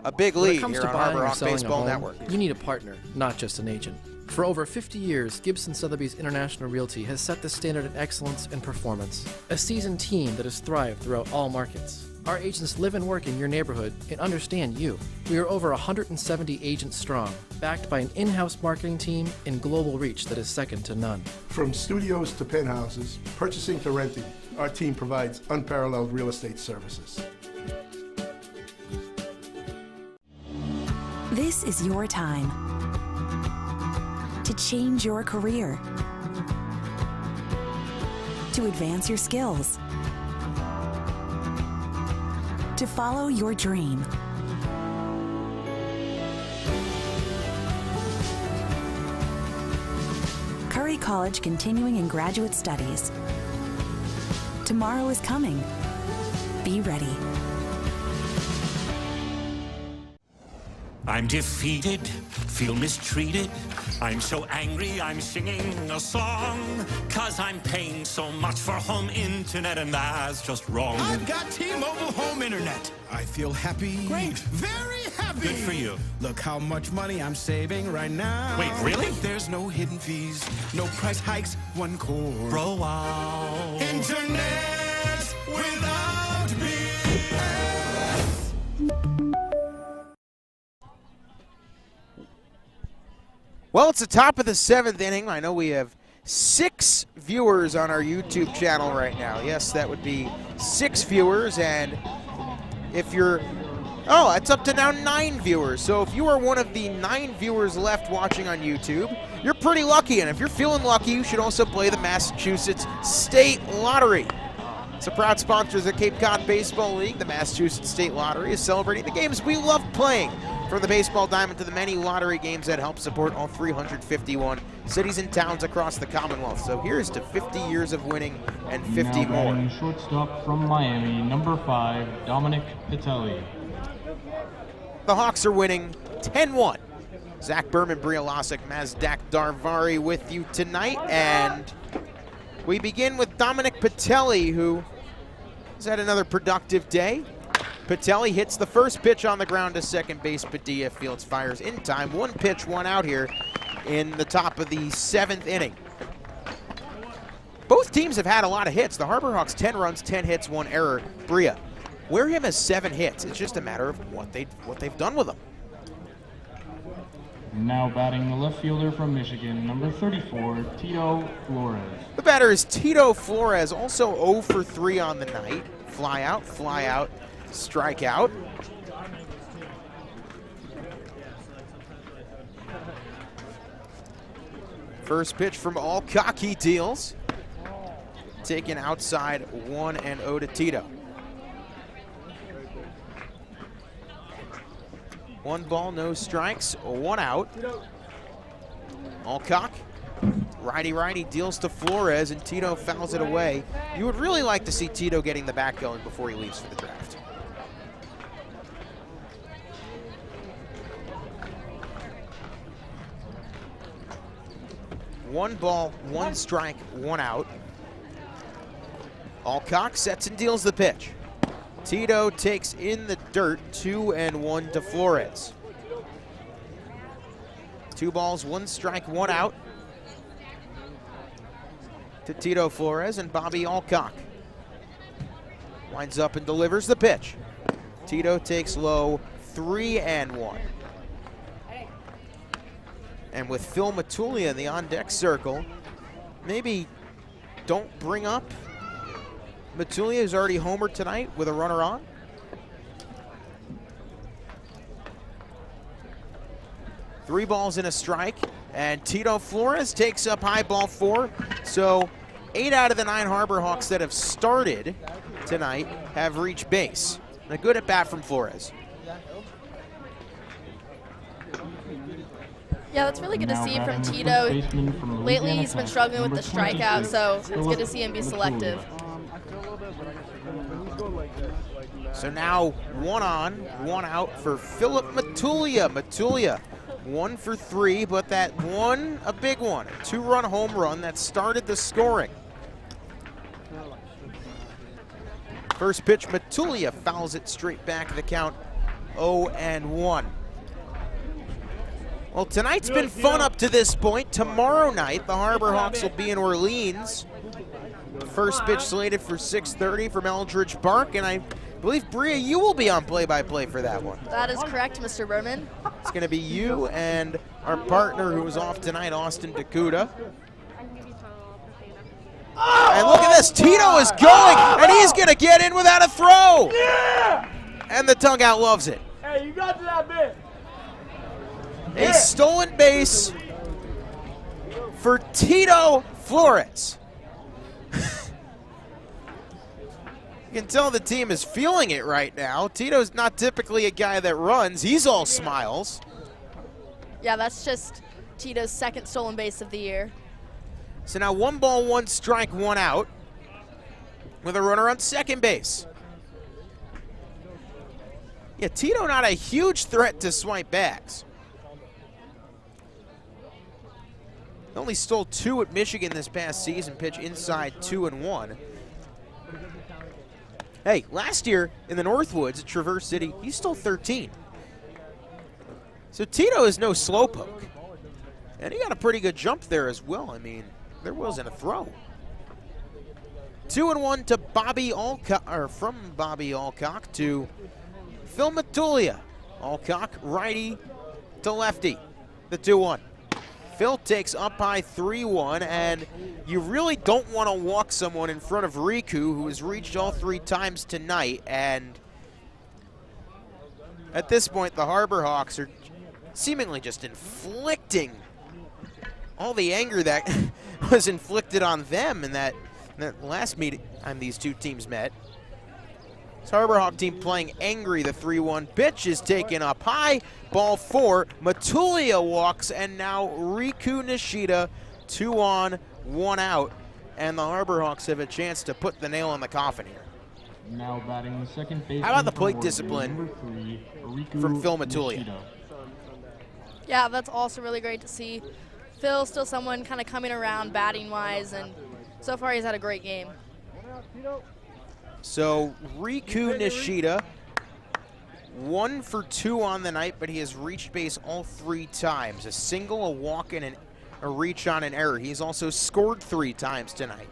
A big lead here on Harbor Hawk Baseball Network. You need a partner, not just an agent. For over 50 years, Gibson Sotheby's International Realty has set the standard in excellence and performance. A seasoned team that has thrived throughout all markets. Our agents live and work in your neighborhood and understand you. We are over 170 agents strong, backed by an in-house marketing team and global reach that is second to none. From studios to penthouses, purchasing to renting, our team provides unparalleled real estate services. This is your time to change your career, to advance your skills, to follow your dream. Curry College continuing in graduate studies. Tomorrow is coming. Be ready. I'm defeated, feel mistreated. I'm so angry, I'm singing a song. 'Cause I'm paying so much for home internet, and that's just wrong. I've got T-Mobile home internet. I feel happy. Great. Very happy. Good for you. Look how much money I'm saving right now. Wait, really? There's no hidden fees, no price hikes, one cord. Bro, wow. Internet without BS. Well, it's the top of the 7th inning. I know we have 6 viewers on our YouTube channel right now. Yes, that would be 6 viewers, and if you're, oh, it's up to now 9 viewers. So if you are one of the 9 viewers left watching on YouTube, you're pretty lucky, and if you're feeling lucky, you should also play the Massachusetts State Lottery. It's a proud sponsor of the Cape Cod Baseball League. The Massachusetts State Lottery is celebrating the games we love playing. From the baseball diamond to the many lottery games that help support all 351 cities and towns across the Commonwealth. So here's to 50 years of winning and 50 now more. batting shortstop from Miami, number 5, Dominic Pitelli. The Hawks are winning 10-1. Zach Berman, Bria Losick, Mazdak Darvari with you tonight. And we begin with Dominic Pitelli, who has had another productive day. Pitelli hits the first pitch on the ground to second base. Padilla fields, fires in time. 1 pitch, 1 out here in the top of the 7th inning. Both teams have had a lot of hits. The Harbor Hawks 10 runs, 10 hits, 1 error. Bria, Wareham has 7 hits. It's just a matter of what they've done with them. Now batting the left fielder from Michigan, number 34, Tito Flores. The batter is Tito Flores, also 0 for 3 on the night. Fly out, strikeout. First pitch from Alcock, he deals. Taken outside, 1-0 to Tito. 1 ball, no strikes, 1 out. Alcock, righty deals to Flores, and Tito fouls it away. You would really like to see Tito getting the bat going before he leaves for the draft. One ball, 1 strike, 1 out. Alcock sets and deals the pitch. Tito takes in the dirt, 2-1 to Flores. 2 balls, 1 strike, 1 out to Tito Flores and Bobby Alcock. Winds up and delivers the pitch. Tito takes low, 3-1. And with Phil Matulia in the on-deck circle, maybe don't bring up Matulia, who's already homered tonight with a runner on. Three balls and a strike, and Tito Flores takes up high, ball 4. So 8 out of the 9 Harbor Hawks that have started tonight have reached base. A good at bat from Flores. Yeah, that's really good to see from Tito. Lately, he's been struggling with the strikeout, so it's good to see him be selective. So now 1 on, 1 out for Philip Matulia. Matulia 1 for 3, but that one, a big one, a 2-run home run that started the scoring. First pitch, Matulia fouls it straight back of the count, 0-1. Well, tonight's been fun up to this point. Tomorrow night, the Harbor Hawks will be in Orleans. First pitch slated for 6:30 from Eldridge Park, and I believe, Bria, you will be on play-by-play for that one. That is correct, Mr. Berman. It's going to be you and our partner who is off tonight, Austin Dakuda. And look at this, Tito is going, and he's going to get in without a throw. Yeah! And the dugout loves it. Hey, you got to that bit. A stolen base for Tito Flores. You can tell the team is feeling it right now. Tito's not typically a guy that runs. He's all smiles. Yeah, that's just Tito's 2nd stolen base of the year. So now 1 ball, 1 strike, 1 out with a runner on second base. Yeah, Tito not a huge threat to swipe bags. He only stole 2 at Michigan this past season, pitch inside 2-1. Hey, last year in the Northwoods at Traverse City, he stole 13. So Tito is no slowpoke. And he got a pretty good jump there as well. I mean, there wasn't a throw. 2-1 to Bobby Alcock, or from Bobby Alcock to Phil Matulia. Alcock, righty to lefty, the 2-1. Phil takes up high 3-1, and you really don't want to walk someone in front of Riku, who has reached all 3 times tonight. And at this point, the Harbor Hawks are seemingly just inflicting all the anger that was inflicted on them in that last meeting time these two teams met. This Harbor Hawk team playing angry. The 3-1 pitch is taken up high. Ball 4. Matulia walks, and now Riku Nishida, 2 on, 1 out. And the Harbor Hawks have a chance to put the nail in the coffin here. Now batting the second base. How about the plate discipline from Phil Matulia? Yeah, that's also really great to see. Phil's still someone kind of coming around batting-wise, and so far he's had a great game. So Riku Nishida, 1 for 2 on the night, but he has reached base all 3 times. A single, a walk, and a reach on an error. He's also scored 3 times tonight.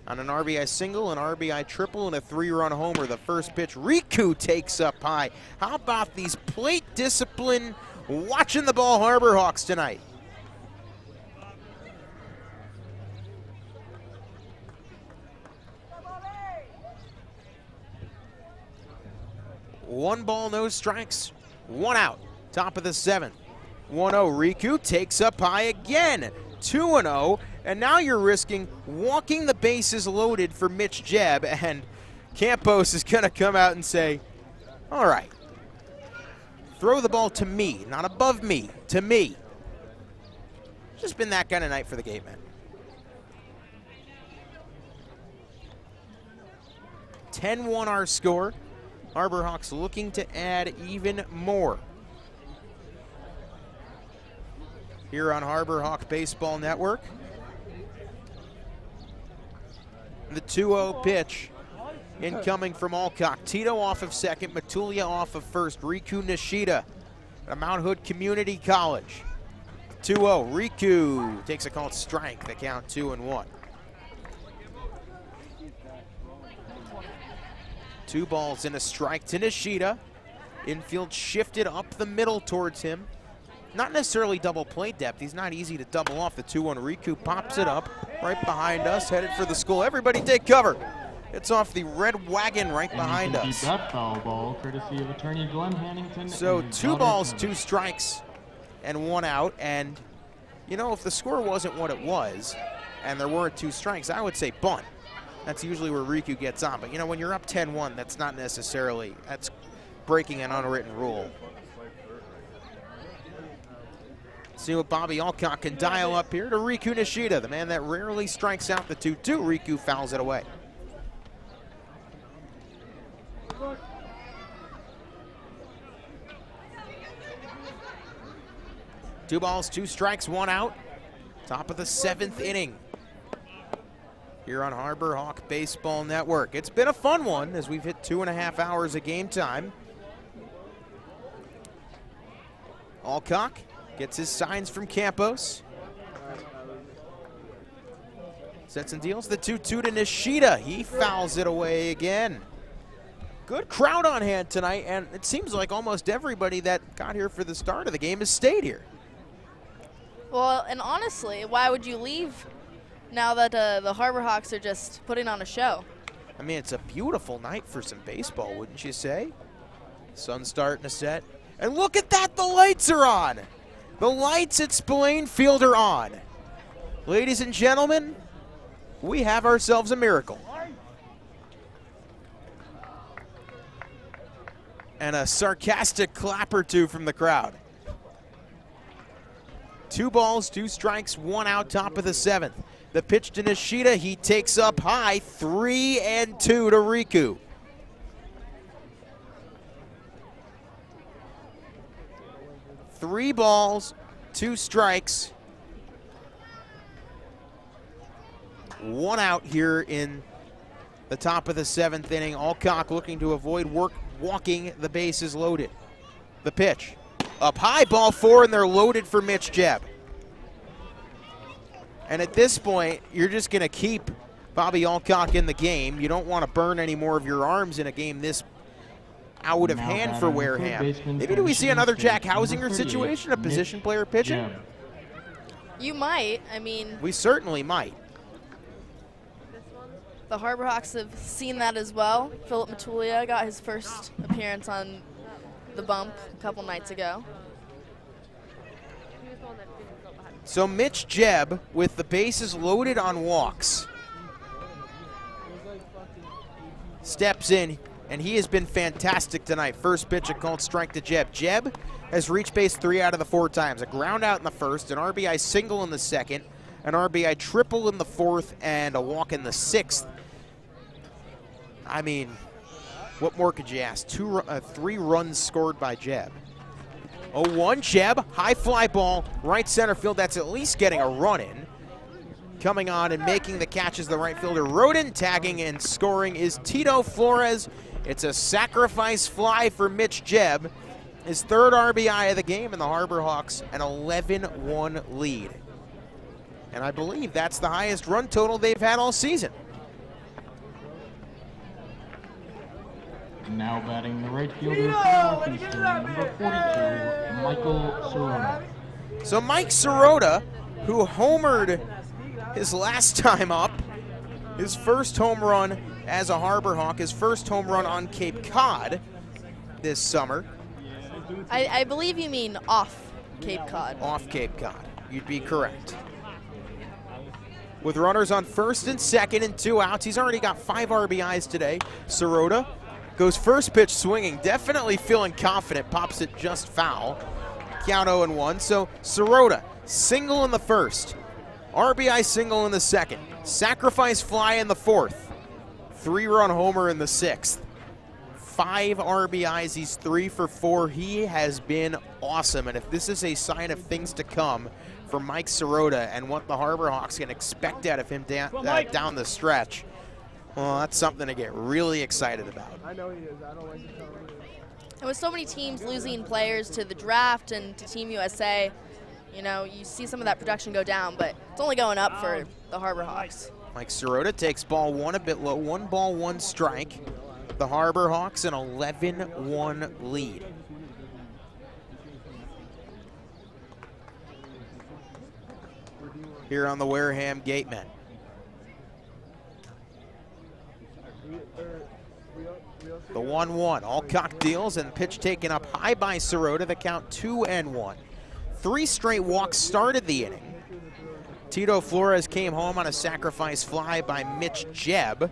On an RBI single, an RBI triple, and a 3-run homer. The first pitch, Riku takes up high. How about these plate discipline watching the ball Harbor Hawks tonight? One ball, no strikes, 1 out. Top of the 7th. 1-0. Riku takes up high again. 2-0. And now you're risking walking the bases loaded for Mitch Jebb. And Campos is going to come out and say, all right, throw the ball to me, not above me, to me. Just been that kind of night for the Gatemen. 10-1 our score. Harbor Hawks looking to add even more. Here on Harbor Hawk Baseball Network. The 2-0 pitch incoming from Alcock. Tito off of second, Matulia off of first. Riku Nishida at Mount Hood Community College. 2-0, Riku takes a called strike. The count 2-1. 2 balls and a strike to Nishida. Infield shifted up the middle towards him. Not necessarily double play depth. He's not easy to double off. The 2-1 Riku pops it up right behind us, headed for the school. Everybody take cover. It's off the red wagon right behind and us. that foul ball, courtesy of attorney Glenn Hannington. So and his 2 daughter balls, Kim. 2 strikes, and 1 out. And, you know, if the score wasn't what it was, and there weren't 2 strikes, I would say bunt. That's usually where Riku gets on. But, you know, when you're up 10-1, that's not necessarily, that's breaking an unwritten rule. See what Bobby Alcock can dial up here to Riku Nishida, the man that rarely strikes out the 2-2. Riku fouls it away. Two balls, 2 strikes, 1 out. Top of the 7th inning here on Harbor Hawk Baseball Network. It's been a fun one as we've hit 2.5 hours of game time. Alcock gets his signs from Campos. Sets and deals the 2-2 to Nishida. He fouls it away again. Good crowd on hand tonight, and it seems like almost everybody that got here for the start of the game has stayed here. Well, and honestly, why would you leave now that the Harbor Hawks are just putting on a show? I mean, it's a beautiful night for some baseball, wouldn't you say? Sun's starting to set. And look at that, the lights are on. The lights at Spillane Field are on. Ladies and gentlemen, we have ourselves a miracle. And a sarcastic clap or 2 from the crowd. 2 balls, 2 strikes, 1 out, top of the 7th. The pitch to Nishida, he takes up high, 3-2 to Riku. Three balls, 2 strikes, 1 out here in the top of the 7th inning. Alcock looking to avoid walking the bases loaded. The pitch. Up high, ball 4, and they're loaded for Mitch Jebb. And at this point, you're just going to keep Bobby Alcock in the game. You don't want to burn any more of your arms in a game this out of hand for Wareham. Maybe do we see another Jack Hausinger situation, a position player pitching? You might. I mean, we certainly might. The Harbor Hawks have seen that as well. Philip Matulia got his first appearance on the bump a couple nights ago. So Mitch Jebb with the bases loaded on walks steps in, and he has been fantastic tonight. First pitch, a called strike to Jebb. Jebb has reached base 3 out of the 4 times. A ground out in the first, an RBI single in the second, an RBI triple in the 4th, and a walk in the 6th. I mean, what more could you ask? 3 runs scored by Jebb. 0-1, Jebb, high fly ball, right center field. That's at least getting a run in. Coming on and making the catch is the right fielder Rodin. Tagging and scoring is Tito Flores. It's a sacrifice fly for Mitch Jebb. His 3rd RBI of the game, and the Harbor Hawks an 11-1 lead. And I believe that's the highest run total they've had all season. Now batting the right fielder for Northeastern, number 42, Michael Sirota. So Mike Sirota, who homered his last time up, his first home run as a Harbor Hawk, his first home run on Cape Cod this summer. I believe you mean off Cape Cod. Off Cape Cod, you'd be correct. With runners on 1st and 2nd and 2 outs, he's already got 5 RBIs today. Sirota goes first pitch swinging, definitely feeling confident, pops it just foul. Count 0-1, so Sirota, single in the 1st, RBI single in the 2nd, sacrifice fly in the 4th, 3-run homer in the 6th. 5 RBIs, he's 3 for 4. He has been awesome, and if this is a sign of things to come for Mike Sirota and what the Harbor Hawks can expect out of him down the stretch, well, that's something to get really excited about. I know he is. I don't like to tell him. And with so many teams losing players to the draft and to Team USA, you know, you see some of that production go down, but it's only going up for the Harbor Hawks. Mike Sirota takes ball 1 a bit low. 1 ball, 1 strike. The Harbor Hawks an 11-1 lead. Here on the Wareham Gatemen. The 1-1. Alcock deals and pitch taken up high by Sirota. The count 2-1. 3 straight walks started the inning. Tito Flores came home on a sacrifice fly by Mitch Jebb.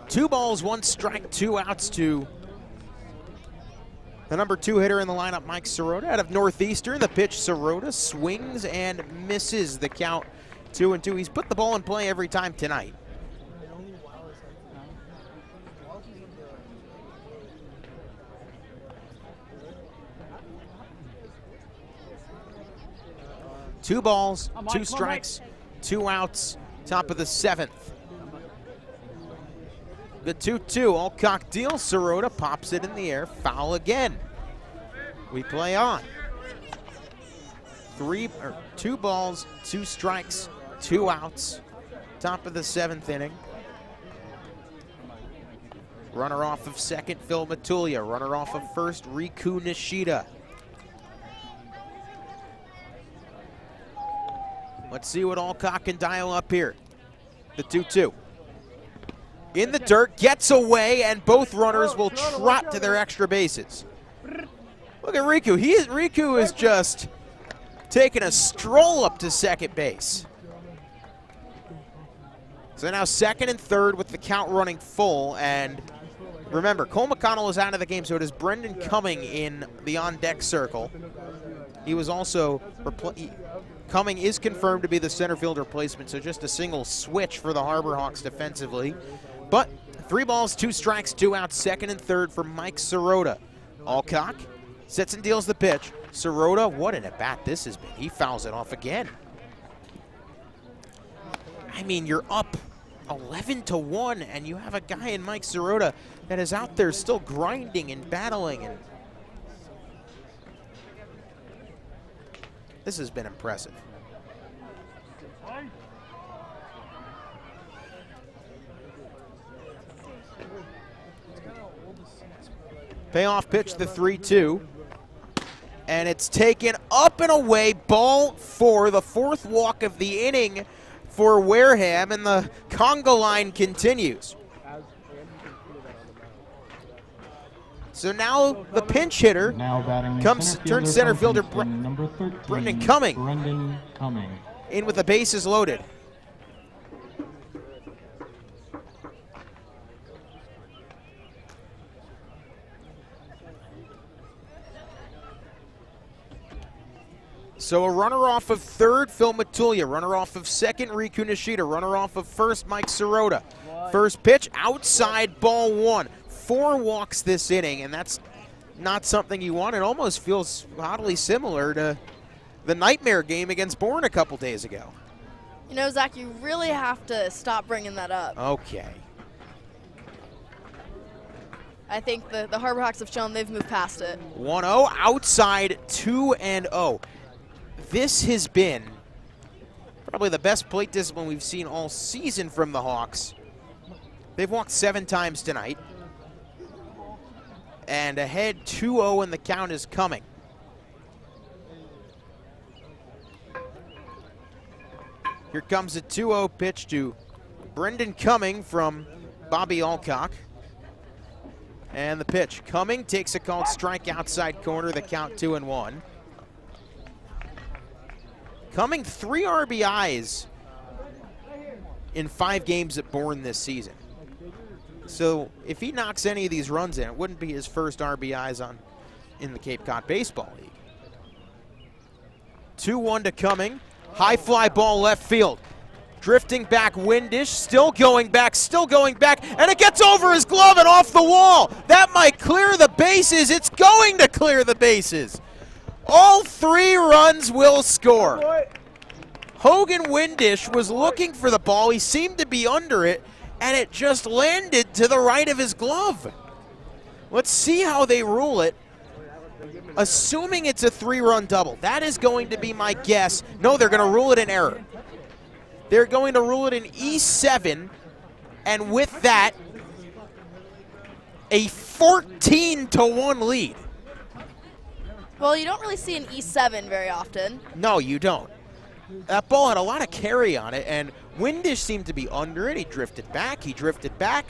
2 balls, 1 strike, 2 outs to the number 2 hitter in the lineup, Mike Sirota. Out of Northeastern, the pitch, Sirota swings and misses. The count 2-2. He's put the ball in play every time tonight. Two balls, 2 strikes, 2 outs, top of the 7th. The 2-2, Alcock deals, Sirota pops it in the air, foul again. We play on. 2 balls, 2 strikes, 2 outs, top of the 7th inning. Runner off of second, Phil Matulia. Runner off of first, Riku Nishida. Let's see what Alcock can dial up here. The 2-2. In the dirt, gets away, and both runners will trot to their extra bases. Look at Riku. Riku is just taking a stroll up to second base. So now second and third with the count running full, and remember, Cole McConnell is out of the game, so it is Brendan Cumming in the on-deck circle. He was also Cumming is confirmed to be the center field replacement, so just a single switch for the Harbor Hawks defensively. But 3 balls, 2 strikes, 2 outs, second and third for Mike Sirota. Alcock sits and deals the pitch. Sirota, what an at-bat this has been. He fouls it off again. I mean, you're up 11-1, and you have a guy in Mike Sirota that is out there still grinding and battling. And this has been impressive. Payoff pitch, the 3-2. And it's taken up and away, ball 4, the 4th walk of the inning for Wareham, and the conga line continues. So now the pinch hitter turns center fielder number 13, Brendan Cumming in with the bases loaded. So a runner off of third, Phil Matulia. Runner off of second, Riku Nishida. Runner off of first, Mike Sirota. First pitch, outside, ball 1. 4 walks this inning, and that's not something you want. It almost feels oddly similar to the nightmare game against Bourne a couple days ago. You know, Zach, you really have to stop bringing that up. Okay. I think the Harbor Hawks have shown they've moved past it. 1-0, outside, 2-0. This has been probably the best plate discipline we've seen all season from the Hawks. They've walked 7 times tonight. And ahead 2-0, and the count is coming. Here comes a 2-0 pitch to Brendan Cumming from Bobby Alcock. And the pitch. Cumming takes a called strike outside corner, the count 2-1. Cumming 3 RBIs in 5 games at Bourne this season. So if he knocks any of these runs in, it wouldn't be his first RBIs in the Cape Cod Baseball League. 2-1 to Cumming. High fly ball left field. Drifting back, Windish, still going back, and it gets over his glove and off the wall. That might clear the bases. It's going to clear the bases. All 3 runs will score. Hogan Windish was looking for the ball. He seemed to be under it, and it just landed to the right of his glove. Let's see how they rule it. Assuming it's a 3-run double, that is going to be my guess. No, they're going to rule it an error. They're going to rule it an E7, and with that, a 14-1 lead. Well, you don't really see an E7 very often. No, you don't. That ball had a lot of carry on it, and Windish seemed to be under it. He drifted back,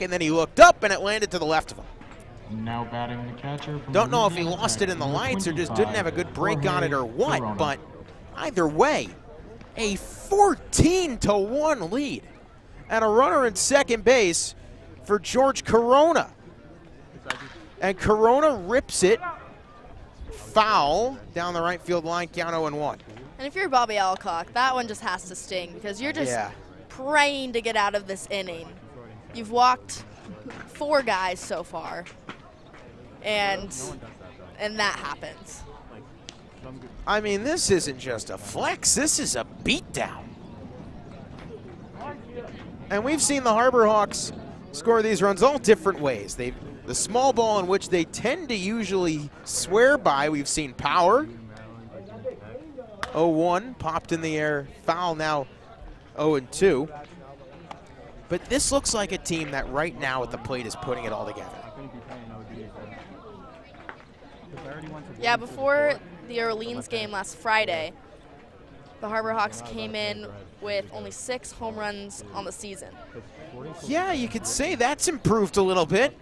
and then he looked up, and it landed to the left of him. Now batting the catcher. Don't know if he lost it in the lights or just didn't have a good break on it or what, but either way, a 14-1 lead and a runner in second base for George Corona. And Corona rips it foul down the right field line, count 0-1. And if you're Bobby Alcock, that one just has to sting because you're just praying to get out of this inning. You've walked 4 guys so far, and that happens. I mean, this isn't just a flex, this is a beatdown. And we've seen the Harbor Hawks score these runs all different ways. The small ball in which they tend to usually swear by, we've seen power. 0-1, popped in the air, foul now 0-2. But this looks like a team that right now at the plate is putting it all together. Yeah, before the Orleans game last Friday, the Harbor Hawks came in with only 6 home runs on the season. Yeah, you could say that's improved a little bit.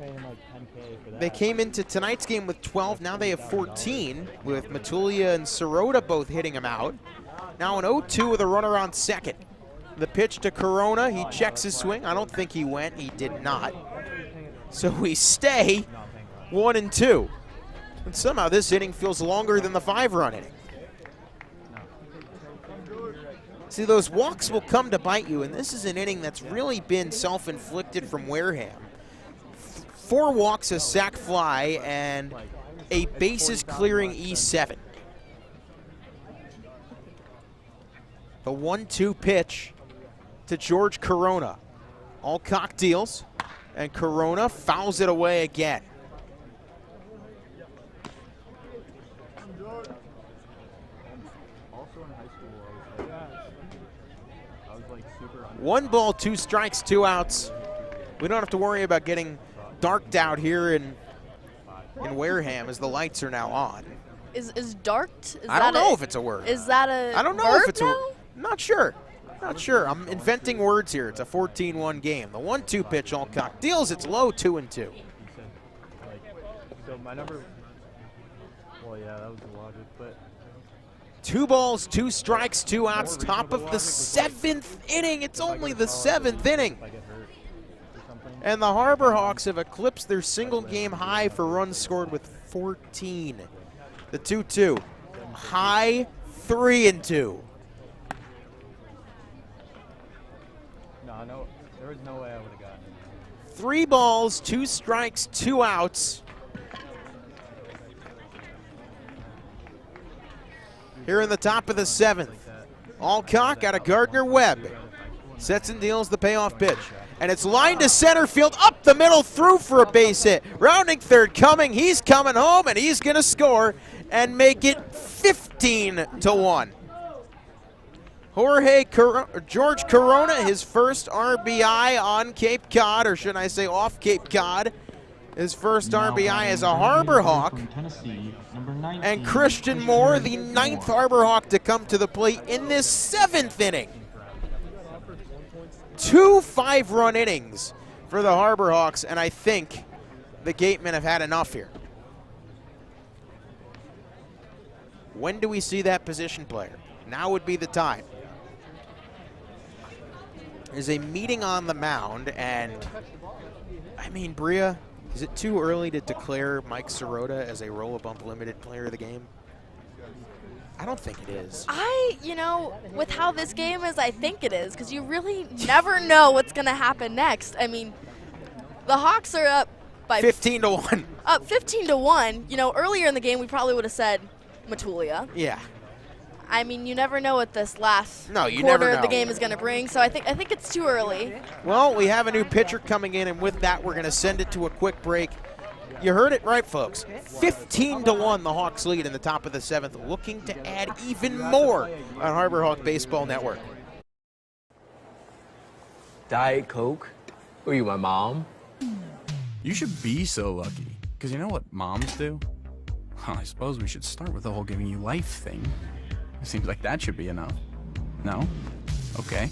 They came into tonight's game with 12. Now they have 14, with Matulia and Sirota both hitting them out. Now an 0-2 with a runner on second. The pitch to Corona. He checks his swing. I don't think he went. He did not. So we stay 1-2. And somehow this inning feels longer than the 5-run inning. See, those walks will come to bite you, and this is an inning that's really been self-inflicted from Wareham. 4 walks, a sac fly, and a bases-clearing E7. The 1-2 pitch to George Corona. Alcock deals, and Corona fouls it away again. One ball, 2 strikes, 2 outs. We don't have to worry about getting darked out here in Wareham as the lights are now on. Is darked? I don't know if it's a word. Is that a I don't know if it's a Not sure. Not sure. I'm inventing words here. It's a 14-1 game. The 1-2 pitch, Alcock deals. It's low, 2-2. So my number. Well, yeah, that was the logic, but. 2 balls, 2 strikes, 2 outs, top of the 7th inning. It's only the 7th inning. And the Harbor Hawks have eclipsed their single game high for runs scored with 14. The 2-2. High 3-2. No, there was no way I would have gotten it. 3 balls, 2 strikes, 2 outs. Here in the top of the 7th. Alcock out of Gardner-Webb. Sets and deals the payoff pitch. And it's lined to center field, up the middle, through for a base hit. Rounding third, Cumming. He's coming home, and he's going to score and make it 15-1. George Corona, his first RBI on Cape Cod, or should I say off Cape Cod. His first RBI as a Harbor Hawk. And Christian Moore, the 9th Harbor Hawk to come to the plate in this 7th inning. 2 5-run innings for the Harbor Hawks, and I think the Gatemen have had enough here. When do we see that position player? Now would be the time. There's a meeting on the mound, and I mean, Bria, is it too early to declare Mike Sirota as a roll-a-bump limited player of the game? I don't think it is. With how this game is, I think it is, because you really never know what's going to happen next. I mean, the Hawks are up by 15-1. Up 15-1. Earlier in the game, we probably would have said Matulia. Yeah. I mean, you never know what this last never quarter know. of the game is going to bring, so I think it's too early. Well, we have a new pitcher coming in, and with that, we're going to send it to a quick break. You heard it right, folks. 15-1, the Hawks lead in the top of the 7th, looking to add even more on Harbor Hawk Baseball Network. Diet Coke? Who are you, my mom? You should be so lucky, because you know what moms do? Well, I suppose we should start with the whole giving you life thing. It seems like that should be enough. No? Okay.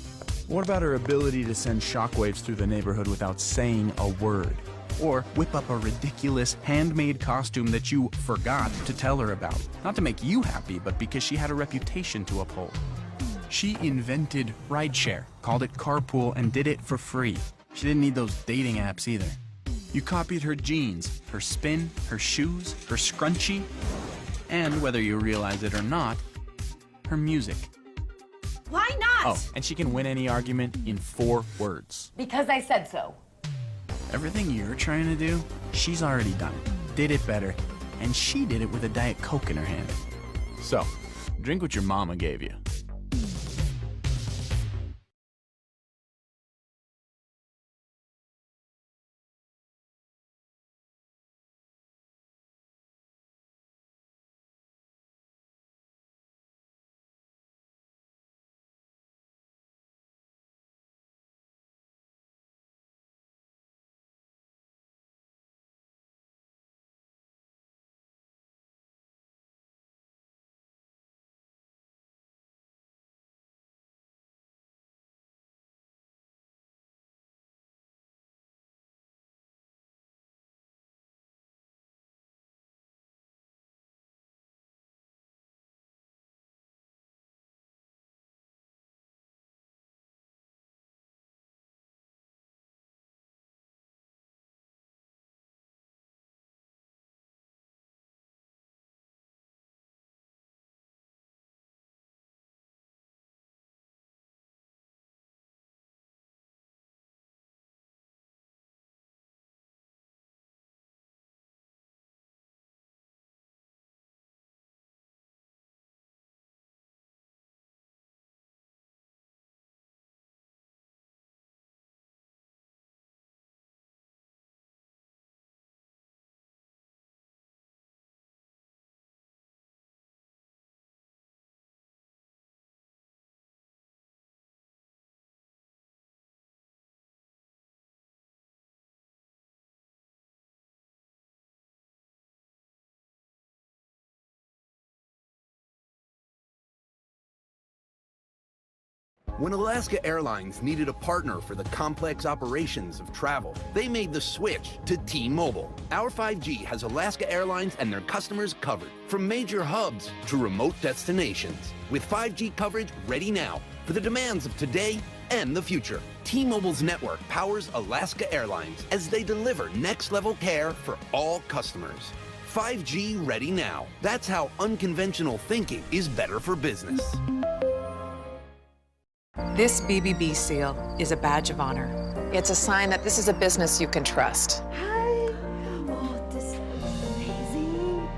What about her ability to send shockwaves through the neighborhood without saying a word? Or whip up a ridiculous handmade costume that you forgot to tell her about? Not to make you happy, but because she had a reputation to uphold. She invented rideshare, called it carpool, and did it for free. She didn't need those dating apps either. You copied her jeans, her spin, her shoes, her scrunchie, and whether you realize it or not, her music. Why not? Oh, and she can win any argument in 4 words. Because I said so. Everything you're trying to do, she's already done it, did it better, and she did it with a Diet Coke in her hand. So, drink what your mama gave you. When Alaska Airlines needed a partner for the complex operations of travel, they made the switch to T-Mobile. Our 5G has Alaska Airlines and their customers covered, from major hubs to remote destinations, with 5G coverage ready now for the demands of today and the future. T-Mobile's network powers Alaska Airlines as they deliver next-level care for all customers. 5G ready now. That's how unconventional thinking is better for business. This BBB seal is a badge of honor. It's a sign that this is a business you can trust. Hi. Oh, this is amazing.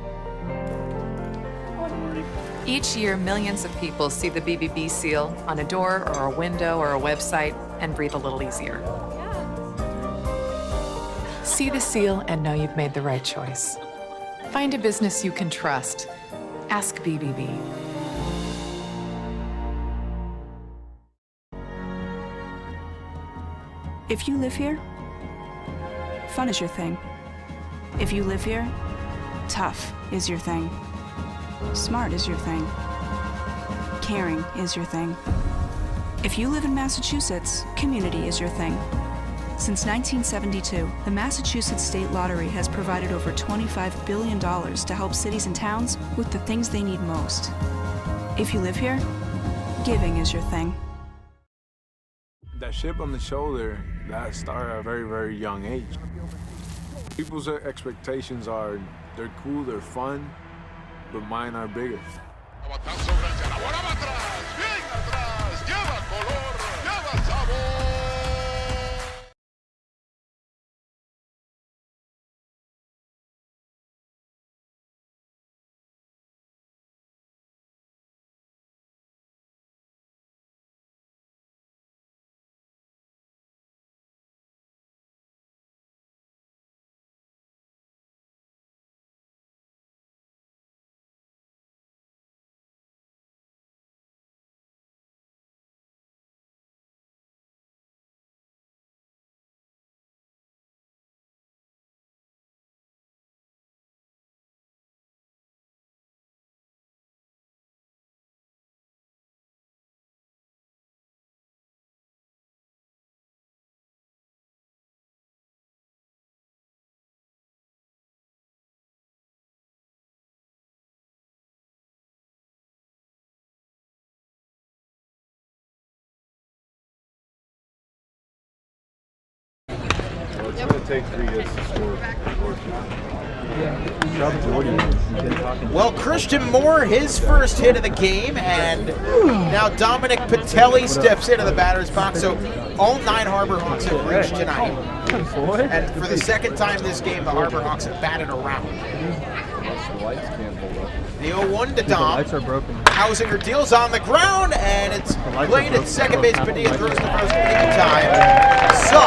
Each year, millions of people see the BBB seal on a door or a window or a website and breathe a little easier. See the seal and know you've made the right choice. Find a business you can trust. Ask BBB. If you live here, fun is your thing. If you live here, tough is your thing. Smart is your thing. Caring is your thing. If you live in Massachusetts, community is your thing. Since 1972, the Massachusetts State Lottery has provided over $25 billion to help cities and towns with the things they need most. If you live here, giving is your thing. That chip on the shoulder, that started at a very, very young age. People's expectations are, they're cool, they're fun, but mine are bigger. It's going to take 3 hits to score. Well, Christian Moore, his first hit of the game, and now Dominic Patelli steps into the batter's box. So all 9 Harbor Hawks have reached tonight. And for the second time this game, the Harbor Hawks have batted around. The 0-1 to Dom. Hausinger deals on the ground, and it's played at second base. Padilla throws the first in time. So,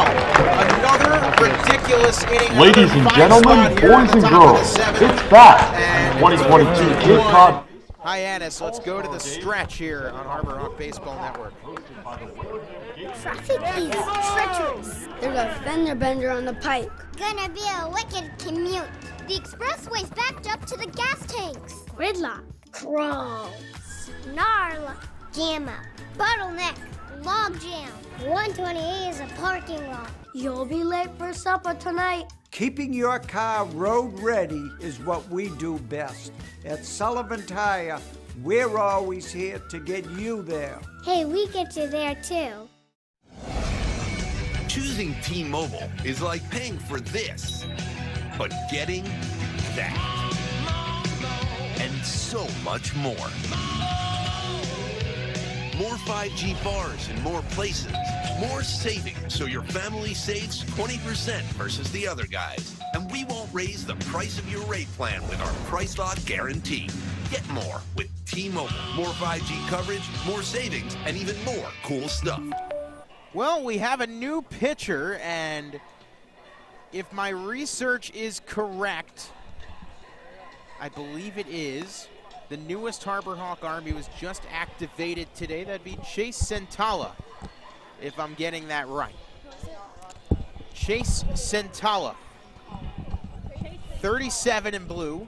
another ridiculous inning. Ladies and gentlemen, boys and girls, it's back. 2022 Cape Cod. Hyannis, let's go to the stretch here on Harbor Hawk Baseball Network. Traffic is treacherous. There's a fender bender on the pike. Gonna be a wicked commute. The expressway's backed up to the gas tanks. Gridlock. Crawl. Snarl. Gamma. Bottleneck. Logjam. 128 is a parking lot. You'll be late for supper tonight. Keeping your car road ready is what we do best. At Sullivan Tire, we're always here to get you there. Hey, we get you there too. Choosing T-Mobile is like paying for this, but getting that. And so much more. More 5G bars in more places. More savings so your family saves 20% versus the other guys. And we won't raise the price of your rate plan with our Price Lock Guarantee. Get more with T-Mobile. More 5G coverage, more savings, and even more cool stuff. Well, we have a new pitcher, and if my research is correct, I believe it is, the newest Harbor Hawk Army was just activated today. That'd be Chase Centala, if I'm getting that right. Chase Centala, 37 in blue.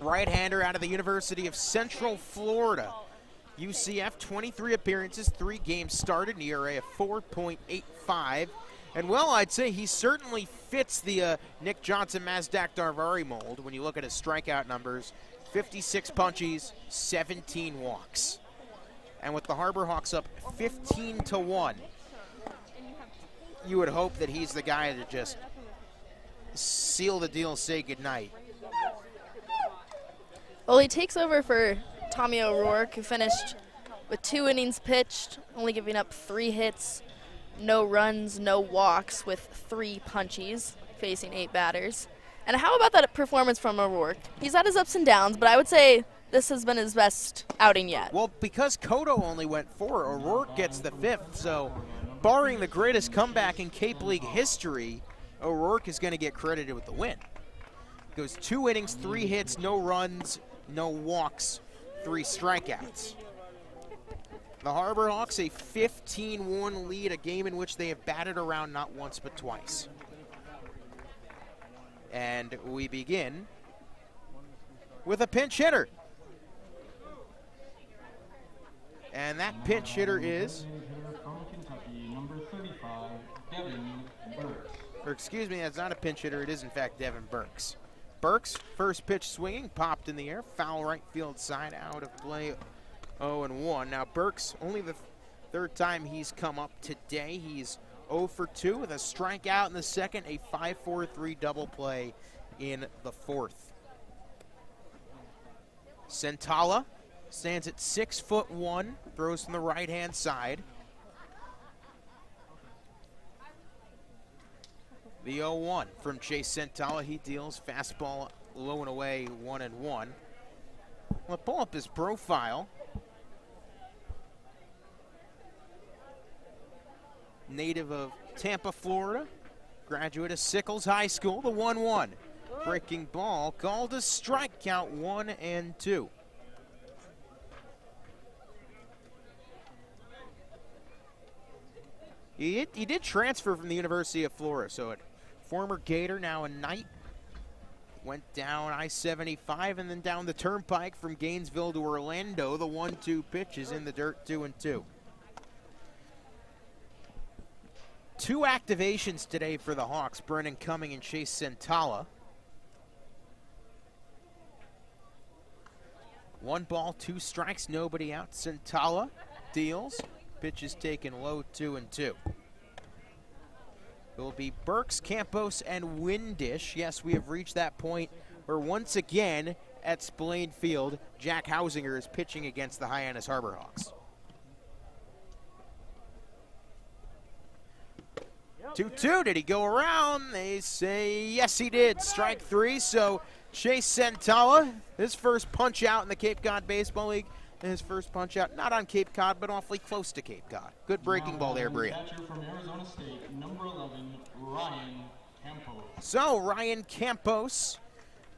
Right-hander out of the University of Central Florida. UCF, 23 appearances, 3 games started, an ERA of 4.85. And, well, I'd say he certainly fits the Nick Johnson, Mazdak Darvari mold when you look at his strikeout numbers. 56 punchies, 17 walks. And with the Harbor Hawks up 15-1, you would hope that he's the guy to just seal the deal, say goodnight. Well, he takes over for Tommy O'Rourke, who finished with 2 innings pitched, only giving up 3 hits, no runs, no walks, with 3 punchies, facing 8 batters. And how about that performance from O'Rourke? He's had his ups and downs, but I would say this has been his best outing yet. Well, because Cotto only went 4, O'Rourke gets the 5th, so barring the greatest comeback in Cape League history, O'Rourke is going to get credited with the win. Goes 2 innings, 3 hits, no runs, no walks, 3 strikeouts. The Harbor Hawks a 15-1 lead, a game in which they have batted around not once but twice. And we begin with a pinch hitter. And that pinch hitter is, Number 35, Devin Burks. or excuse me, that's not a pinch hitter, it is in fact Devin Burks. Burks, first pitch swinging, popped in the air, foul right field side, out of play, 0-1. Now Burks, only the 3rd time he's come up today. He's 0 for 2 with a strikeout in the 2nd, a 5-4-3 double play in the 4th. Centala stands at 6'1", throws from the right-hand side. The 0-1 from Chase Centala. He deals fastball low and away, 1-1. We'll pull up his profile. Native of Tampa, Florida. Graduate of Sickles High School. The 1-1. Breaking ball called a strikeout, 1-2. He did transfer from the University of Florida, so a former Gator, now a Knight. Went down I-75 and then down the turnpike from Gainesville to Orlando. The 1-2 pitch is in the dirt, 2-2. 2 activations today for the Hawks, Brennan Cumming and Chase Centala. 1 ball, 2 strikes, nobody out. Centala deals. Pitch is taken low, 2-2. It will be Burks, Campos, and Windish. Yes, we have reached that point where once again at Spillane Field, Jack Hausinger is pitching against the Hyannis Harbor Hawks. 2-2, did he go around? They say yes he did, strike 3. So Chase Santala, his first punch out in the Cape Cod Baseball League. His first punch out, not on Cape Cod, but awfully close to Cape Cod. Good breaking ball there, Bria. Catcher from Arizona State, number 11, Ryan Campos. So Ryan Campos,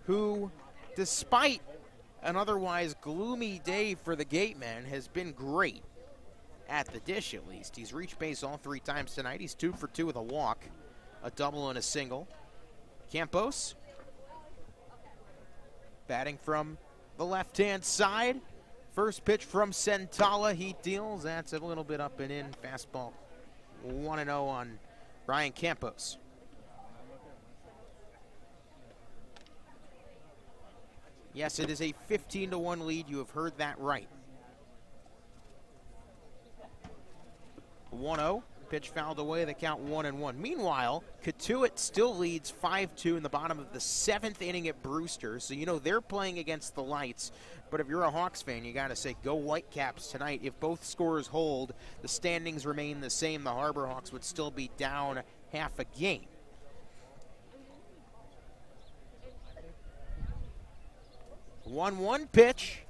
who despite an otherwise gloomy day for the Gatemen, has been great at the dish at least. He's reached base all 3 times tonight. He's 2 for 2 with a walk, a double and a single. Campos batting from the left-hand side. First pitch from Santala, he deals. That's a little bit up and in. Fastball 1-0 on Ryan Campos. Yes, it is a 15-1 lead. You have heard that right. 1-0, pitch fouled away, the count 1-1. Meanwhile, Cotuit still leads 5-2 in the bottom of the 7th inning at Brewster, so you know they're playing against the lights. But if you're a Hawks fan, you got to say go Whitecaps tonight. If both scores hold, the standings remain the same. The Harbor Hawks would still be down half a game. One pitch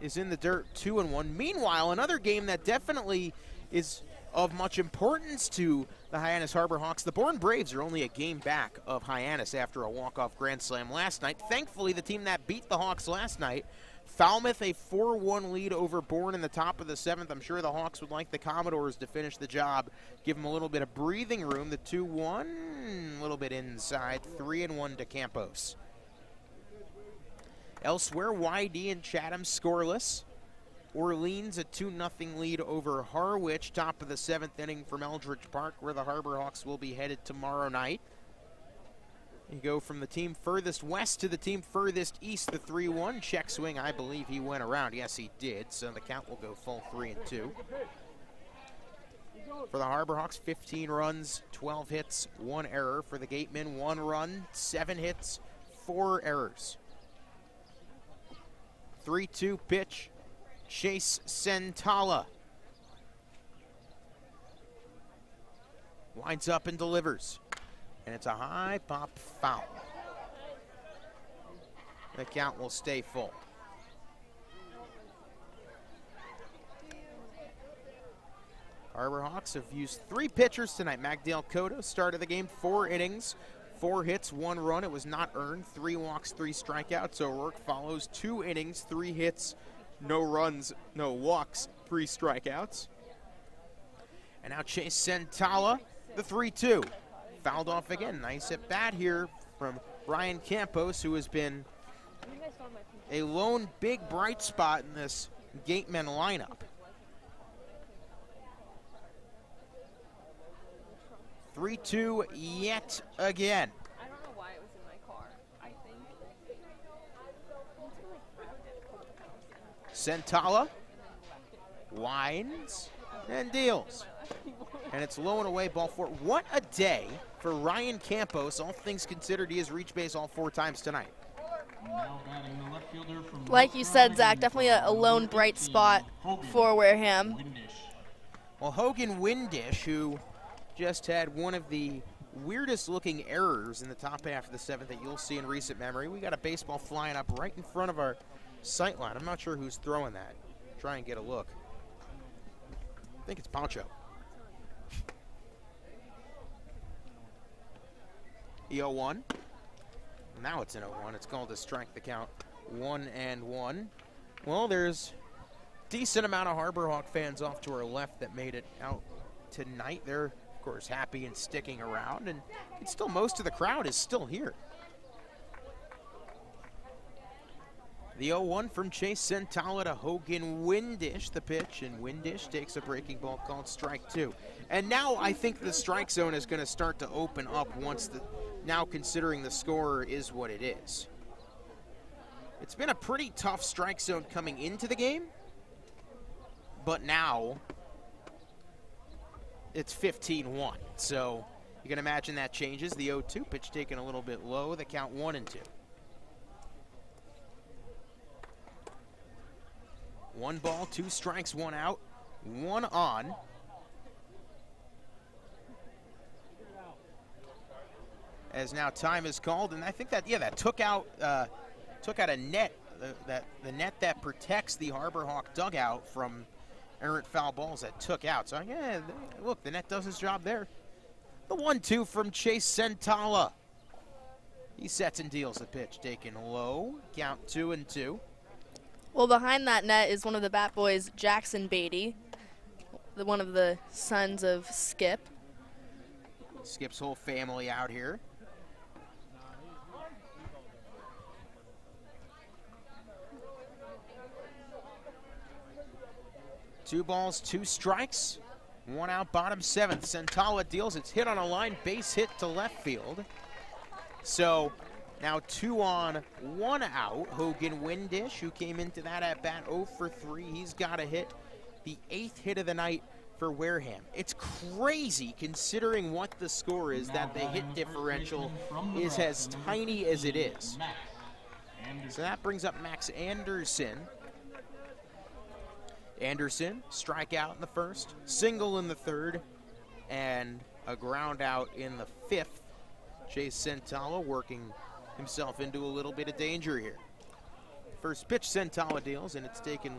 is in the dirt, 2-1. Meanwhile, another game that definitely is of much importance to the Hyannis Harbor Hawks. The Bourne Braves are only a game back of Hyannis after a walk-off grand slam last night. Thankfully, the team that beat the Hawks last night, Falmouth, a 4-1 lead over Bourne in the top of the 7th. I'm sure the Hawks would like the Commodores to finish the job, give them a little bit of breathing room. The 2-1, a little bit inside, 3-1 to Campos. Elsewhere, YD and Chatham scoreless. Orleans a 2-0 lead over Harwich, top of the 7th inning from Eldridge Park, where the Harbor Hawks will be headed tomorrow night. You go from the team furthest west to the team furthest east, the 3-1. Check swing, I believe he went around. Yes, he did, so the count will go full 3-2. For the Harbor Hawks, 15 runs, 12 hits, 1 error. For the Gatemen, 1 run, 7 hits, 4 errors. 3-2 pitch, Chase Santala. Winds up and delivers. And it's a high pop foul. The count will stay full. Harbor Hawks have used 3 pitchers tonight. Magdale Cotto started the game, 4 innings, 4 hits, 1 run. It was not earned. 3 walks, 3 strikeouts. O'Rourke follows 2 innings, 3 hits, no runs, no walks, 3 strikeouts. And now Chase Santala, the 3-2. Fouled off again. Nice at bat here from Ryan Campos, who has been a lone big bright spot in this Gatemen lineup. 3-2 yet again. I don't know why it was in my car. I think Santala winds and deals. And it's low and away, ball 4. What a day for Ryan Campos. All things considered, he has reached base all 4 times tonight. Like you said, Zach, definitely a lone bright spot for Wareham. Well, Hogan Windish, who just had one of the weirdest looking errors in the top half of the 7th that you'll see in recent memory. We got a baseball flying up right in front of our sight line. I'm not sure who's throwing that. Try and get a look. I think it's Poncho. E0-1. Now it's an 0-1. It's called a strike, the count 1-1. Well, there's a decent amount of Harbor Hawk fans off to our left that made it out tonight. They're, of course, happy and sticking around, and it's still most of the crowd is still here. The 0-1 from Chase Santala to Hogan Windish, the pitch, and Windish takes a breaking ball called strike 2. And now I think the strike zone is going to start to open up once the, now considering the score is what it is. It's been a pretty tough strike zone coming into the game, but now it's 15-1. So You can imagine that changes. The 0-2 pitch taken a little bit low. The count 1-2. 1 ball, 2 strikes, 1 out, 1 on. As now time is called, and I think that that took out a net, the net that protects the Harbor Hawk dugout from errant foul balls that took out. So yeah, look, the net does his job there. The 1-2 from Chase Sentala. He sets and deals the pitch, taken low, count 2-2. Well, behind that net is one of the Bat Boys, Jackson Beatty, one of the sons of Skip. Skip's whole family out here. Two balls, 2 strikes, 1 out, bottom 7th. Sentala deals, it's hit on a line, base hit to left field. So now 2 on, 1 out. Hogan Windish, who came into that at bat 0 for 3. He's got a hit, the 8th hit of the night for Wareham. It's crazy considering what the score is that the hit differential is as tiny as it is. So that brings up Max Anderson. Anderson, strikeout in the 1st, single in the 3rd, and a ground out in the 5th. Chase Sentala working himself into a little bit of danger here. First pitch, Sentala deals, and it's taken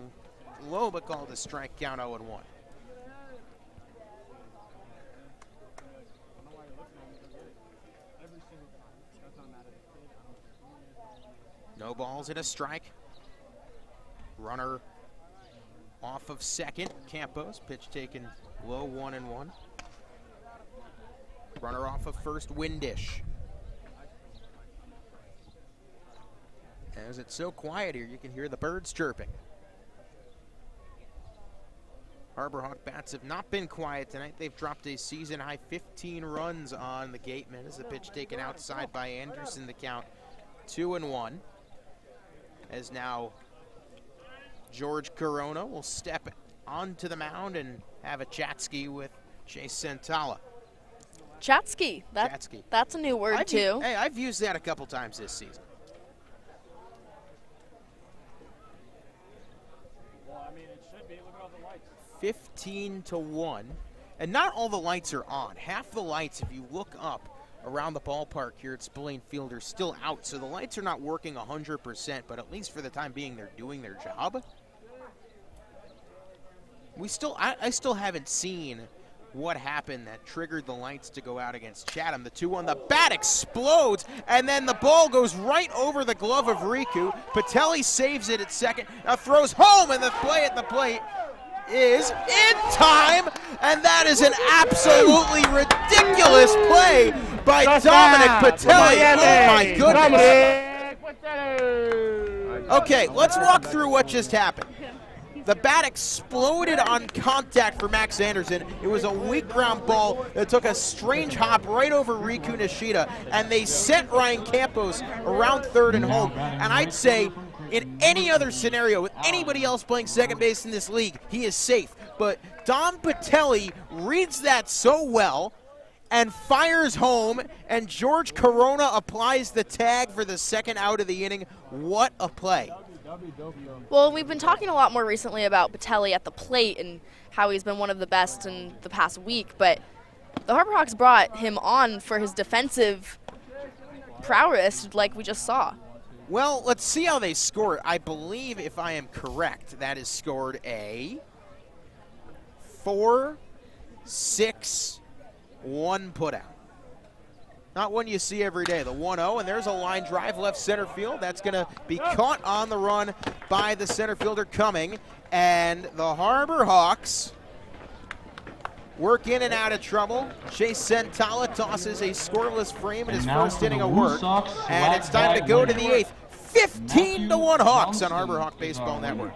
low but called a strike, count 0-1. No balls and a strike. Runner off of second, Campos, pitch taken low, 1-1. Runner off of first, Windish. As it's so quiet here, you can hear the birds chirping. Harbor Hawk bats have not been quiet tonight. They've dropped a season-high 15 runs on the Gatemen as the pitch taken outside by Anderson, the count 2-1. As now George Corona will step onto the mound and have a chatski with Chase Sentala. Chatski. That's a new word, too. Hey, I've used that a couple times this season. Well, I mean, it should be. Look at all the lights. 15-1. And not all the lights are on. Half the lights, if you look up around the ballpark here at Spillane Field, are still out. So the lights are not working 100%, but at least for the time being, they're doing their job. I still haven't seen what happened that triggered the lights to go out against Chatham. The 2-1, the bat explodes, and then the ball goes right over the glove of Riku. Patelli saves it at second, now throws home, and the play at the plate is in time, and that is an absolutely ridiculous play by Dominic Patelli. Oh my goodness. Okay, let's walk through what just happened. The bat exploded on contact for Max Anderson. It was a weak ground ball that took a strange hop right over Riku Nishida, and they sent Ryan Campos around third and home. And I'd say in any other scenario, with anybody else playing second base in this league, he is safe. But Dom Patelli reads that so well and fires home, and George Corona applies the tag for the second out of the inning. What a play. Well, we've been talking a lot more recently about Patelli at the plate and how he's been one of the best in the past week, but the Harbor Hawks brought him on for his defensive prowess like we just saw. Well, let's see how they score it. I believe, if I am correct, that is scored a 4-6-1 putout. Not one you see every day. The 1-0, and there's a line drive left center field. That's going to be caught on the run by the center fielder Cumming. And the Harbor Hawks work in and out of trouble. Chase Sentala tosses a scoreless frame in his first inning of work. And it's time to go to the 8th. 15-1 Hawks on Harbor Hawk Baseball Network.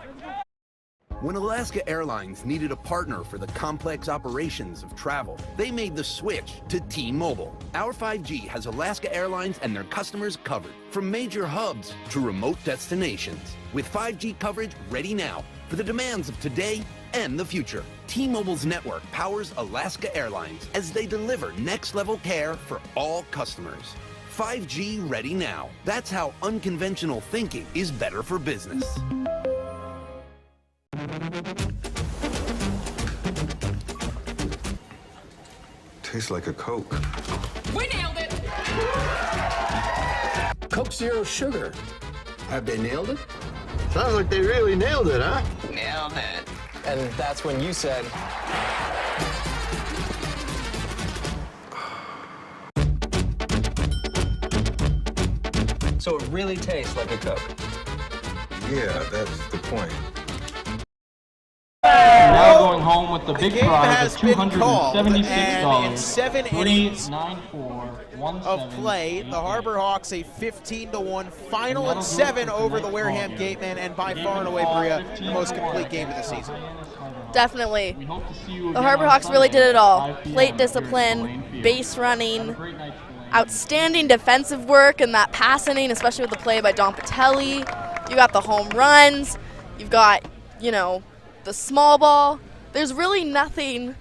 When Alaska Airlines needed a partner for the complex operations of travel, they made the switch to T-Mobile. Our 5G has Alaska Airlines and their customers covered, from major hubs to remote destinations, with 5G coverage ready now for the demands of today and the future. T-Mobile's network powers Alaska Airlines as they deliver next-level care for all customers. 5G ready now. That's how unconventional thinking is better for business. Tastes like a Coke. We nailed it! Coke Zero Sugar. Have they nailed it? Sounds like they really nailed it, huh? Nailed it. And that's when you said... So it really tastes like a Coke. Yeah, that's the point. Now going home with the big game prize has of been called, and in $276. 7 innings 3-9-4-1-7, of play, the Harbor Hawks a 15-1 final in 7 over the Wareham Gatemen, and by far and away, Bria, the most complete game of the season. Definitely. The Harbor Hawks really did it all. Plate discipline, base running, outstanding defensive work, and that pass inning, especially with the play by Don Patelli. You got the home runs. You've got, you know, the small ball. There's really nothing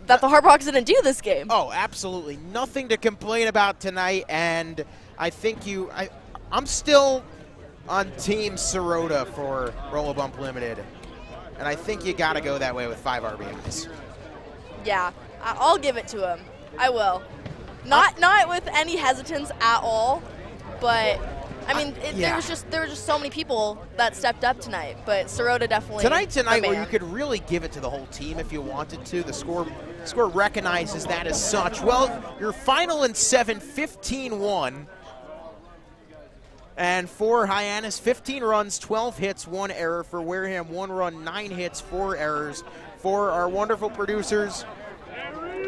that the Harbor Hawks didn't do this game. Oh, absolutely. Nothing to complain about tonight, and I think I'm still on Team Sirota for Roll-A-Bump Limited, and I think you got to go that way with 5 RBIs. Yeah, I'll give it to him. I will. Not with any hesitance at all, but I mean, there were just so many people that stepped up tonight, but Sirota definitely. Tonight's a night where you could really give it to the whole team if you wanted to. The score recognizes that as such. Well, your final in 7, 15-1. And for Hyannis, 15 runs, 12 hits, 1 error. For Wareham, 1 run, 9 hits, 4 errors. For our wonderful producers,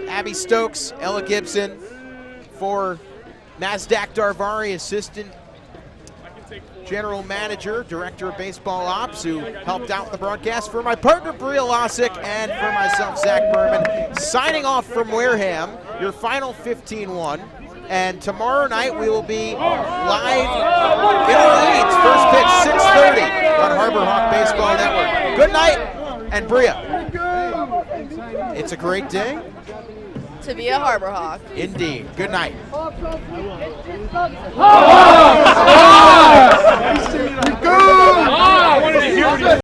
Abby Stokes, Ella Gibson. For Mazdak Darvari, assistant general manager, director of baseball ops, who helped out with the broadcast. For my partner, Bria Losick, and for myself, Zach Berman, signing off from Wareham, your final 15-1. And tomorrow night, we will be live in Orleans. First pitch, 6:30 on Harbor Hawk Baseball Network. Good night, and Bria, it's a great day to be a Harbor Hawk. Indeed. Good night. I wanted to hear it.